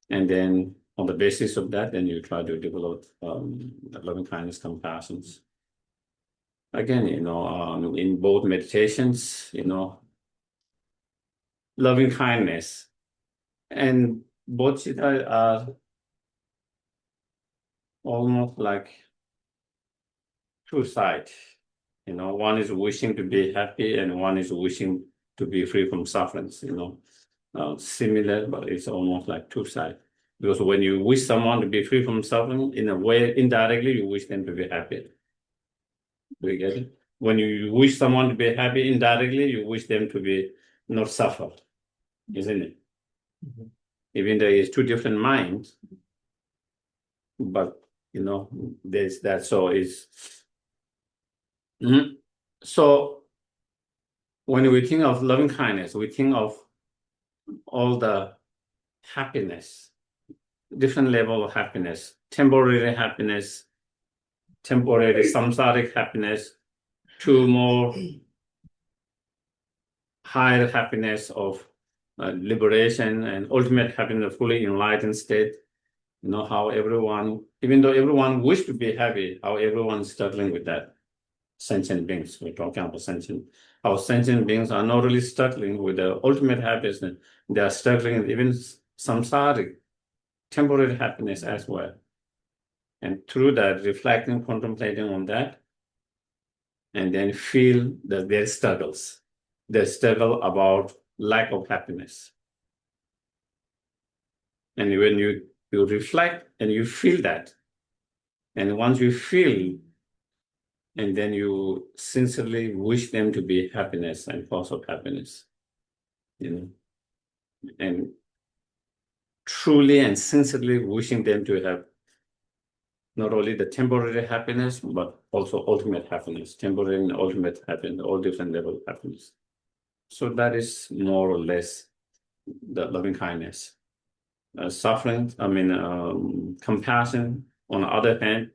And then on the basis of that, then you try to develop loving kindness, compassions. Again, in both meditations, loving kindness and bodhisattva are almost like two sides. One is wishing to be happy and one is wishing to be free from sufferings, similar, but it's almost like two sides. Because when you wish someone to be free from suffering, in a way, indirectly, you wish them to be happy. Do you get it? When you wish someone to be happy, indirectly, you wish them to be not suffer, isn't it? Mm-hmm. Even though it's two different minds, but there's that. So it's so when we think of loving kindness, we think of all the happiness, different level of happiness, temporary happiness, temporary samsaric happiness, to more higher happiness of liberation and ultimate happiness, fully enlightened state. How everyone, even though everyone wish to be happy, how everyone is struggling with that. Sentient beings, we're talking about sentient. Our sentient beings are not really struggling with the ultimate happiness. They are struggling with even samsaric, temporary happiness as well. And through that, reflecting, contemplating on that, and then feel that their struggles, their struggle about lack of happiness. And when you reflect and you feel that, and once you feel, and then you sincerely wish them to be happiness and cause of happiness, and truly and sincerely wishing them to have not only the temporary happiness, but also ultimate happiness, temporary and ultimate happiness, all different levels of happiness. So that is more or less the loving kindness. Suffering, compassion, on the other hand,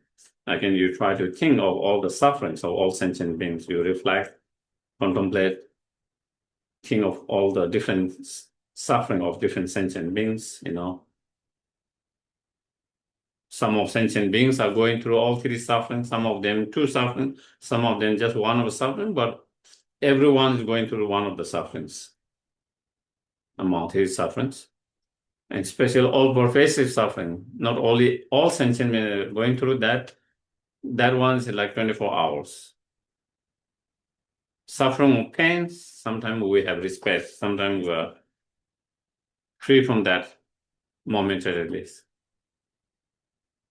again, you try to think of all the sufferings of all sentient beings. You reflect, contemplate, think of all the different suffering of different sentient beings, Some of sentient beings are going through all three suffering, some of them two suffering, some of them just one of the suffering, but everyone is going through one of the sufferings among three sufferings. And especially all pervasive suffering, not only all sentient beings are going through that one is like 24 hours. Suffering of pain, sometimes we have respect, sometimes we are free from that momentarily.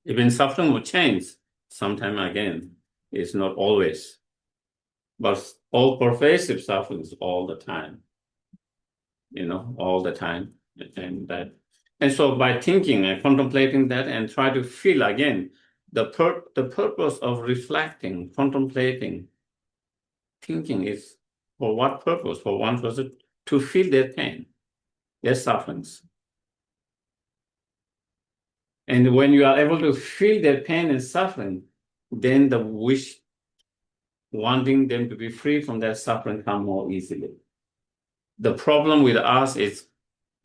Even suffering will change, sometimes again, it's not always. But all pervasive suffering is all the time, all the time. And so by thinking and contemplating that and try to feel again, the purpose of reflecting, contemplating, thinking is for what purpose? For one person to feel their pain, their sufferings. And when you are able to feel their pain and suffering, then the wish, wanting them to be free from that suffering come more easily. The problem with us is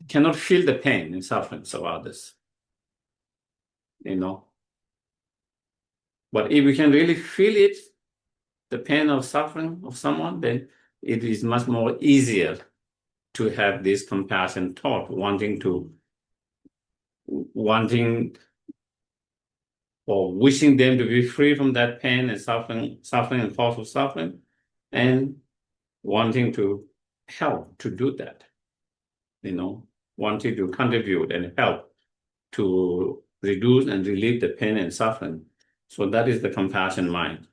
cannot feel the pain and sufferings of others. But if we can really feel it, the pain or suffering of someone, then it is much more easier to have this compassion thought, wanting or wishing them to be free from that pain and suffering and cause of suffering, and wanting to help to do that, wanting to contribute and help to reduce and relieve the pain and suffering. So that is the compassion mind.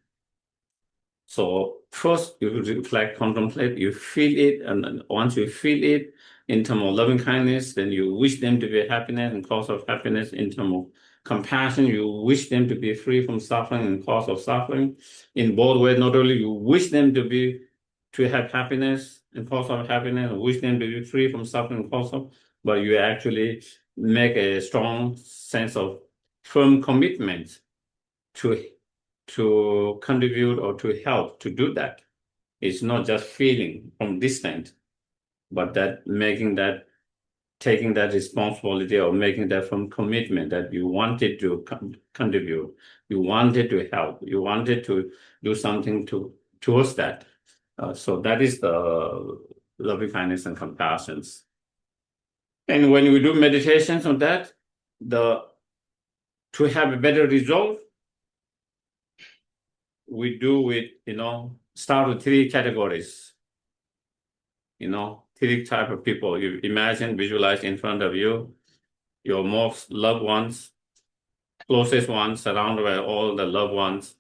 So first you reflect, contemplate, you feel it, and once you feel it in terms of loving kindness, then you wish them to be happiness and cause of happiness. In terms of compassion, you wish them to be free from suffering and cause of suffering. In both ways, not only you wish them to have happiness and cause of happiness, wish them to be free from suffering and cause of, but you actually make a strong sense of firm commitment to contribute or to help to do that. It's not just feeling from distant, but that taking that responsibility or making that from commitment that you wanted to contribute, you wanted to help, you wanted to do something towards that. So that is the loving kindness and compassion. And when we do meditations on that, to have a better result, we do with, start with 3 categories. 3 type of people. You imagine, visualize in front of you, your most loved ones, closest ones, surrounded by all the loved ones.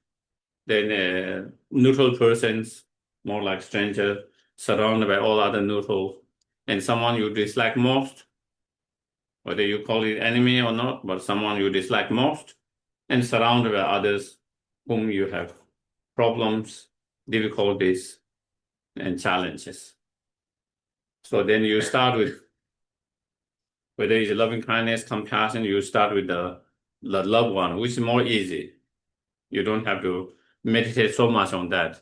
Then neutral persons, more like stranger, surrounded by all other neutral, and someone you dislike most, whether you call it enemy or not, but someone you dislike most, and surrounded by others whom you have problems, difficulties, and challenges. So then you start with, whether it's loving kindness, compassion, you start with the loved one, which is more easy. You don't have to meditate so much on that.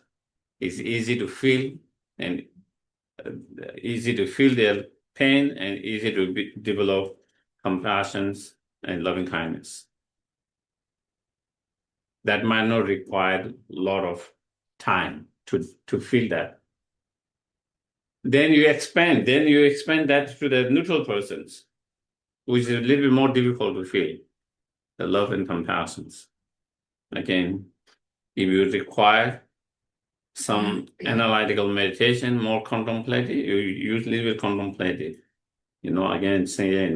It's easy to feel, and easy to feel their pain, and easy to develop compassion and loving kindness. That might not require a lot of time to feel that. Then you expand that to the neutral persons, which is a little bit more difficult to feel, the love and compassion. Again, if you require some analytical meditation, more contemplative, you use a little bit contemplative. Again, say,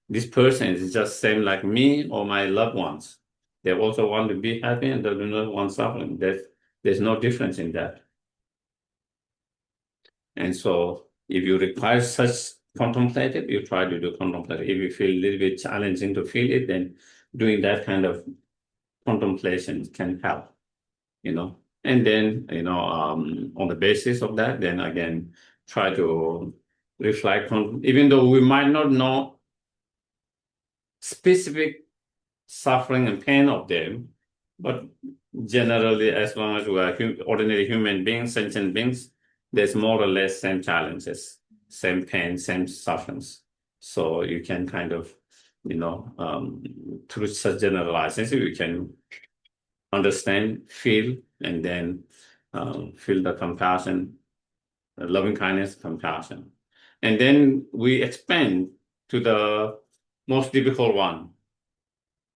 this person is just same like me or my loved ones. They also want to be happy and they do not want suffering. There's no difference in that. And so if you require such contemplative, you try to do contemplative. If you feel a little bit challenging to feel it, then doing that kind of contemplation can help, And then, on the basis of that, then again, try to reflect on, even though we might not know specific suffering and pain of them, but generally, as long as we are ordinary human beings, sentient beings, there's more or less same challenges, same pain, same sufferings. So you can kind of, through such generalizations, you can understand, feel, and then feel the compassion, loving kindness, compassion. And then we expand to the most difficult one.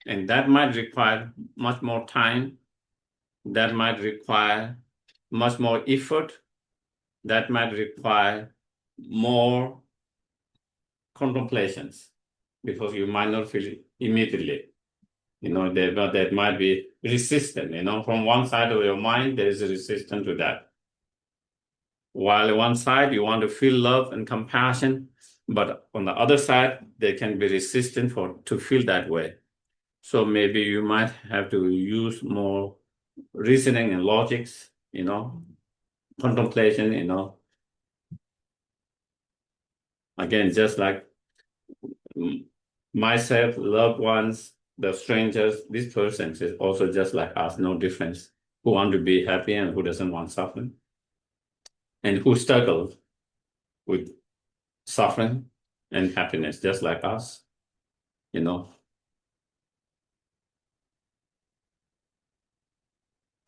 And that might require much more time. That might require much more effort. That might require more contemplations, because you might not feel it immediately. That might be resistant. From one side of your mind, there is a resistance to that. While on one side, you want to feel love and compassion, but on the other side, there can be resistance to feel that way. So maybe you might have to use more reasoning and logics, contemplation, Again, just like myself, loved ones, the strangers, this person is also just like us, no difference. Who want to be happy and who doesn't want suffering, and who struggles with suffering and happiness, just like us,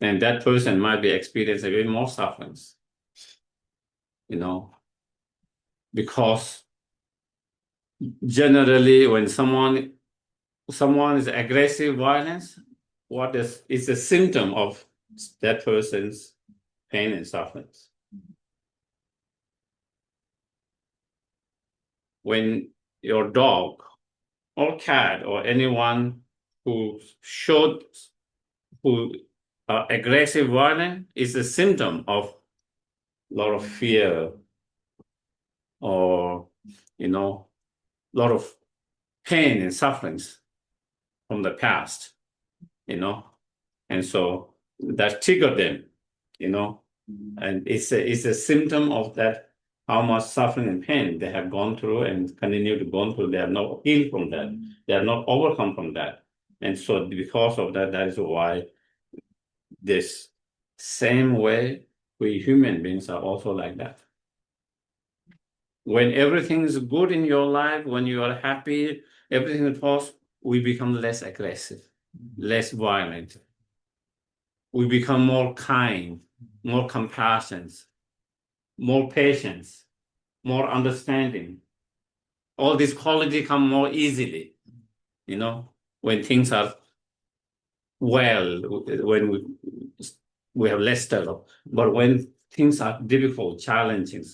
And that person might be experiencing a bit more sufferings, because generally when someone is aggressive violence, it's a symptom of that person's pain and sufferings. When your dog or cat or anyone who aggressive violence is a symptom of a lot of fear, or a lot of pain and sufferings from the past, and so that triggered them, and it's a symptom of that how much suffering and pain they have gone through and continue to go through. They are not healed from that. They are not overcome from that. And so because of that, that is why this same way we human beings are also like that. When everything is good in your life, when you are happy, everything is possible, we become less aggressive, less violent. We become more kind, more compassionate, more patience, more understanding. All these qualities come more easily, when things are well, when we have less struggle. But when things are difficult, challenging,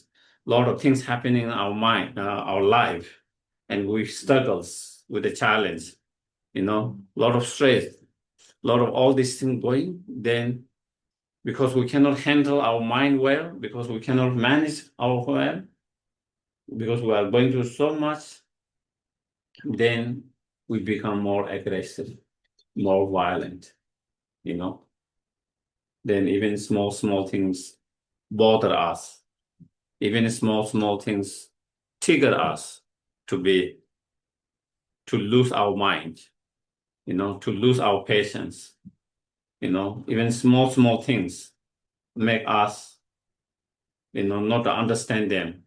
a lot of things happening in our mind, our life, and we struggles with the challenge, a lot of stress, a lot of all these things going, then because we cannot handle our mind well, because we cannot manage our well, because we are going through so much, then we become more aggressive, more violent, Then even small things bother us. Even small things trigger us to lose our mind, to lose our patience, even small things make us, not to understand them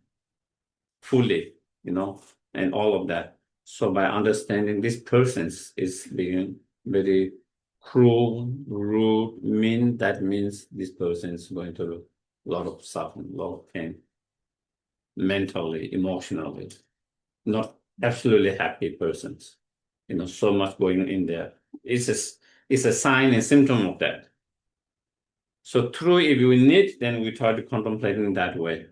fully, and all of that. So by understanding this person is being very cruel, rude, mean, that means this person is going through a lot of suffering, a lot of pain, mentally, emotionally, not absolutely happy persons, so much going in there. It's a sign and symptom of that. So true, if we need, then we try to contemplate in that way.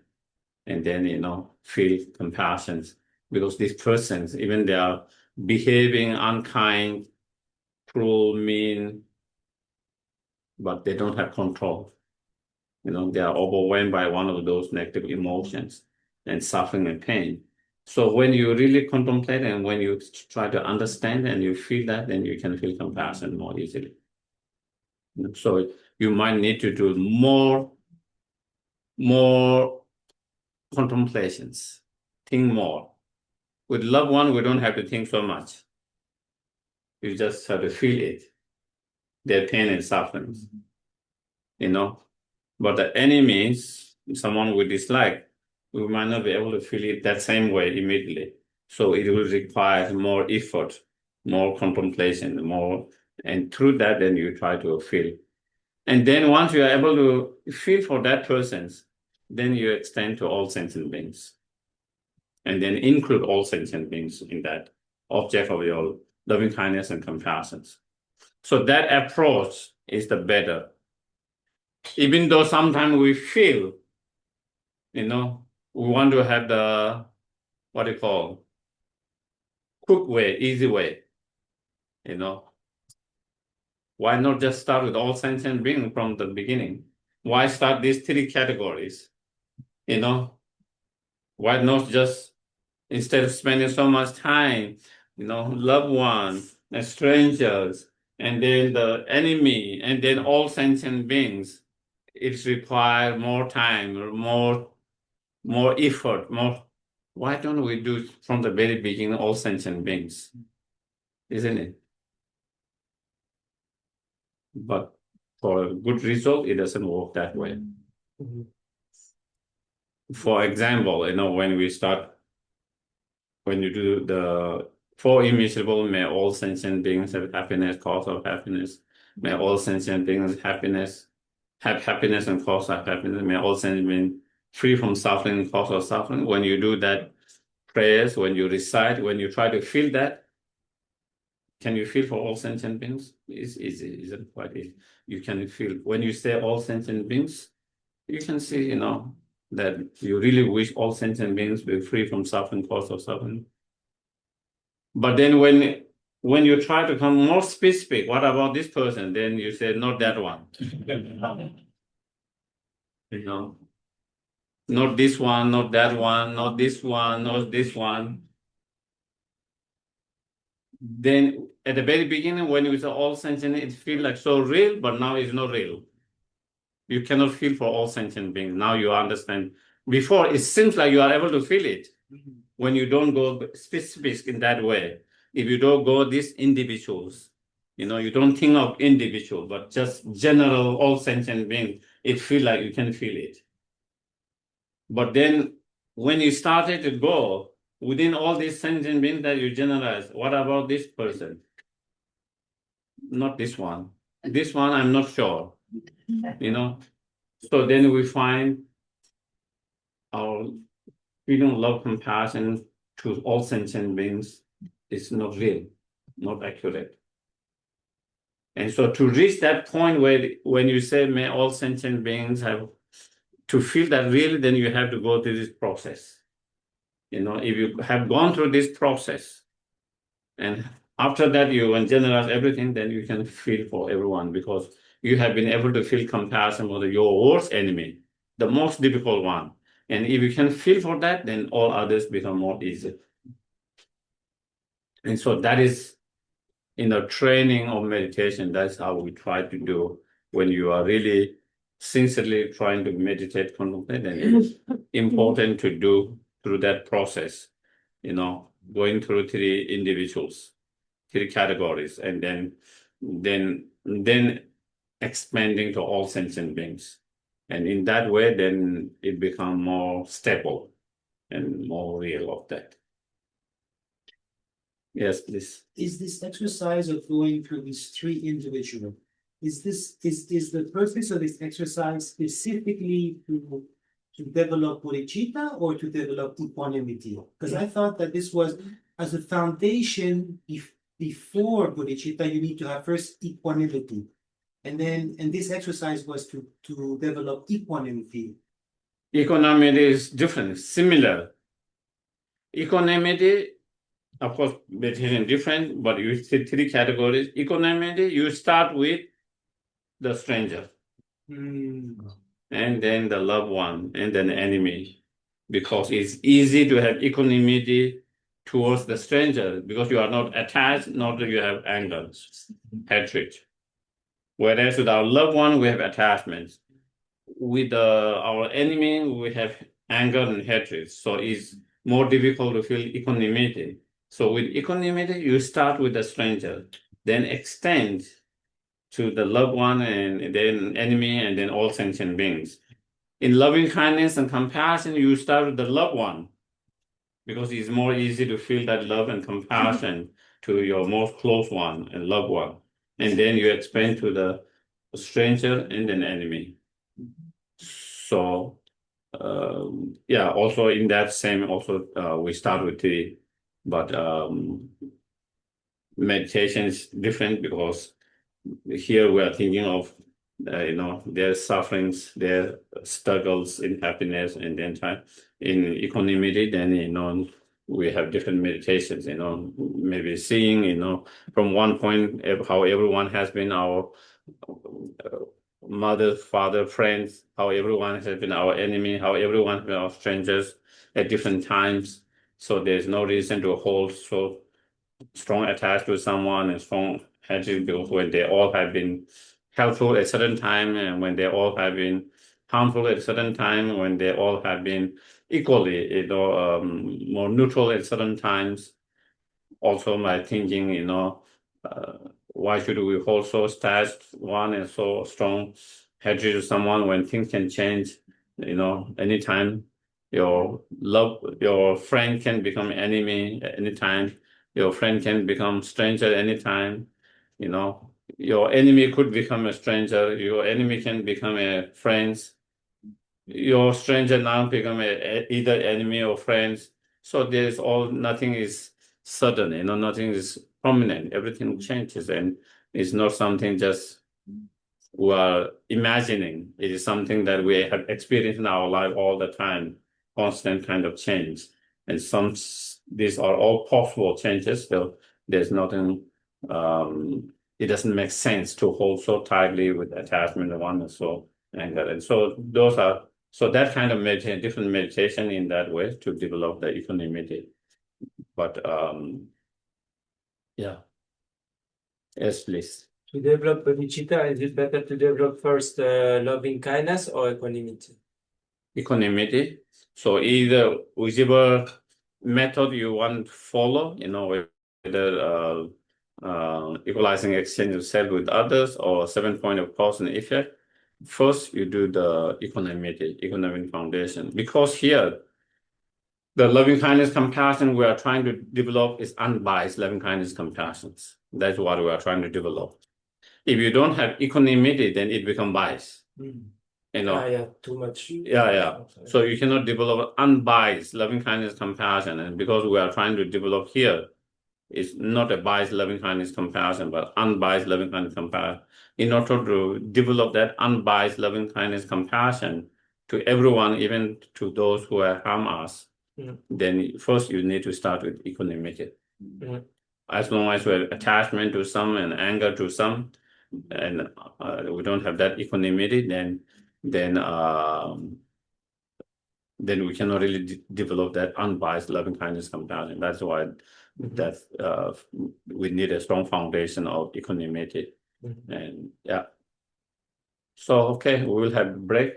And then, feel compassion, because these persons, even they are behaving unkind, cruel, mean, but they don't have control. They are overwhelmed by one of those negative emotions and suffering and pain. So when you really contemplate and when you try to understand and you feel that, then you can feel compassion more easily. So you might need to do more contemplations, think more. With loved one, we don't have to think so much. You just have to feel it, their pain and suffering, But the enemies, someone we dislike, we might not be able to feel it that same way immediately. So it will require more effort, more contemplation, and through that, then you try to feel. And then once you are able to feel for that person, then you extend to all sentient beings. And then include all sentient beings in that object of your loving kindness and compassion. So that approach is the better. Even though sometimes we feel, we want to have the, quick way, easy way, Why not just start with all sentient beings from the beginning? Why start these three categories? Why not just, instead of spending so much time, loved ones and strangers, and then the enemy, and then all sentient beings, it requires more time, more effort, more. Why don't we do from the very beginning all sentient beings? Isn't it? But for a good result, it doesn't work that way. For example, when you do the four immeasurable, may all sentient beings have happiness, cause of happiness. May all sentient beings have happiness and cause of happiness. May all sentient beings free from suffering and cause of suffering. When you do that prayers, when you recite, when you try to feel that, can you feel for all sentient beings? It's easy, isn't quite easy. You can feel, when you say all sentient beings, you can see, that you really wish all sentient beings be free from suffering, cause of suffering. But then when you try to become more specific, what about this person? Then you say, not that one. Not this one, not that one, not this one, not this one. Then at the very beginning, when you say all sentient, it feels like so real, but now it's not real. You cannot feel for all sentient beings. Now you understand before it seems like you are able to feel it when you don't go specific in that way. If you don't go these individuals, you don't think of individual, but just general, all sentient beings, it feel like you can feel it. But then when you started to go within all these sentient beings that you generalize, what about this person? Not this one. This one, I'm not sure, So then we find our feeling of love, compassion to all sentient beings is not real, not accurate. And so to reach that point where when you say, may all sentient beings have to feel that really, then you have to go through this process. If you have gone through this process, and after that you can generalize everything, then you can feel for everyone because you have been able to feel compassion for your worst enemy, the most difficult one. And if you can feel for that, then all others become more easy. And so that is in the training of meditation, that's how we try to do when you are really sincerely trying to meditate, contemplate, and it's important to do through that process, going through three individuals, three categories, and then expanding to all sentient beings. And in that way, then it becomes more stable and more real of that. Yes, please. Is this exercise of going through these three individuals, is the purpose of this exercise specifically to develop bodhicitta or to develop equanimity? Because I thought that this was as a foundation before bodhicitta, you need to have first equanimity. And this exercise was to develop equanimity. Equanimity is different, similar. Equanimity, of course, meditation different, but you see three categories. Equanimity, you start with the stranger, and then the loved one, and then the enemy, because it's easy to have equanimity towards the stranger because you are not attached, nor do you have anger, hatred. Whereas with our loved one, we have attachments. With our enemy, we have anger and hatred. So it's more difficult to feel equanimity. So with equanimity, you start with the stranger, then extend to the loved one, and then enemy, and then all sentient beings. In loving kindness and compassion, you start with the loved one because it's more easy to feel that love and compassion to your most close one and loved one. And then you expand to the stranger and then enemy. So, also in that same, we start with three, but meditation is different because here we are thinking of, their sufferings, their struggles in happiness, and then in equanimity, then, we have different meditations, maybe seeing, from one point, how everyone has been our mother, father, friends, how everyone has been our enemy, how everyone has been our strangers at different times. So there's no reason to hold so strong attached to someone and strong hatred because when they all have been helpful at a certain time and when they all have been harmful at a certain time, when they all have been equally, more neutral at certain times. Also, my thinking, why should we hold so attached one and so strong hatred to someone when things can change, anytime. Your friend can become enemy at any time. Your friend can become stranger anytime. Your enemy could become a stranger. Your enemy can become a friend. Your stranger now become either enemy or friends. So nothing is sudden, nothing is prominent. Everything changes, and it's not something just we are imagining. It is something that we have experienced in our life all the time, constant kind of change. And these are all possible changes. So there's nothing, it doesn't make sense to hold so tightly with attachment one and so anger. And so that kind of meditation, different meditation in that way to develop the equanimity. But yes, please. To develop bodhicitta, is it better to develop first loving kindness or equanimity? equanimity. So either whichever method you want to follow, whether equalizing exchange of self with others or 7 point of cause and effect, first you do the equanimity foundation. Because here, the loving kindness compassion we are trying to develop is unbiased loving kindness compassion. That's what we are trying to develop. If you don't have equanimity, then it becomes biased. Too much. So you cannot develop unbiased loving kindness compassion. And because we are trying to develop here, it's not a biased loving kindness compassion, but unbiased loving kindness compassion. In order to develop that unbiased loving kindness compassion to everyone, even to those who have harmed us, then first you need to start with equanimity. As long as we have attachment to some and anger to some, and we don't have that equanimity, then we cannot really develop that unbiased loving kindness compassion. That's why we need a strong foundation of equanimity. And so okay, we will have a break.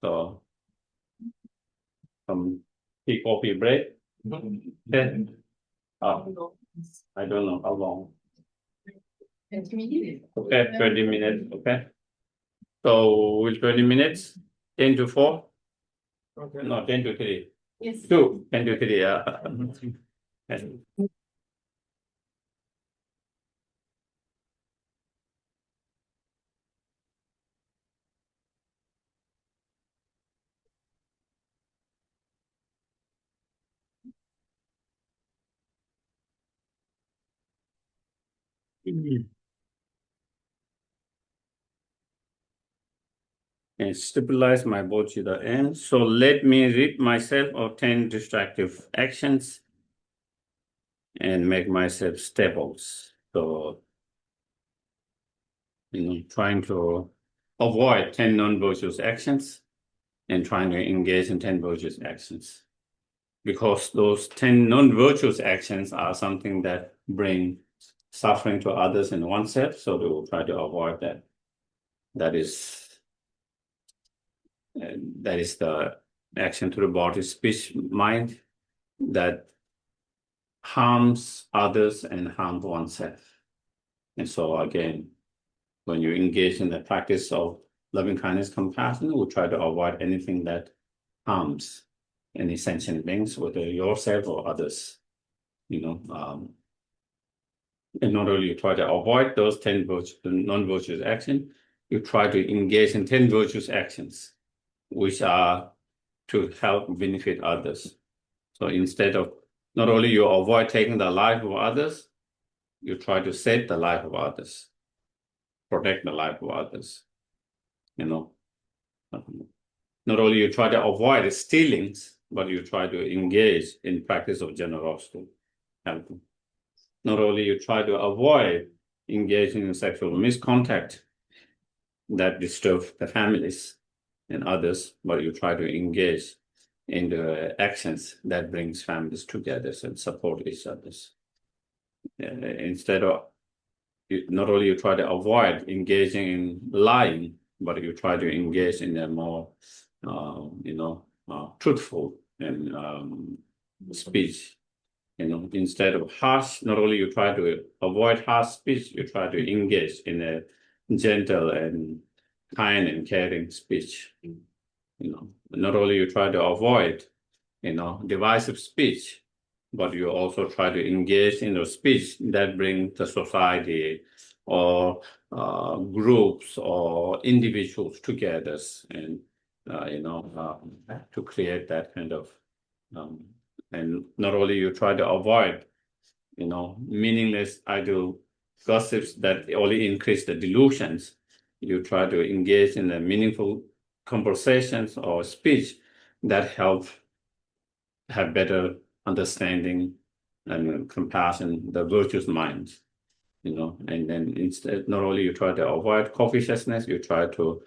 So some tea coffee break. Okay. I don't know how long. 20 minutes. Okay, 20 minutes. Okay. So with 20 minutes, 10 to 4. Okay. No, 10 to 3. Yes. 10 to 3. And stabilize my Bodhisattva end. So let me rid myself of 10 destructive actions and make myself stable. So, trying to avoid 10 non-virtuous actions and trying to engage in 10 virtuous actions. Because those 10 non-virtuous actions are something that bring suffering to others and oneself, so we will try to avoid that. That is the action to the body, speech, mind that harms others and harms oneself. And so again, when you engage in the practice of loving kindness, compassion, we try to avoid anything that harms any sentient beings, whether yourself or others. And not only you try to avoid those 10 non-virtuous actions, you try to engage in 10 virtuous actions, which are to help benefit others. So instead of not only you avoid taking the life of others, you try to save the life of others, protect the life of others. Not only you try to avoid stealings, but you try to engage in practice of generosity, helping. Not only you try to avoid engaging in sexual misconduct that disturb the families and others, but you try to engage in the actions that brings families together and support each other. Instead of, not only you try to avoid engaging in lying, but you try to engage in a more, truthful and speech. Instead of harsh, not only you try to avoid harsh speech, you try to engage in a gentle and kind and caring speech. Not only you try to avoid, divisive speech, but you also try to engage in a speech that brings the society or groups or individuals together and, to create that kind of, and not only you try to avoid, meaningless idle gossips that only increase the delusions, you try to engage in the meaningful conversations or speech that help have better understanding and compassion, the virtuous minds, and then instead, not only you try to avoid covetousness, you try to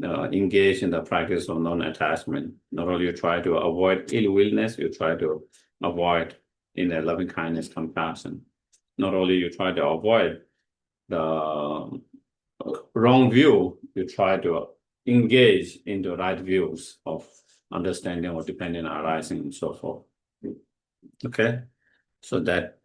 engage in the practice of non-attachment. Not only you try to avoid ill-willness, you try to avoid in a loving kindness, compassion. Not only you try to avoid the wrong view, you try to engage in the right views of understanding or dependent arising and so forth. Okay, so that,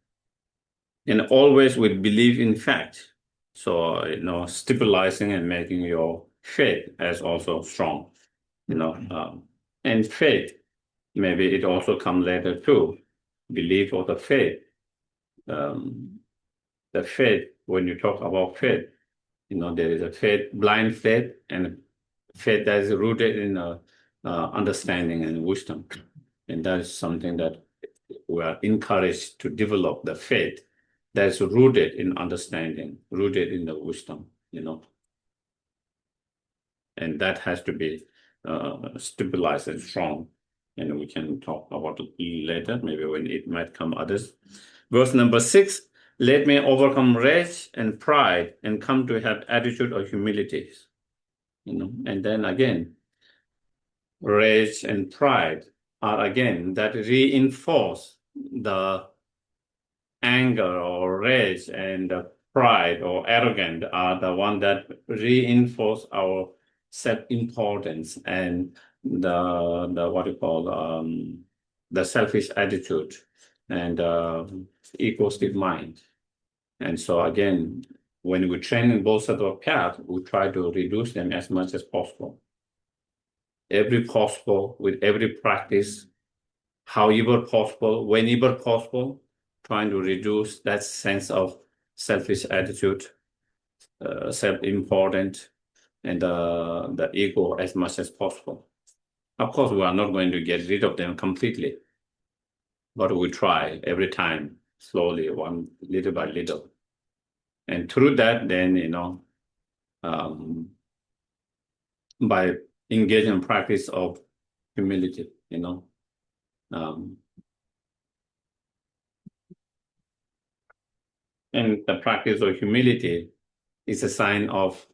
and always with belief in fact. So, stabilizing and making your faith as also strong, and faith, maybe it also comes later too, belief or the faith. The faith, when you talk about faith, there is a faith, blind faith, and faith that is rooted in understanding and wisdom. And that is something that we are encouraged to develop, the faith that is rooted in understanding, rooted in the wisdom, And that has to be stabilized and strong. And we can talk about it later, maybe when it might come others. Verse number 6, let me overcome rage and pride and come to have attitude of humility. And then again, rage and pride are again that reinforce the anger or rage, and the pride or arrogant are the one that reinforce our self-importance and the what you call the selfish attitude and egoistic mind. And so again, when we train in Bodhisattva path, we try to reduce them as much as possible. Every possible, with every practice, however possible, whenever possible, trying to reduce that sense of selfish attitude, self-important, and the ego as much as possible. Of course, we are not going to get rid of them completely, but we try every time, slowly, one little by little. And through that, then, by engaging in practice of humility, and the practice of humility is a sign of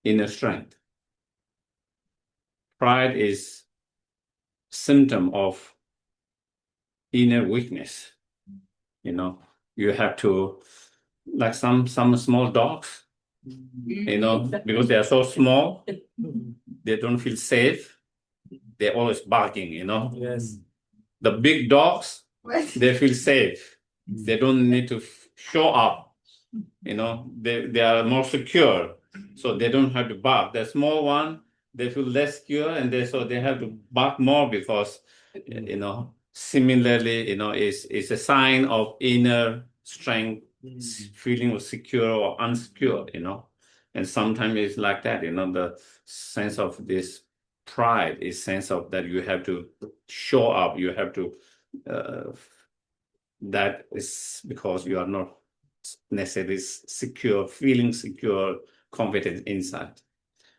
inner strength. Pride is symptom of inner weakness. You have to, like some small dogs, because they are so small, they don't feel safe. They're always barking, Yes. The big dogs, they feel safe. They don't need to show up. They are more secure, so they don't have to bark. The small one, they feel less secure, and so they have to bark more because, similarly, it's a sign of inner strength, feeling of secure or unsecure, And sometimes it's like that, the sense of this pride is sense of that you have to show up, you have to, that is because you are not necessarily secure, feeling secure, confident inside.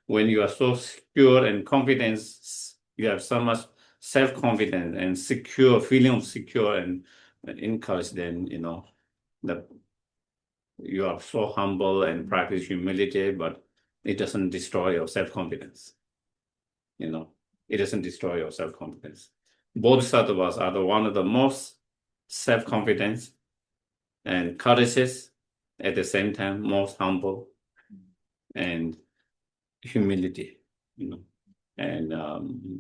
When you are so secure and confident, you have so much self-confidence and secure, feeling of secure and encouraged, then, that you are so humble and practice humility, but it doesn't destroy your self-confidence. It doesn't destroy your self-confidence. Bodhisattvas are one of the most self-confident and courageous, at the same time, most humble and humility, And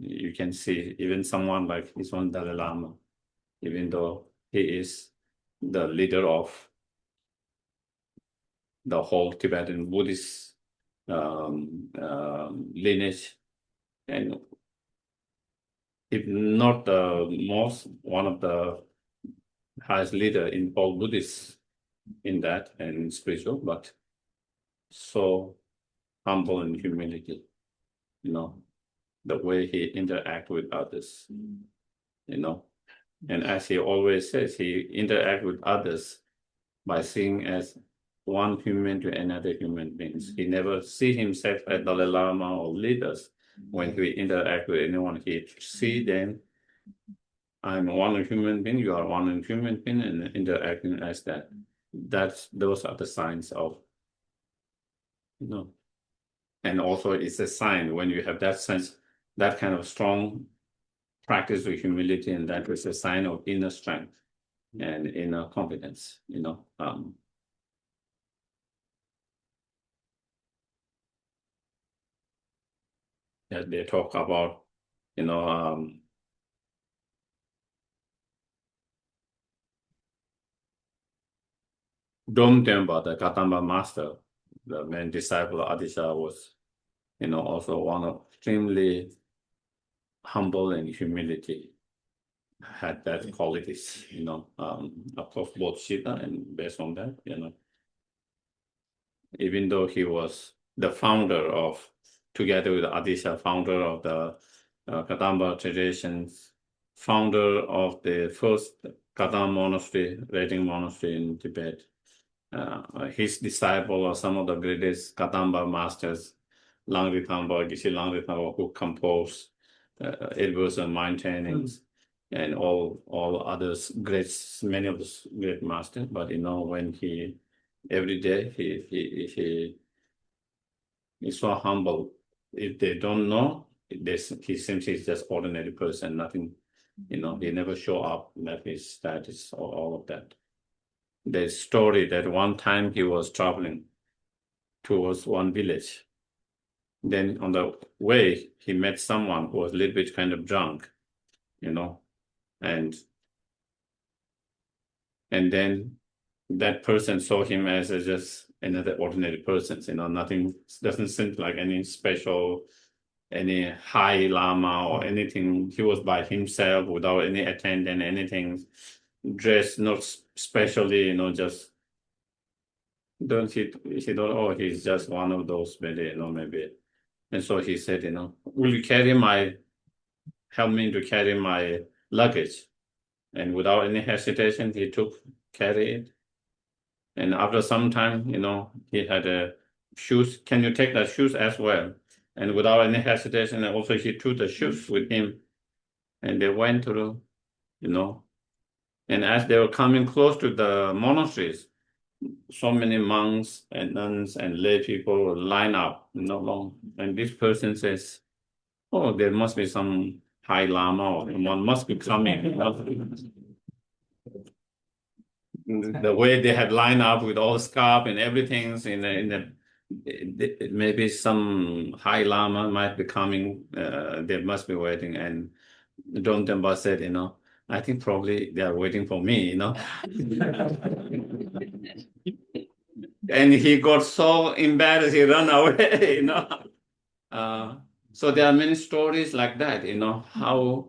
you can see even someone like his own Dalai Lama, even though he is the leader of the whole Tibetan Buddhist lineage, and if not the most, one of the highest leader in all Buddhists in that and spiritual, but so humble and humility, the way he interact with others, and as he always says, he interact with others by seeing as one human to another human beings. He never see himself as Dalai Lama or leaders. When he interact with anyone, he see them, I'm one human being, you are one human being, and interacting as that. Those are the signs of, and also it's a sign when you have that sense, that kind of strong practice of humility, and that is a sign of inner strength and inner confidence, that they talk about, Dom Temba, the Kadamba master, the main disciple of Adisha, was, also one of extremely humble and humility, had that qualities, of course, both Shita and based on that, even though he was the founder of, together with Adisha, founder of the Kadamba traditions, founder of the first Kopan Monastery, Reading Monastery in Tibet. His disciple are some of the greatest Kadamba masters, Langritamba, Geshe Langritamba, who composed Edwards and Mind Trainings, and all others, many of the great masters. But when every day he's so humble. If they don't know, he seems he's just ordinary person, nothing, he never show up that his status or all of that. There's story that one time he was traveling towards one village. Then on the way, he met someone who was a little bit kind of drunk, and then that person saw him as just another ordinary person, nothing, doesn't seem like any special, any high lama or anything. He was by himself without any attendant, anything, dressed not specially, just don't he thought, oh, he's just one of those maybe, maybe. And so he said, will you help me to carry my luggage? And without any hesitation, he carry it. And after some time, he had shoes. Can you take the shoes as well? And without any hesitation, and also he took the shoes with him. And they went through, and as they were coming close to the monasteries, so many monks and nuns and lay people line up, long. And this person says, oh, there must be some high lama or someone must be coming. The way they had lined up with all scarf and everything, maybe some high lama might be coming. They must be waiting. And Dom Temba said, I think probably they are waiting for me, And he got so embarrassed, he ran away, So there are many stories like that, how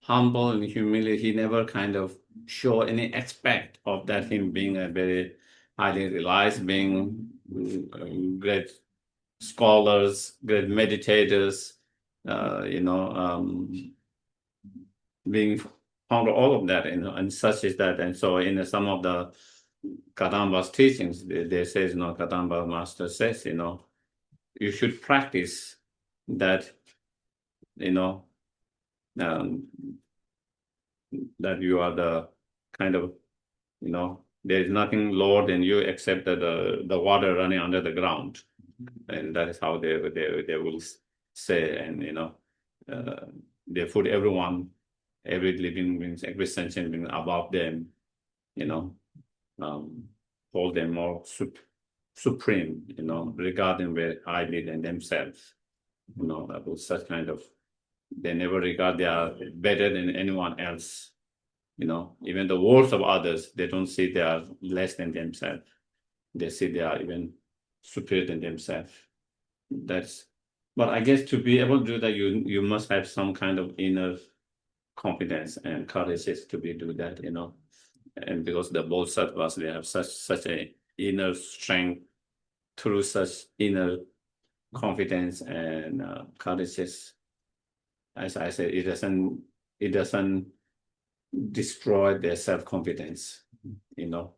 humble and humility. He never kind of show any aspect of that, him being a very highly realized being, great scholars, great meditators, being found all of that, and such is that. And so in some of the Kadamba's teachings, they say, Kadamba master says, you should practice that, that you are the kind of, there is nothing lower than you except the water running under the ground. And that is how they will say, and, they put everyone, every living being, every sentient being above them, hold them more supreme, regard them very highly than themselves. That was such kind of, they never regard they are better than anyone else. Even the words of others, they don't see they are less than themselves. They see they are even superior than themselves. But I guess to be able to do that, you must have some kind of inner confidence and courage to do that, And because the Bodhisattvas, they have such a inner strength through such inner confidence and courage. As I said, it doesn't destroy their self-confidence, even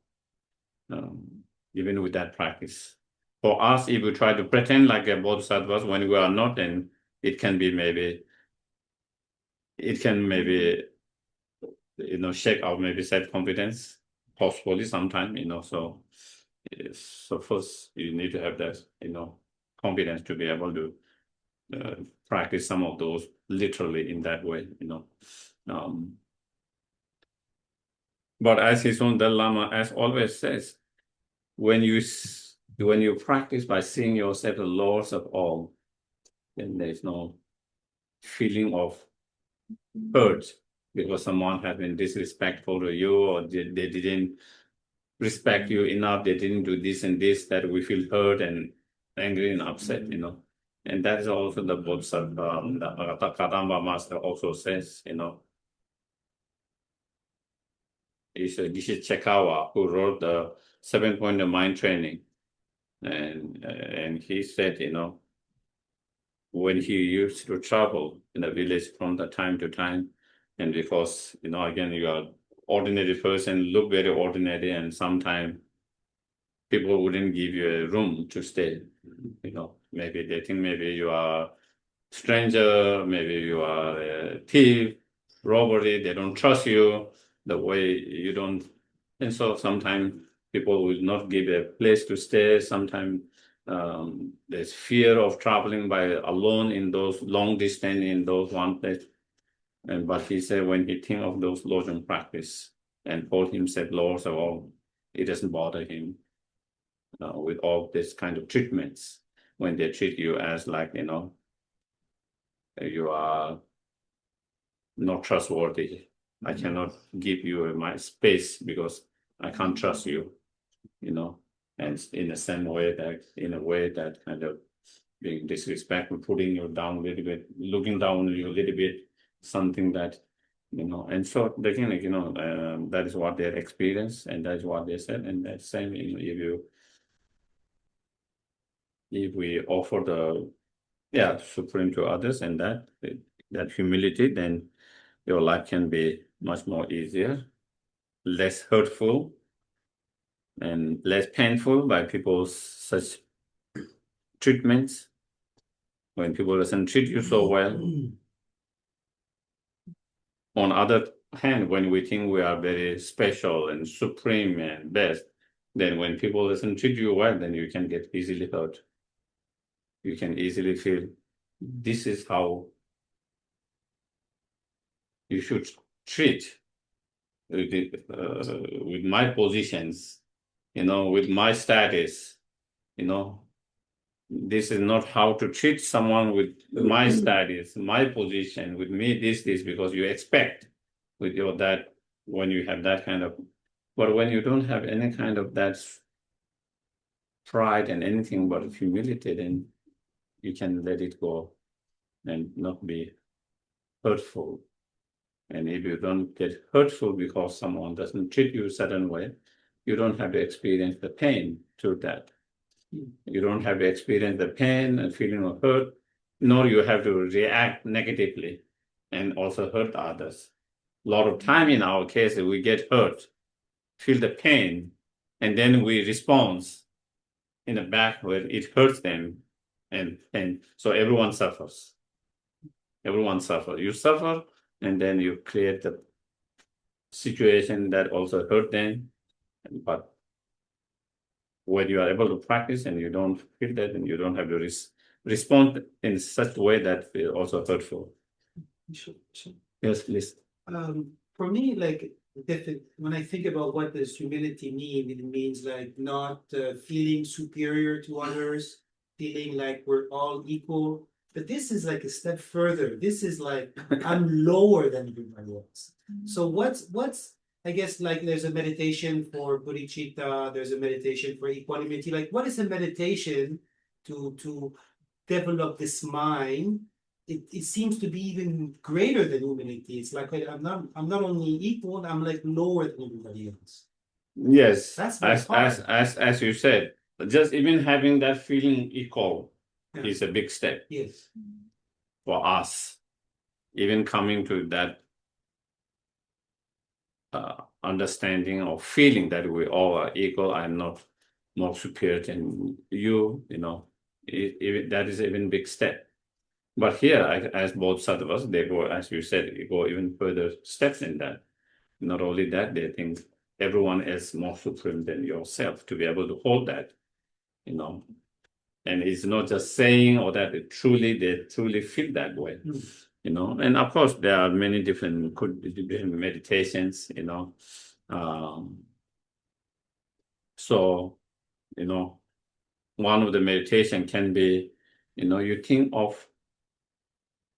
with that practice. For us, if we try to pretend like a Bodhisattvas when we are not, then it can maybe shake out maybe self-confidence, possibly sometime, So first you need to have that, confidence to be able to practice some of those literally in that way, But as his own Dalai Lama as always says, when you practice by seeing yourself the lords of all, then there's no feeling of hurt because someone has been disrespectful to you, or they didn't respect you enough, they didn't do this and this, that we feel hurt and angry and upset, And that is also the Bodhisattva, the Kadamba master also says, It's Geshe Chekawa who wrote the 7-point mind training. And he said, when he used to travel in the village from the time to time, and because, again, you are ordinary person, look very ordinary, and sometimes people wouldn't give you a room to stay. Maybe they think maybe you are stranger, maybe you are a thief, robbery, they don't trust you the way you don't. And so sometimes people will not give a place to stay. Sometimes there's fear of traveling by alone in those long distance in those one place. But he said when he think of those lojong practice and told himself Lord of all, it doesn't bother him with all this kind of treatments when they treat you as like, you are not trustworthy. I cannot give you my space because I can't trust you, and in the same way that kind of being disrespectful, putting you down a little bit, looking down on you a little bit, something that, and so again, that is what they experienced, and that is what they said, and that same, if we offer the supreme to others and that humility, then your life can be much more easier, less hurtful, and less painful by people's such treatments. When people doesn't treat you so well. On other hand, when we think we are very special and supreme and best, then when people doesn't treat you well, then you can get easily hurt. You can easily feel this is how you should treat with my positions, with my status, this is not how to treat someone with my status, my position, with me, this, because you expect with that when you have that kind of, but when you don't have any kind of that pride and anything but humility, then you can let it go and not be hurtful. And if you don't get hurtful because someone doesn't treat you a certain way, you don't have to experience the pain through that. You don't have to experience the pain and feeling of hurt, nor you have to react negatively and also hurt others. A lot of time in our case, we get hurt, feel the pain, and then we respond in the back where it hurts them. And so everyone suffers. Everyone suffers. You suffer, and then you create the situation that also hurt them. But when you are able to practice and you don't feel that, and you don't have to respond in such a way that is also hurtful. Yes, please. For me, like, when I think about what does humility mean, it means like not feeling superior to others, feeling like we're all equal. But this is like a step further. This is like I'm lower than everybody else. So what's I guess like there's a meditation for bodhicitta, there's a meditation for equanimity. Like what is a meditation to develop this mind? It seems to be even greater than humility. It's like I'm not only equal, I'm like lower than everybody else. Yes, that's as you said, just even having that feeling equal is a big step. Yes, for us, even coming to that understanding or feeling that we all are equal. I'm not more superior than you. That is even big step. But here, as Bodhisattvas, they go, as you said, they go even further steps in that. Not only that, they think everyone is more supreme than yourself to be able to hold that, And it's not just saying or that they truly feel that way, And of course, there are many different meditations, So, one of the meditation can be, you think of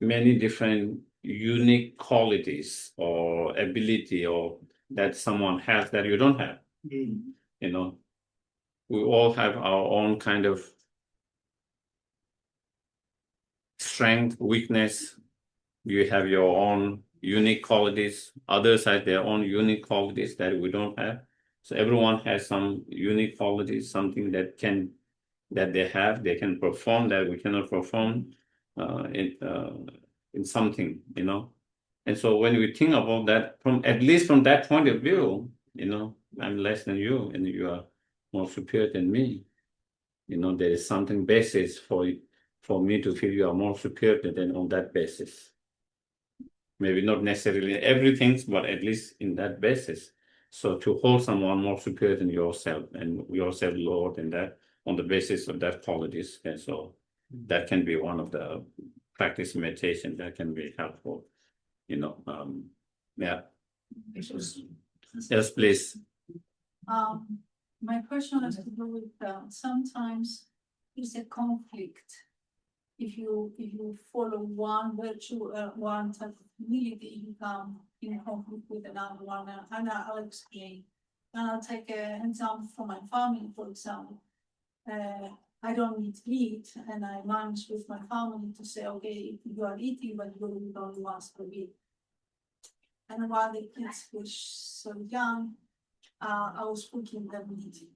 many different unique qualities or ability or that someone has that you don't have. You know, we all have our own kind of strength, weakness. You have your own unique qualities. Others have their own unique qualities that we don't have. So everyone has some unique qualities, something that they have, they can perform that we cannot perform in something, you know. And so when we think about that, from at least from that point of view, you know, I'm less than you and you are more superior than me. You know, there is something basis for me to feel you are more superior than on that basis. Maybe not necessarily everything, but at least in that basis. So to hold someone more superior than yourself and yourself lower than that on the basis of that qualities. And so that can be one of the practice meditation that can be helpful, you know. Yeah. Yes, please. My question has to do with sometimes it's a conflict. If you follow one virtue, one type of humility, you come in conflict with another one, and I'll explain. And I'll take an example from my family, for example. I don't eat, and I manage with my family to say, okay, you are eating, but you eat only once per week. And while the kids were so young, I was cooking them meat,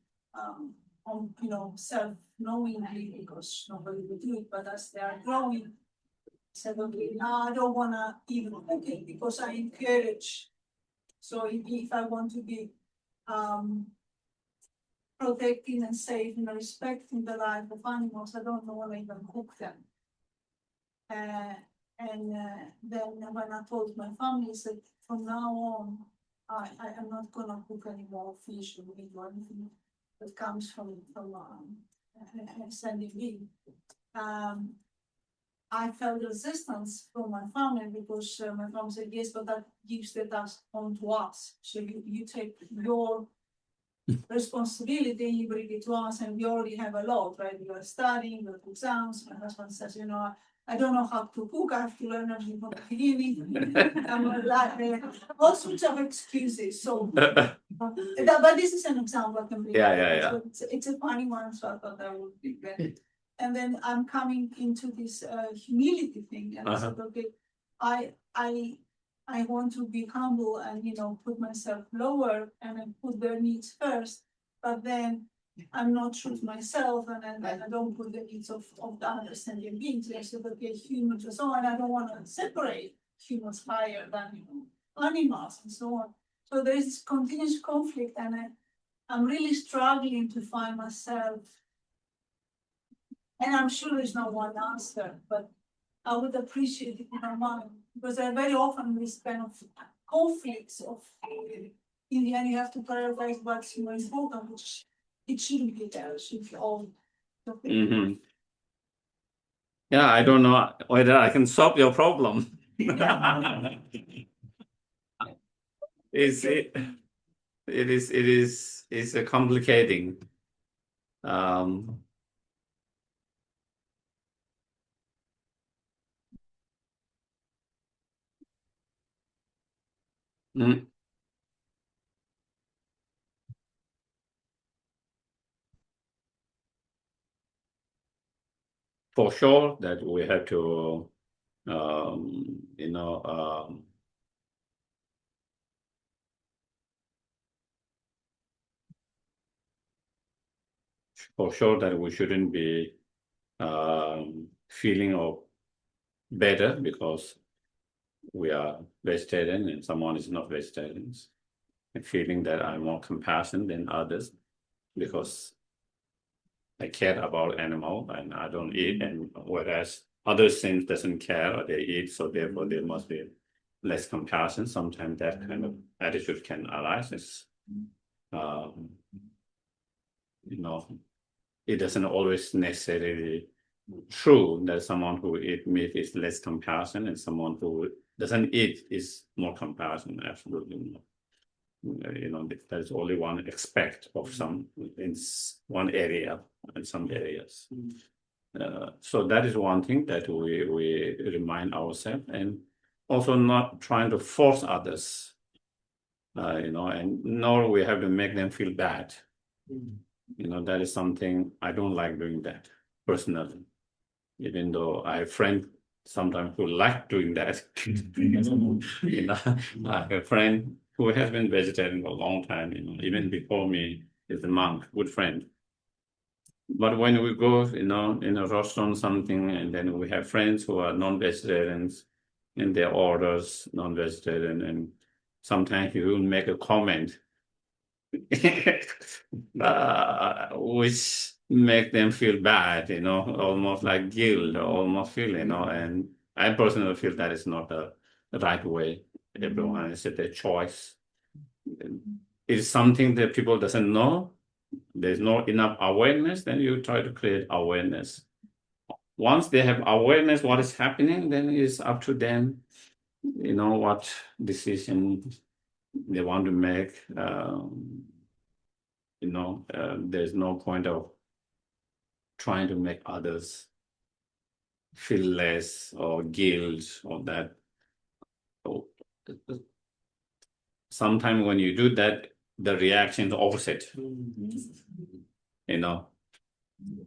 on, you know, self-knowingly, because nobody would do it, but as they are growing, I said, okay, now I don't want to even cook it because I encourage. So if I want to be protecting and saving and respecting the life of animals, I don't want to even cook them. And then when I told my family, I said, from now on, I am not going to cook any more fish or meat or anything that comes from sending meat. I felt resistance from my family because my mom said, yes, but that gives the task onto us. So you take your responsibility and you bring it to us, and we already have a lot, right? We are studying, we have exams. My husband says, you know, I don't know how to cook, I have to learn everything from the beginning. I'm like, all sorts of excuses. So, but this is an example I can bring. Yeah. So it's a funny one, so I thought that would be good. And then I'm coming into this humility thing, and I said, okay, I want to be humble and, you know, put myself lower and then put their needs first, but then I'm not true to myself, and I don't put the needs of the understanding beings. I said, okay, humans and so on. I don't want to separate humans higher than, you know, animals and so on. So there is this continuous conflict, and I'm really struggling to find myself. And I'm sure there's no one answer, but I would appreciate it in my mind, because there are very often this kind of conflicts of, in the end, you have to prioritize what's more important, which it shouldn't be there. It should be all. Yeah, I don't know whether I can solve your problem. It is a complicating. For sure that we have to, you know, for sure that we shouldn't be feeling of better because we are vegetarian and someone is not vegetarian, and feeling that I'm more compassionate than others because I care about animal and I don't eat, and whereas others things doesn't care or they eat, so therefore there must be less compassion. Sometimes that kind of attitude can arise. You know, it doesn't always necessarily true that someone who eats meat is less compassionate and someone who doesn't eat is more compassionate. Absolutely not. You know, there's only one aspect of some in one area, in some areas. So that is one thing that we remind ourselves, and also not trying to force others, and nor we have to make them feel bad. That is something I don't like doing that personally, even though I have friends sometimes who like doing that. I have a friend who has been vegetarian for a long time, even before me, is a monk, good friend. But when we go, in a restaurant, something, and then we have friends who are non-vegetarians, and their orders non-vegetarian, and sometimes he will make a comment which make them feel bad, almost like guilt, almost feel, and I personally feel that is not the right way. Everyone is their choice. It's something that people doesn't know. There's not enough awareness, then you try to create awareness. Once they have awareness what is happening, then it's up to them, what decision they want to make. There's no point of trying to make others feel less or guilt or that. So, sometimes when you do that, the reaction is opposite.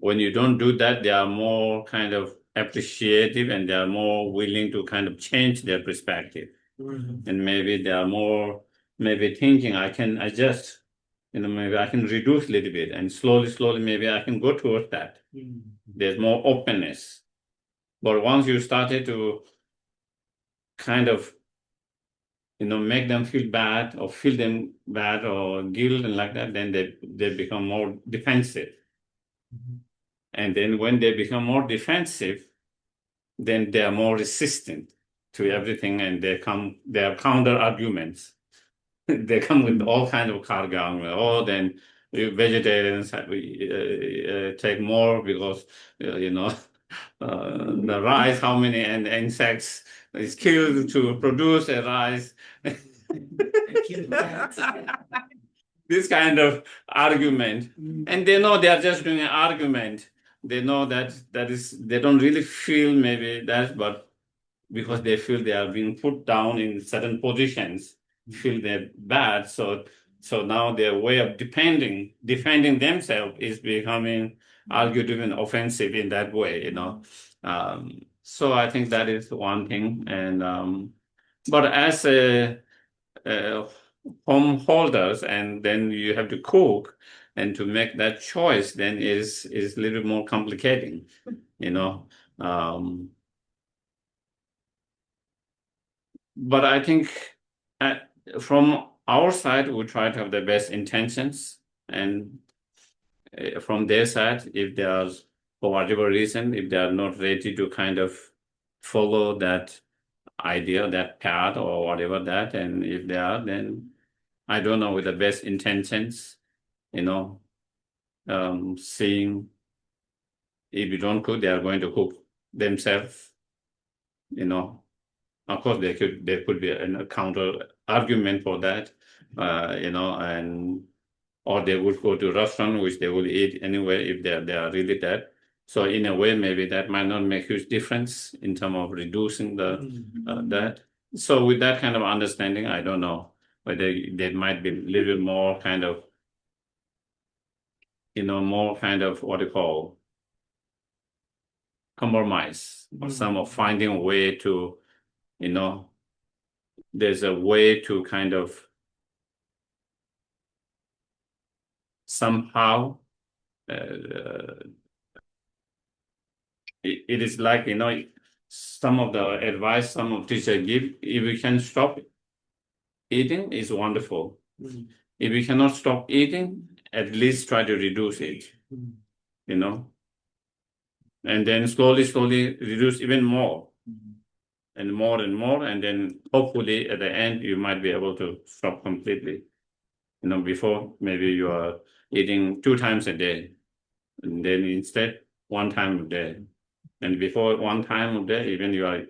When you don't do that, they are more kind of appreciative, and they are more willing to kind of change their perspective. And maybe they are more thinking, I can adjust, maybe I can reduce a little bit, and slowly, maybe I can go towards that. There's more openness. But once you started to kind of make them feel bad or feel them bad or guilt and like that, then they become more defensive. And then when they become more defensive, then they are more resistant to everything, and they have counter arguments. They come with all kinds of karga. Then vegetarians take more because the rice, how many insects is killed to produce a rice. This kind of argument, and they know they are just doing an argument. They know that they don't really feel maybe that, but because they feel they are being put down in certain positions, feel they're bad. So now their way of defending themselves is becoming argumentative and offensive in that way, So I think that is one thing. And but as a home holders, and then you have to cook, and to make that choice then is a little bit more complicating, But I think from our side, we try to have the best intentions, and from their side, if they are, for whatever reason, if they are not ready to kind of follow that idea, that path or whatever that, and if they are, then I don't know, with the best intentions, seeing if you don't cook, they are going to cook themselves, Of course, there could be a counter argument for that, and or they would go to a restaurant which they will eat anyway if they are really that. So in a way, maybe that might not make huge difference in terms of reducing that. So with that kind of understanding, I don't know whether there might be a little more kind of, more kind of what you call compromise, or some of finding a way to, there's a way to kind of somehow it is like, some of the advice some of teachers give, if we can stop eating, is wonderful. If we cannot stop eating, at least try to reduce it, and then slowly reduce even more, and more, and then hopefully at the end you might be able to stop completely. Before maybe you are eating 2 times a day, and then instead 1 time a day. And before 1 time a day, even you are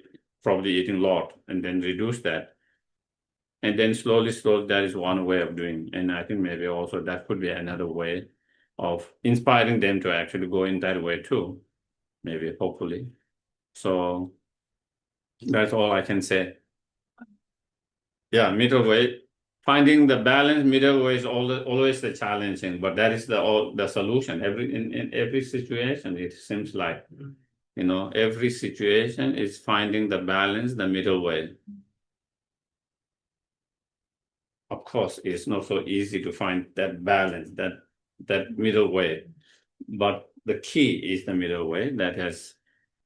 probably eating a lot, and then reduce that. And then slowly, that is one way of doing. And I think maybe also that could be another way of inspiring them to actually go in that way too. maybe, hopefully. So that's all I can say. Yeah, middle way. Finding the balance, middle way is always the challenging, but that is the solution. In every situation, it seems like, every situation is finding the balance, the middle way. Of course, it's not so easy to find that balance, that middle way. But the key is the middle way that has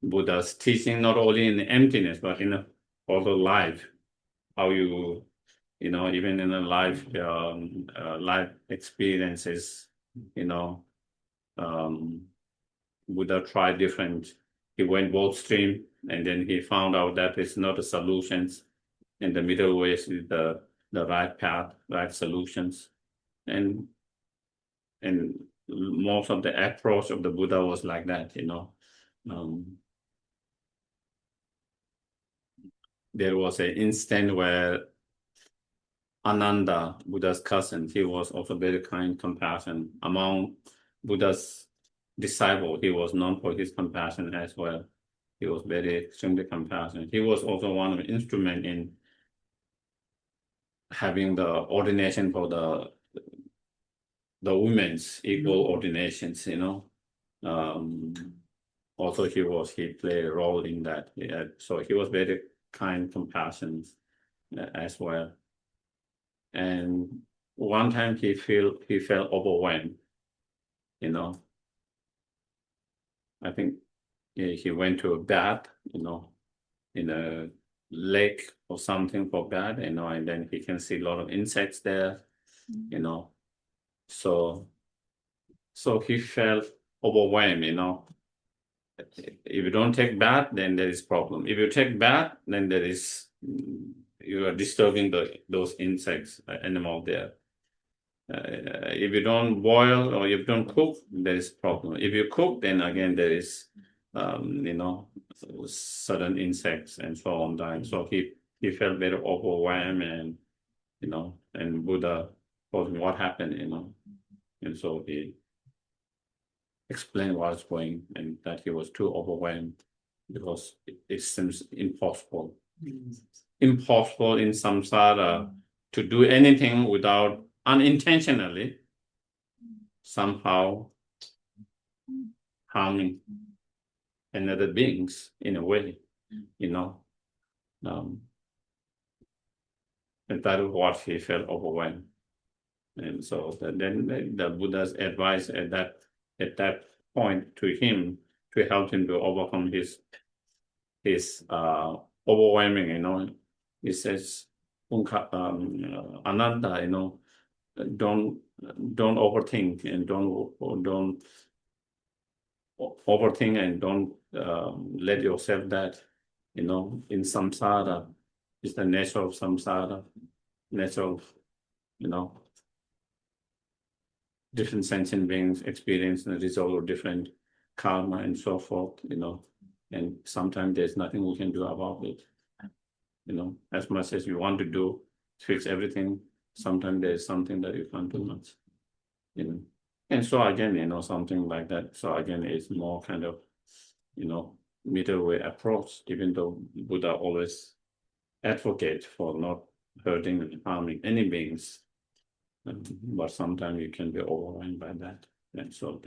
Buddha's teaching, not only in emptiness, but in also life. How you, even in a life experiences, Buddha tried different. He went both stream, and then he found out that it's not the solutions, and the middle way is the right path, right solutions, and most of the approach of the Buddha was like that, There was an instant where Ananda, Buddha's cousin, he was also very kind, compassion. Among Buddha's disciples, he was known for his compassion as well. He was very extremely compassionate. He was also one of the instruments in having the ordination for the women's equal ordinations, Also he played a role in that. So he was very kind, compassionate as well. And one time he felt overwhelmed, I think he went to a bath, in a lake or something for bath, and then he can see a lot of insects there, So he felt overwhelmed, If you don't take bath, then there is problem. If you take bath, then you are disturbing those insects, animal there. If you don't boil or you don't cook, there is problem. If you cook, then again there is, certain insects and so on dying. So he felt very overwhelmed, and and Buddha told him what happened, and so he explained what's going, and that he was too overwhelmed because it seems impossible. Impossible in samsara to do anything without unintentionally somehow harming another beings in a way, and that is what he felt overwhelmed. And so then the Buddha's advice at that point to him to help him to overcome his overwhelming, he says, Ananda, don't overthink, and don't overthink, and don't let yourself that, in samsara, it's the nature of samsara, nature of, different sentient beings experience the result of different karma and so forth, and sometimes there's nothing we can do about it. As much as you want to do, fix everything, sometimes there's something that you can't do much, And so again, something like that. So again, it's more kind of, middle way approach, even though Buddha always advocate for not hurting and harming any beings. But sometimes you can be overwhelmed by that. And so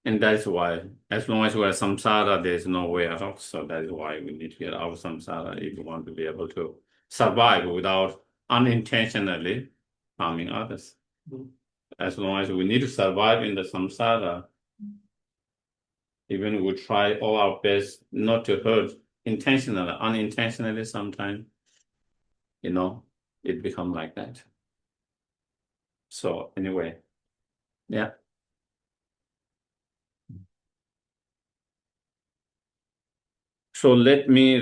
and that's why, as long as we are samsara, there's no way out. So that is why we need to get out of samsara if we want to be able to survive without unintentionally harming others. As long as we need to survive in the samsara, even we try all our best not to hurt intentionally, unintentionally sometimes, it becomes like that. So anyway, yeah. So let me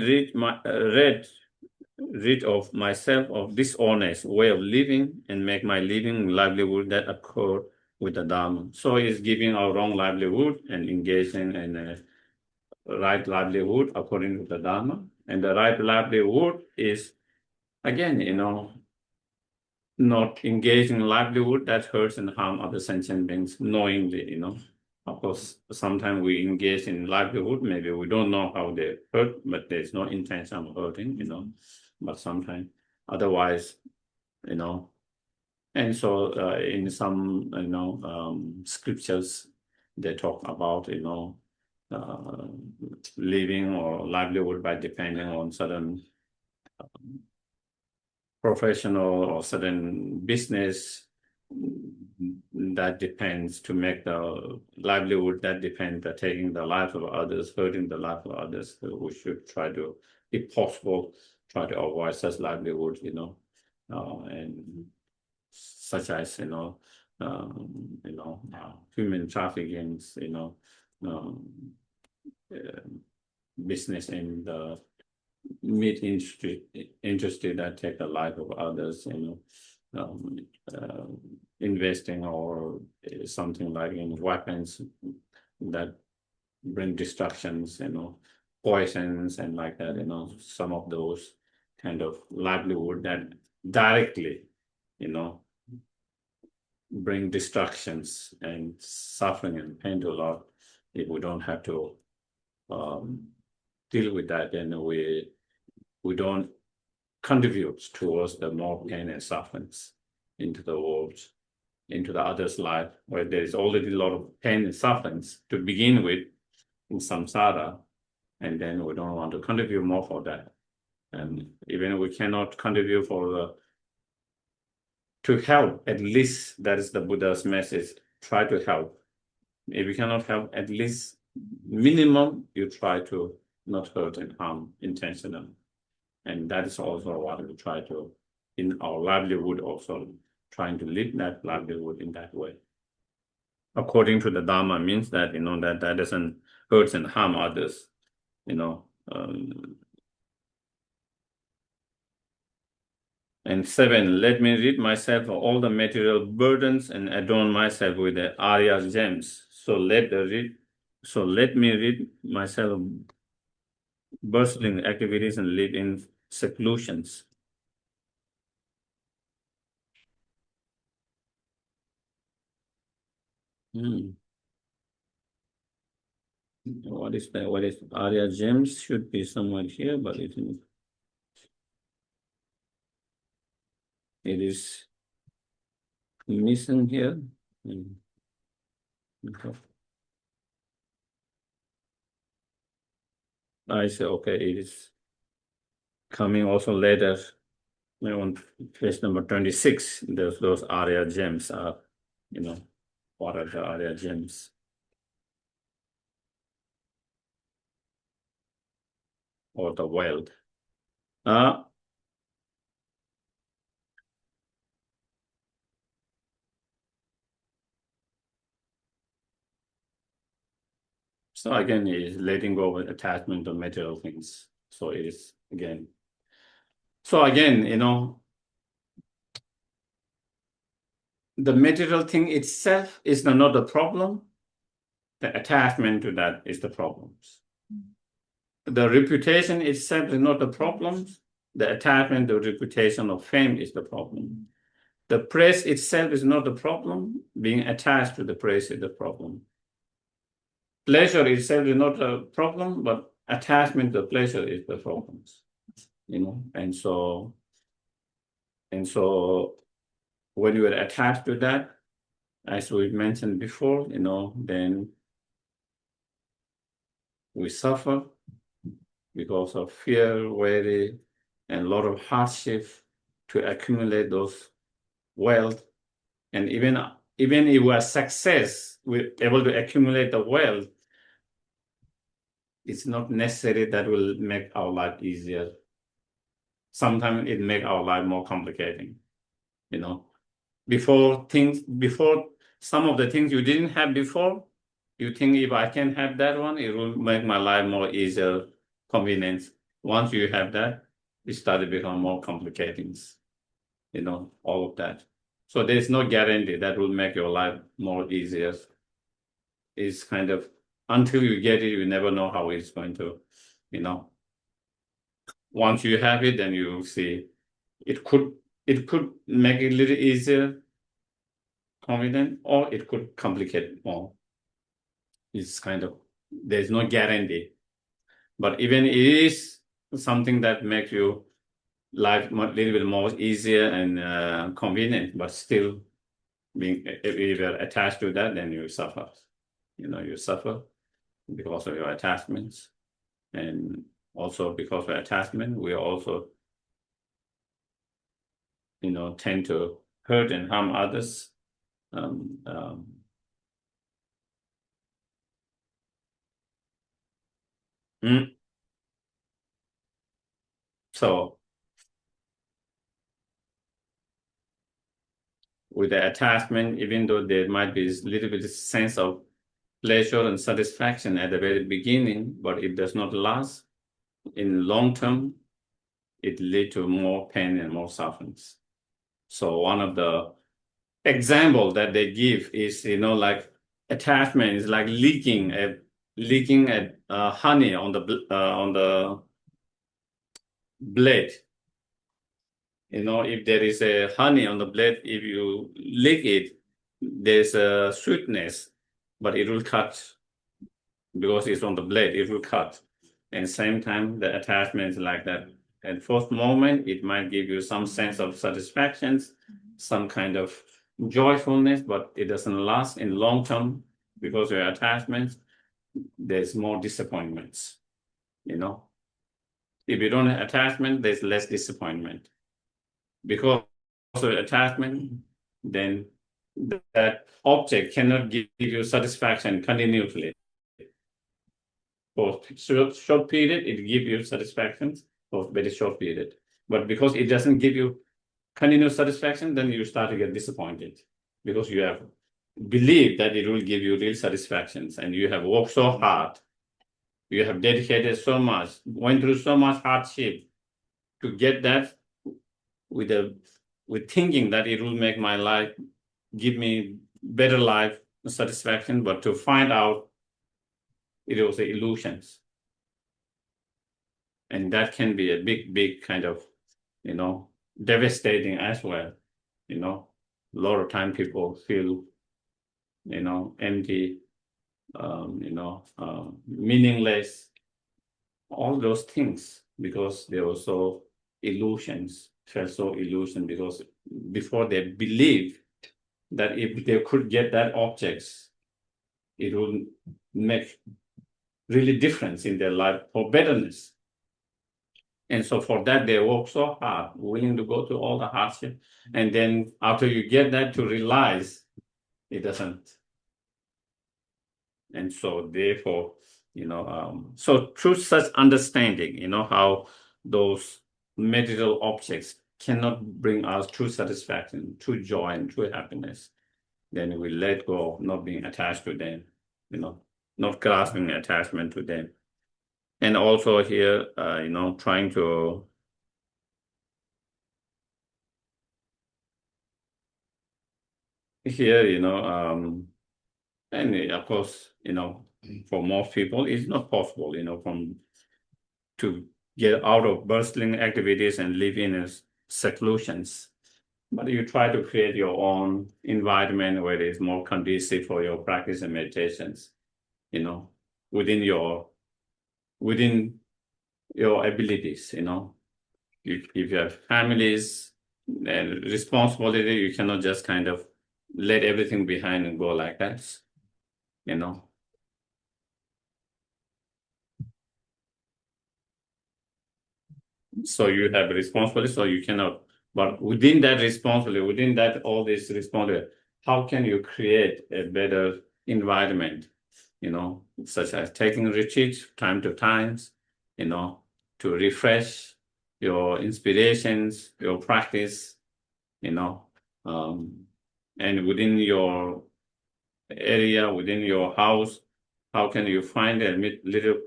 rid of myself of dishonest way of living and make my living livelihood that accord with the Dharma. So he's giving our wrong livelihood and engaging in a right livelihood according to the Dharma. And the right livelihood is, again, not engaging in livelihood that hurts and harm other sentient beings knowingly, Of course, sometimes we engage in livelihood, maybe we don't know how they hurt, but there's no intention of hurting, but sometimes otherwise, and so in some, scriptures, they talk about, living or livelihood by depending on certain professional or certain business that depends to make the livelihood, that depends on taking the life of others, hurting the life of others. So we should try to, if possible, try to avoid such livelihood, and such as, human trafficking, business in the meat industry that take the life of others, investing or something like in weapons that bring destructions, poisons and like that, some of those kind of livelihood that directly, bring destructions and suffering and pain to a lot. If we don't have to deal with that, then we don't contribute towards the more pain and sufferings into the world, into the other's life, where there is already a lot of pain and sufferings to begin with in samsara, and then we don't want to contribute more for that. And even we cannot contribute to help, at least that is the Buddha's message, try to help. If you cannot help, at least minimum, you try to not hurt and harm intentionally. And that is also what we try to, in our livelihood, also trying to live that livelihood in that way. According to the Dharma means that, that doesn't hurt and harm others, And 7, let me rid myself of all the material burdens and adorn myself with the Arya gems. So let me rid myself of bustling activities and live in seclusions. What is that? What is Arya gems? Should be somewhere here, but it is missing here. Okay. I say, okay, it is coming also later. On page number 26, those Arya gems are, what are the Arya gems? Or the wealth. So again, it is letting go of attachment to material things. So it is again. So again, the material thing itself is not the problem. The attachment to that is the problems. The reputation itself is not the problem. The attachment to reputation of fame is the problem. The praise itself is not the problem. Being attached to the praise is the problem. Pleasure itself is not a problem, but attachment to pleasure is the problem. And so when you are attached to that, as we mentioned before, then we suffer because of fear, worry, and a lot of hardship to accumulate those wealth. And even if we are success, we're able to accumulate the wealth, it's not necessary that will make our life easier. Sometimes it make our life more complicating. Before some of the things you didn't have before, you think if I can have that one, it will make my life more easier, convenient. Once you have that, it started becoming more complicating, all of that. So there's no guarantee that will make your life more easier. It's kind of, until you get it, you never know how it's going to, Once you have it, then you see it could make it a little easier, convenient, or it could complicate more. It's kind of, there's no guarantee. But even it is something that makes your life a little bit more easier and convenient, but still if you're attached to that, then you suffer. You suffer because of your attachments. And also because of attachment, we also, tend to hurt and harm others. So with the attachment, even though there might be a little bit of sense of pleasure and satisfaction at the very beginning, but it does not last. In long term, it leads to more pain and more sufferings. So one of the examples that they give is, like attachment is like leaking honey on the blade. If there is a honey on the blade, if you lick it, there's a sweetness, but it will cut because it's on the blade, it will cut. And same time, the attachment is like that. At first moment, it might give you some sense of satisfaction, some kind of joyfulness, but it doesn't last in long term because of your attachments. There's more disappointments, If you don't have attachment, there's less disappointment. Because of attachment, then that object cannot give you satisfaction continuously. For short period, it gives you satisfaction for very short period. But because it doesn't give you continuous satisfaction, then you start to get disappointed because you have believed that it will give you real satisfactions and you have worked so hard. You have dedicated so much, went through so much hardship to get that with thinking that it will make my life, give me better life satisfaction, but to find out it was illusions. And that can be a big kind of, devastating as well. A lot of time people feel, empty, meaningless, all those things because they were so illusions, felt so illusion because before they believed that if they could get that objects, it would make really difference in their life for betterness. And so for that, they work so hard, willing to go through all the hardship. And then after you get that to realize it doesn't. And so therefore, so through such understanding, how those material objects cannot bring us true satisfaction, true joy, and true happiness, then we let go of not being attached to them, not grasping attachment to them. And also here, trying to and of course, for most people, it's not possible, to get out of bustling activities and live in seclusions. But you try to create your own environment where it is more conducive for your practice and meditations, within your abilities, If you have families and responsibility, you cannot just kind of let everything behind and go like that, So you have responsibility, so you cannot, but within that responsibility, within that all this responsibility, how can you create a better environment, such as taking retreats time to time, to refresh your inspirations, your practice, and within your area, within your house, how can you find a little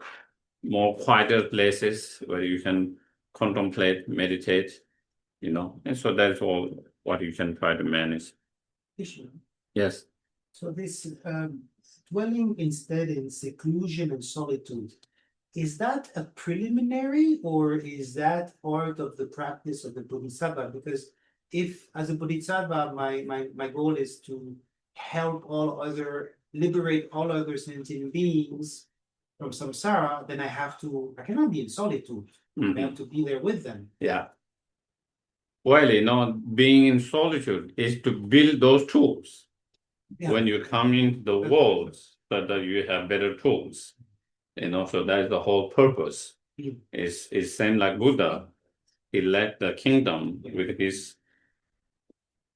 more quieter places where you can contemplate, meditate, and so that's all what you can try to manage. Yes. So this dwelling instead in seclusion and solitude, is that a preliminary or is that part of the practice of the Bodhisattva? Because if as a Bodhisattva, my goal is to help all other liberate all other sentient beings from samsara, then I cannot be in solitude. I have to be there with them. Yeah. Well, being in solitude is to build those tools. Yeah. When you come into the world, so that you have better tools. So that is the whole purpose. Is same like Buddha. He left the kingdom with his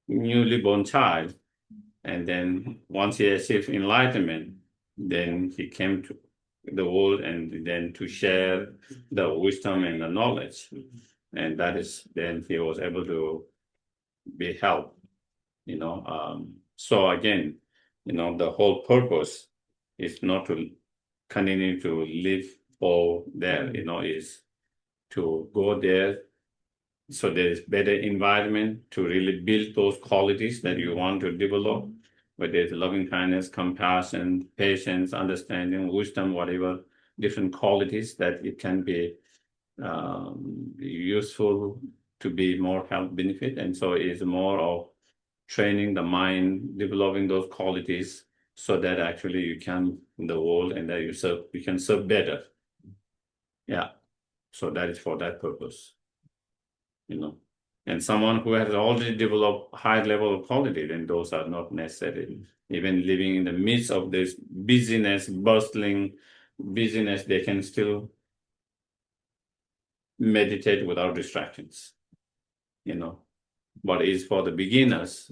newly born child, and then once he achieved enlightenment, then he came to the world and then to share the wisdom and the knowledge, and that is then he was able to be helped. So again, the whole purpose is not to continue to live all there. Is to go there. So there's better environment to really build those qualities that you want to develop, whether it's loving kindness, compassion, patience, understanding, wisdom, whatever different qualities that it can be useful to be more health benefit. And so it's more of training the mind, developing those qualities so that actually you can in the world and that you can serve better. Yeah. So that is for that purpose. And someone who has already developed high level of quality, then those are not necessary. Even living in the midst of this busyness, bustling busyness, they can still meditate without distractions. But it's for the beginners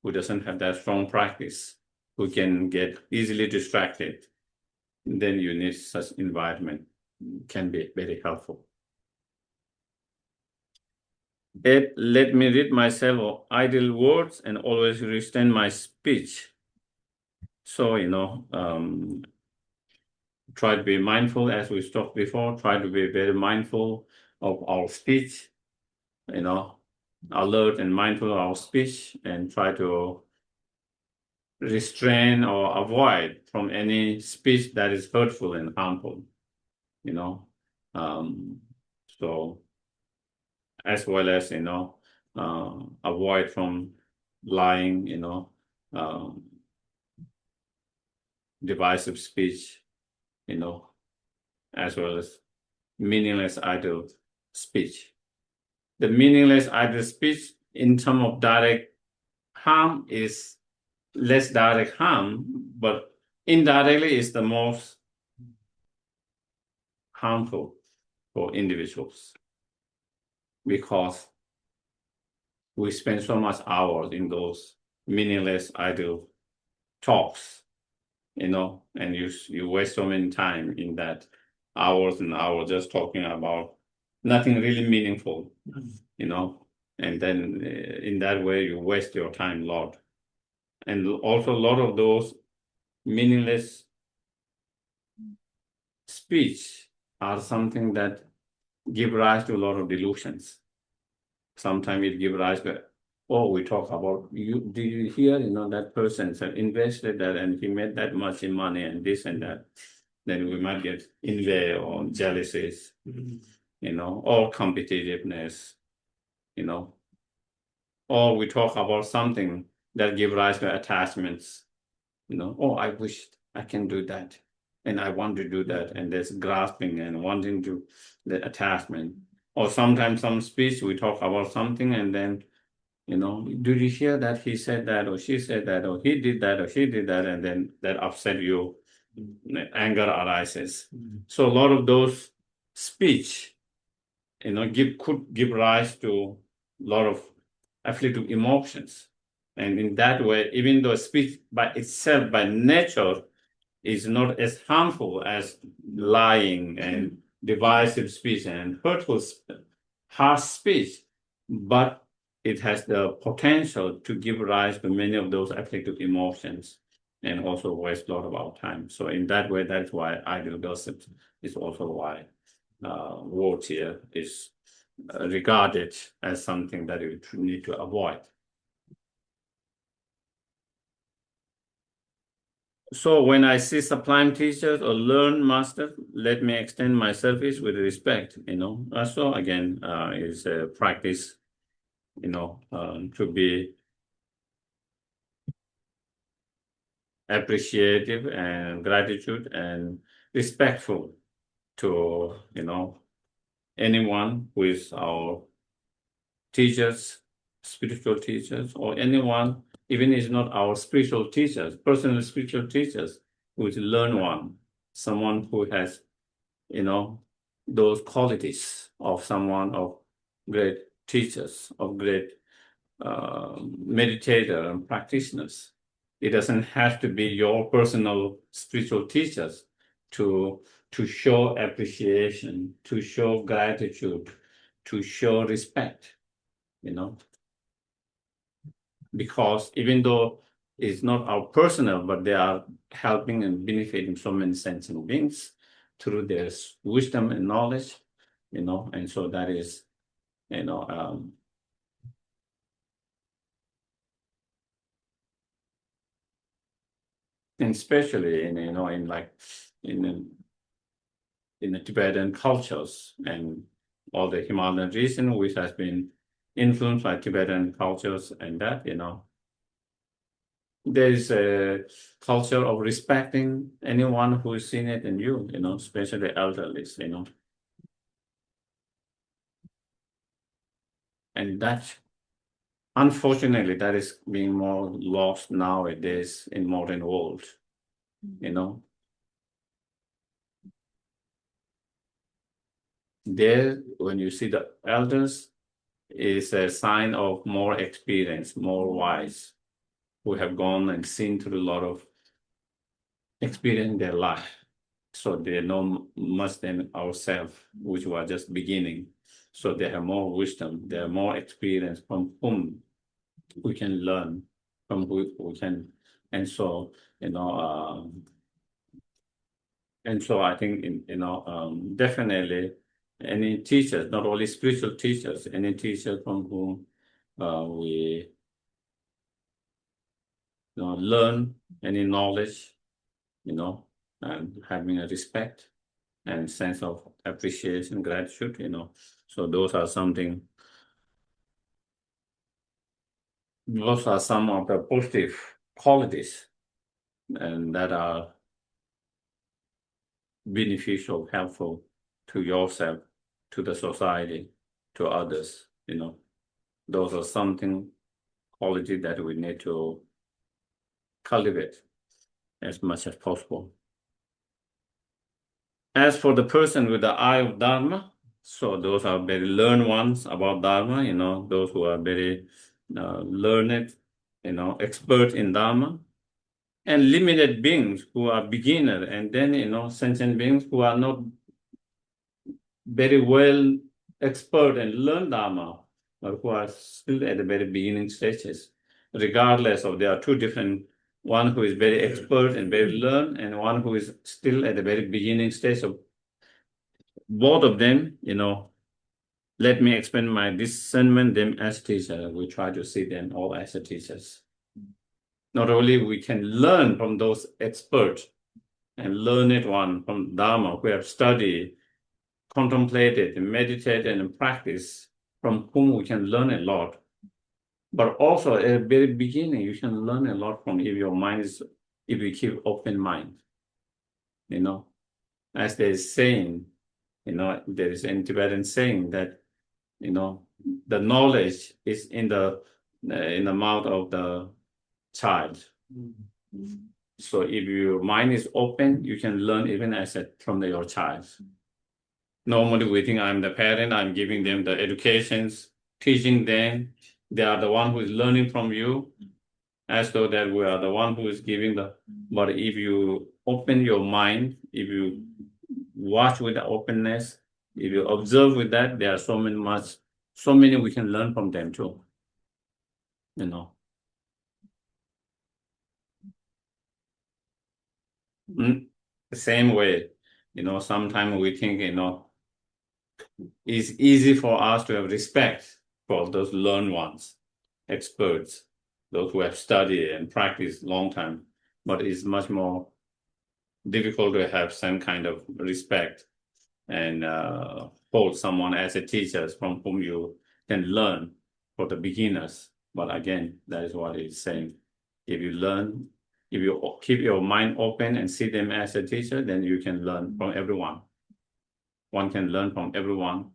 who doesn't have that strong practice, who can get easily distracted. Then you need such environment. Can be very helpful. 8, let me rid myself of idle words and always restrain my speech. So, try to be mindful, as we talked before, try to be very mindful of our speech, alert and mindful of our speech, and try to restrain or avoid from any speech that is hurtful and harmful, so as well as, avoid from lying, divisive speech, as well as meaningless idle speech. The meaningless idle speech in terms of direct harm is less direct harm, but indirectly is the most harmful for individuals, because we spend so much hours in those meaningless idle talks, and you waste so many time in that, hours and hours just talking about nothing really meaningful, and then in that way you waste your time a lot. And also a lot of those meaningless speech are something that give rise to a lot of delusions. Sometimes it gives rise to, we talk about, did you hear, that person invested that and he made that much in money and this and that. Then we might get envy or jealousies, or competitiveness, or we talk about something that give rise to attachments, I wish I can do that, and I want to do that, and there's grasping and wanting to the attachment. Or sometimes some speech we talk about something and then, did you hear that he said that, or she said that, or he did that, or she did that, and then that upset you, anger arises. So a lot of those speech, could give rise to a lot of afflictive emotions. And in that way, even though speech by itself, by nature, is not as harmful as lying and divisive speech and hurtful, harsh speech, but it has the potential to give rise to many of those afflictive emotions and also waste a lot of our time. So in that way, that's why idle gossip is also why words here is regarded as something that you need to avoid. So when I see sublime teachers or learned master, let me extend my service with respect, So again, is a practice, to be appreciative and gratitude and respectful to, anyone who is our teachers, spiritual teachers, or anyone, even if not our spiritual teachers, personal spiritual teachers, who is learned one, someone who has, those qualities of someone of great teachers, of great meditator and practitioners. It doesn't have to be your personal spiritual teachers to show appreciation, to show gratitude, to show respect, because even though it's not our personal, but they are helping and benefiting so many sentient beings through their wisdom and knowledge, and so that is, and especially in the Tibetan cultures and all the Himalayan region, which has been influenced by Tibetan cultures, and that, there is a culture of respecting anyone who is senior than you, especially elderly, And that, unfortunately, that is being more lost nowadays in modern world, There, when you see the elders, is a sign of more experience, more wise, who have gone and seen through a lot of experience in their life. So they know much than ourselves, which were just beginning. So they have more wisdom, they have more experience from whom we can learn, from who we can, and so, and so I think, definitely any teachers, not only spiritual teachers, any teachers from whom we learn any knowledge, and having a respect and sense of appreciation, gratitude, So those are some of the positive qualities and that are beneficial, helpful to yourself, to the society, to others, Those are quality that we need to cultivate as much as possible. As for the person with the eye of Dharma, so those are very learned ones about Dharma, those who are very learned, expert in Dharma, and limited beings who are beginner, and then, sentient beings who are not very well expert and learn Dharma, or who are still at the very beginning stages. Regardless of, there are two different, one who is very expert and very learned, and one who is still at the very beginning stage of both of them, let me explain my discernment them as teachers. We try to see them all as teachers. Not only we can learn from those experts and learned one from Dharma who have studied, contemplated, meditated, and practiced, from whom we can learn a lot. But also at the very beginning, you can learn a lot from if you keep open mind. As they're saying, there is a Tibetan saying that, the knowledge is in the mouth of the child. So if your mind is open, you can learn even from your child. Normally we think I'm the parent, I'm giving them the educations, teaching them. They are the one who is learning from you, as though that we are the one who is giving but if you open your mind, if you watch with the openness, if you observe with that, there are so many we can learn from them too. The same way, sometimes we think, it's easy for us to have respect for those learned ones, experts, those who have studied and practiced long time, but it's much more difficult to have some kind of respect and hold someone as a teacher from whom you can learn for the beginners. But again, that is what it's saying. If you learn If you keep your mind open and see them as a teacher, then you can learn from everyone. One can learn from everyone.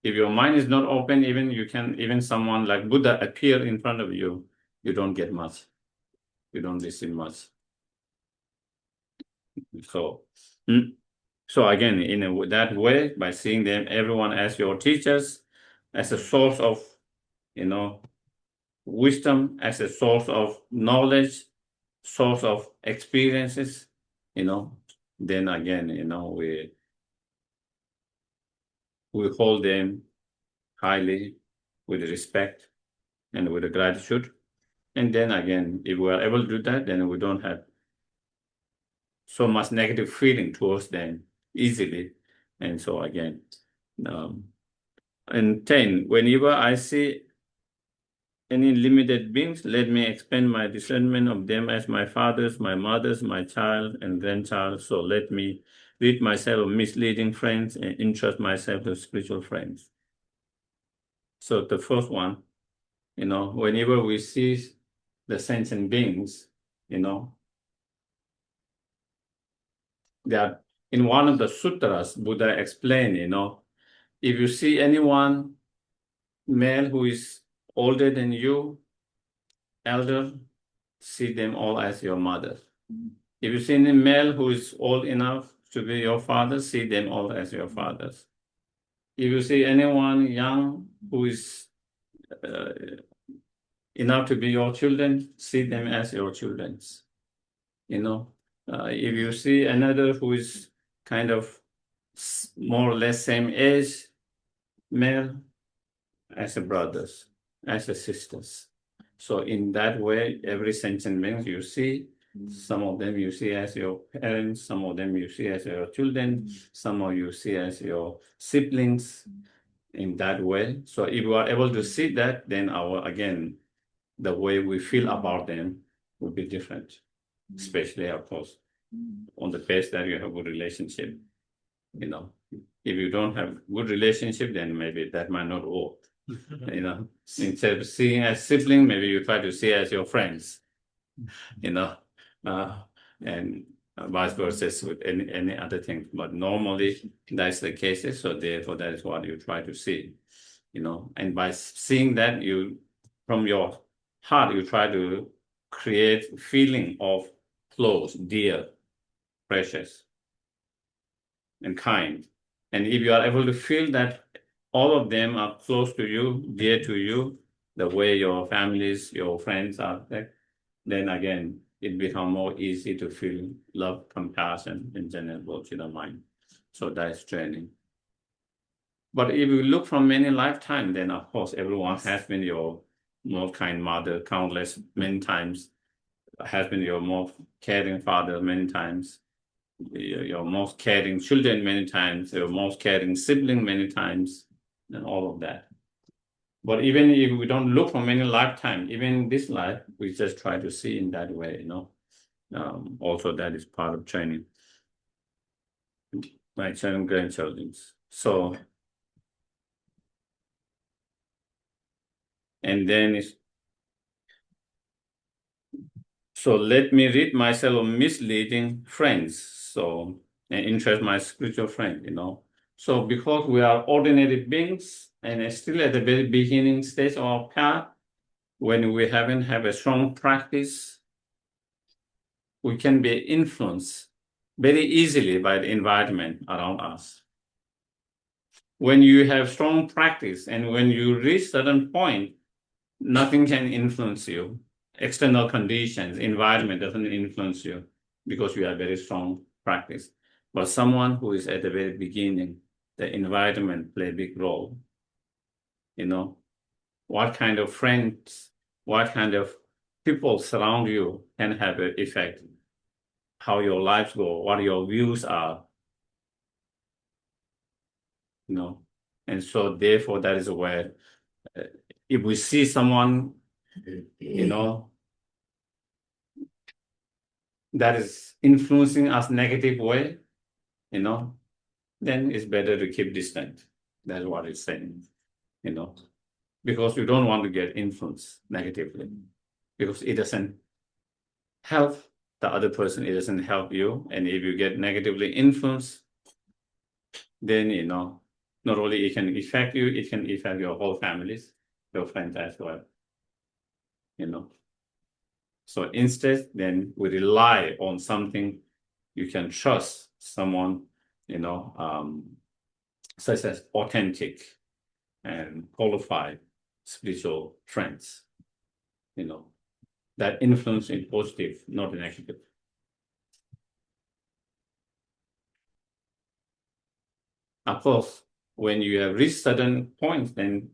If your mind is not open, even someone like Buddha appear in front of you, you don't get much. You don't receive much. So again, in that way, by seeing them, everyone as your teachers, as a source of, wisdom, as a source of knowledge, source of experiences, then again, we hold them highly with respect and with gratitude. And then again, if we are able to do that, then we don't have so much negative feeling towards them easily. And so again, and 10, whenever I see any limited beings, let me expand my discernment of them as my fathers, my mothers, my child and grandchild. So let me rid myself of misleading friends and entrust myself to spiritual friends. So the first one, whenever we see the sentient beings, that in one of the sutras, Buddha explained, if you see anyone, male who is older than you, elder, see them all as your mother. If you see any male who is old enough to be your father, see them all as your fathers. If you see anyone young who is enough to be your children, see them as your children. If you see another who is kind of more or less same age, male, as a brothers, as a sisters. So in that way, every sentient being you see, some of them you see as your parents, some of them you see as your children, some of you see as your siblings, in that way. So if we are able to see that, then the way we feel about them will be different, especially, of course, on the base that you have a good relationship. If you don't have good relationship, then maybe that might not work. Instead of seeing as sibling, maybe you try to see as your friends, and vice versa with any other thing. But normally that's the case. So therefore, that is what you try to see, and by seeing that, you, from your heart, you try to create feeling of close, dear, precious, and kind. And if you are able to feel that all of them are close to you, dear to you, the way your families, your friends are, then again, it becomes more easy to feel love, compassion, and general in the mind. So that's training. But if you look from many lifetimes, then of course, everyone has been your most kind mother countless many times, has been your most caring father many times, your most caring children many times, your most caring sibling many times, and all of that. But even if we don't look for many lifetimes, even this life, we just try to see in that way, also that is part of training. My children, grandchildren. So, and then so let me rid myself of misleading friends. So, and interest my spiritual friend, So because we are ordinary beings and still at the very beginning stage of our path, when we haven't have a strong practice, we can be influenced very easily by the environment around us. When you have strong practice and when you reach certain point, nothing can influence you. External conditions, environment doesn't influence you because you have very strong practice. But someone who is at the very beginning, the environment play a big role. What kind of friends, what kind of people surround you can have an effect. How your lives go, what your views are. And so therefore that is where if we see someone, that is influencing us negative way, then it's better to keep distant. That's what it's saying, because you don't want to get influenced negatively, because it doesn't help the other person, it doesn't help you. And if you get negatively influenced, then, you know, not only it can affect you, it can affect your whole families, your friends as well, you know. So instead, then we rely on something you can trust, someone, you know, such as authentic and qualified spiritual friends, you know, that influence in positive, not in negative. Of course, when you have reached certain points, then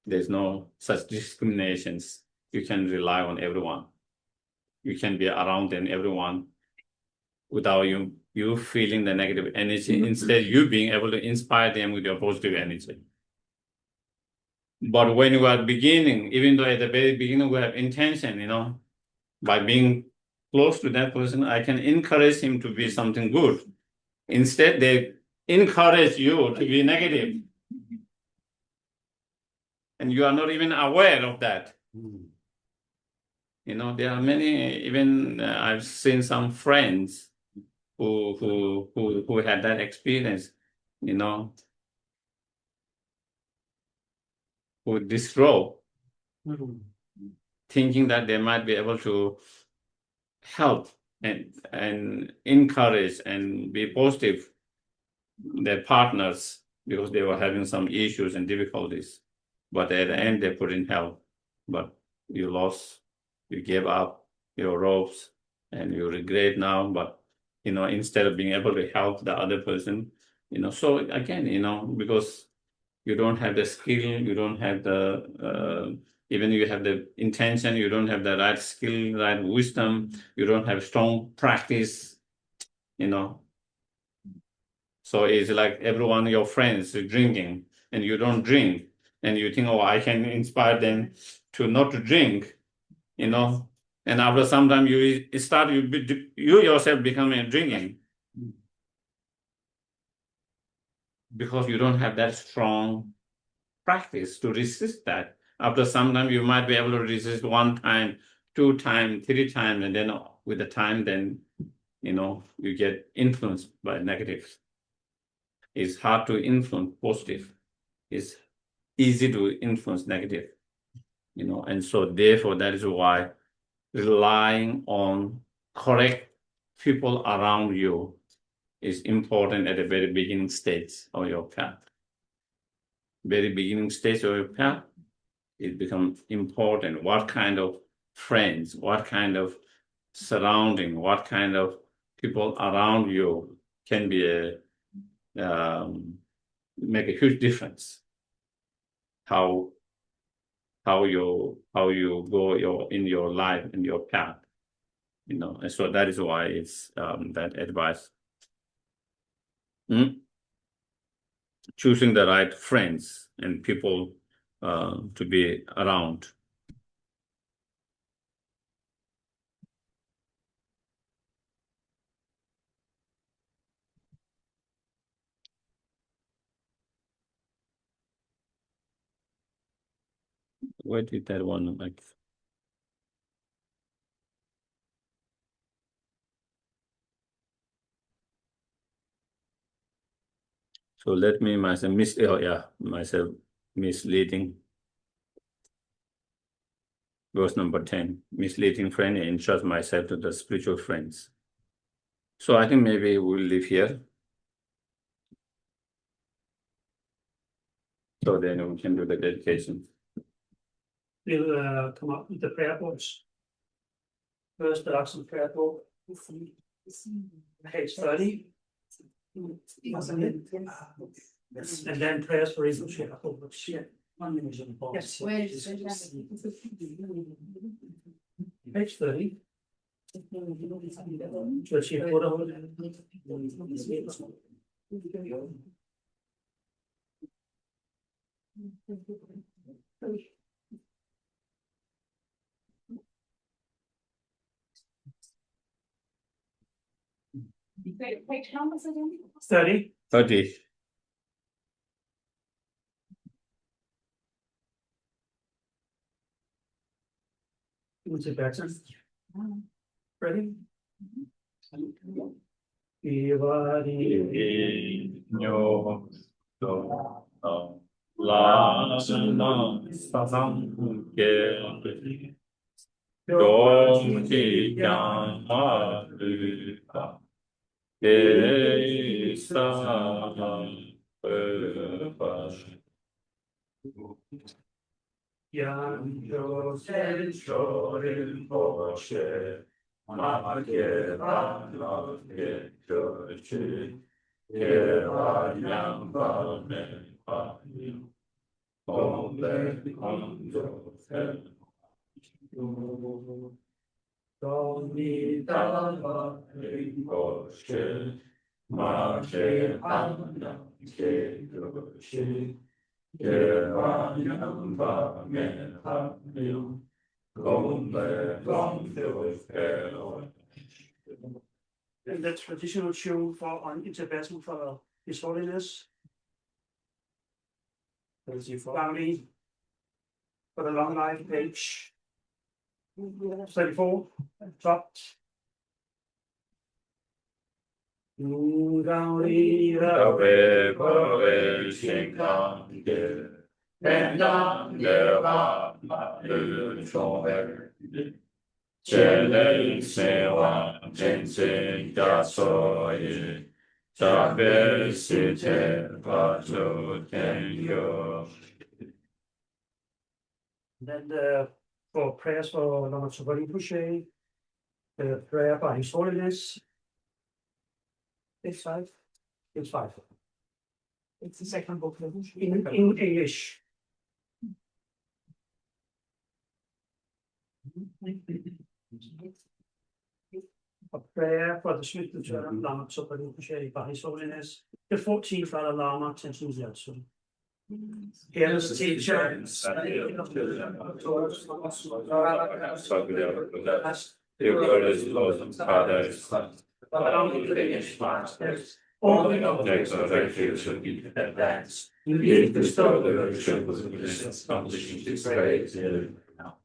there's no such discriminations. You can rely on everyone. You can be around them, everyone, without you feeling the negative energy. Instead, you being able to inspire them with your positive energy. But when you are beginning, even though at the very beginning we have intention, you know, by being close to that person, I can encourage him to be something good. Instead, they encourage you to be negative. And you are not even aware of that. You know, there are many, even I've seen some friends who had that experience, you know, who disrobe, thinking that they might be able to help and encourage and be positive their partners because they were having some issues and difficulties. But at the end, they couldn't help. But you lost, you gave up your ropes, and you regret now. But, you know, instead of being able to help the other person, you know, so again, you know, because you don't have the skill, you don't have the, even you have the intention, you don't have the right skill, right wisdom, you don't have strong practice, you know. So it's like everyone, your friends are drinking and you don't drink and you think, oh, I can inspire them to not to drink, you know. And after some time you yourself becoming drinking because you don't have that strong practice to resist that. After some time you might be able to resist 1 time, 2 times, 3 times, and then with the time, then, you know, you get influenced by negatives. It's hard to influence positive. It's easy to influence negative, you know, and so therefore that is why relying on correct people around you is important at the very beginning stage of your path. Very beginning stage of your path, it becomes important. What kind of friends, what kind of surrounding, what kind of people around you can be make a huge difference. How you go in your life, in your path, you know, and so that is why it's that advice. Choosing the right friends and people to be around. Where did that one like? So let me myself misleading. Verse number 10, misleading friend and entrust myself to the spiritual friends. So I think maybe we'll leave here. So then we can do the dedication. We'll come up with the prayer books. First, the Action Prayer Book, page 30. And then prayers for relationship. Yes. Page 30. To achieve Buddhahood. Page numbers again? 30. 30. in Tibetan. Ready? Yang Yosef Shorin Moshe Magera Geshe Kera Yamba Nepal Ole Kondo Doni Dava Goshe Magera Geshe Kera Yamba Nepal And the traditional tune for in Tibetan for His Holiness. Family for the long life, page 34, top. Then for prayers for Lama Tsubari, the prayer by His Holiness. It's 5. It's 5. It's the second book in English. A prayer for the swift return of Lama Tsubari by His Holiness, the 14th Dalai Lama, Tenzin Gyatso. Here is the teacher. All the objects of refuge should be advanced. You bestow the virtue of this accomplishing this great now.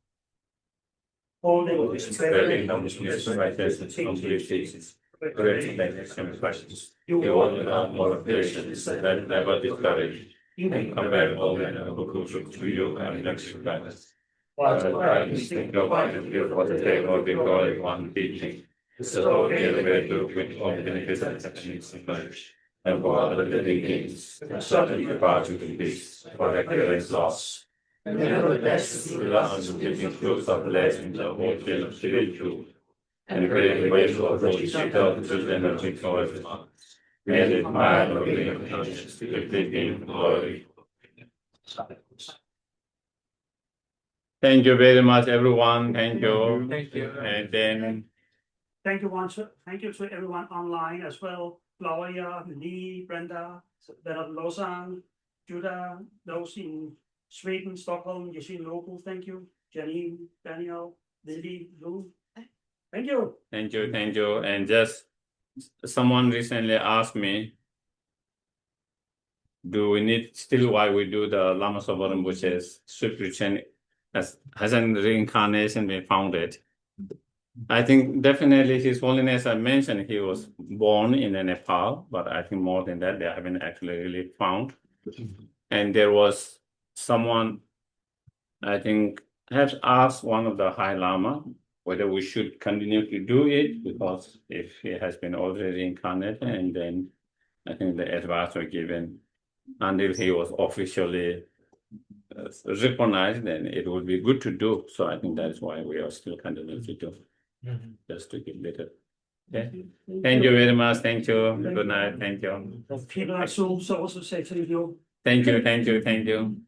All the expecting knowledge of righteousness complete thesis. Great magnificent questions. You will have more patience and never discourage. You can compare all the crucial to you and next to guidance. While I think of what to feel for the day or before one teaching. So the way to bring all benefits and techniques in life. And for other living beings, suddenly departure to peace, for accurate loss. And nevertheless, the last giving truth of blessing the whole field of spiritual. And great ways of which she felt to energy for everyone. And it might not be of conscience to the glory. Thank you very much, everyone. Thank you. Thank you. And then thank you to everyone online as well. Gloria, Lee, Brenda, Bernard Lausanne, Judah, those in Sweden, Stockholm, Yashin Local, thank you. Jenny, Daniel, Lily, Lou. Thank you. Thank you, thank you. And just someone recently asked me, do we need still why we do the Lama Soba Rinpoche's swift return as a reincarnation been founded? I think definitely His Holiness, I mentioned he was born in Nepal, but I think more than that, they haven't actually really found. And there was someone, I think, has asked one of the High Lama whether we should continue to do it, because if he has been already reincarnated, and then I think the advice was given until he was officially recognized, then it would be good to do. So I think that's why we are still continuing to do. Just to get better. Okay. Thank you very much. Thank you. Good night. Thank you. People at Zoom also say thank you. Thank you. Thank you. Thank you.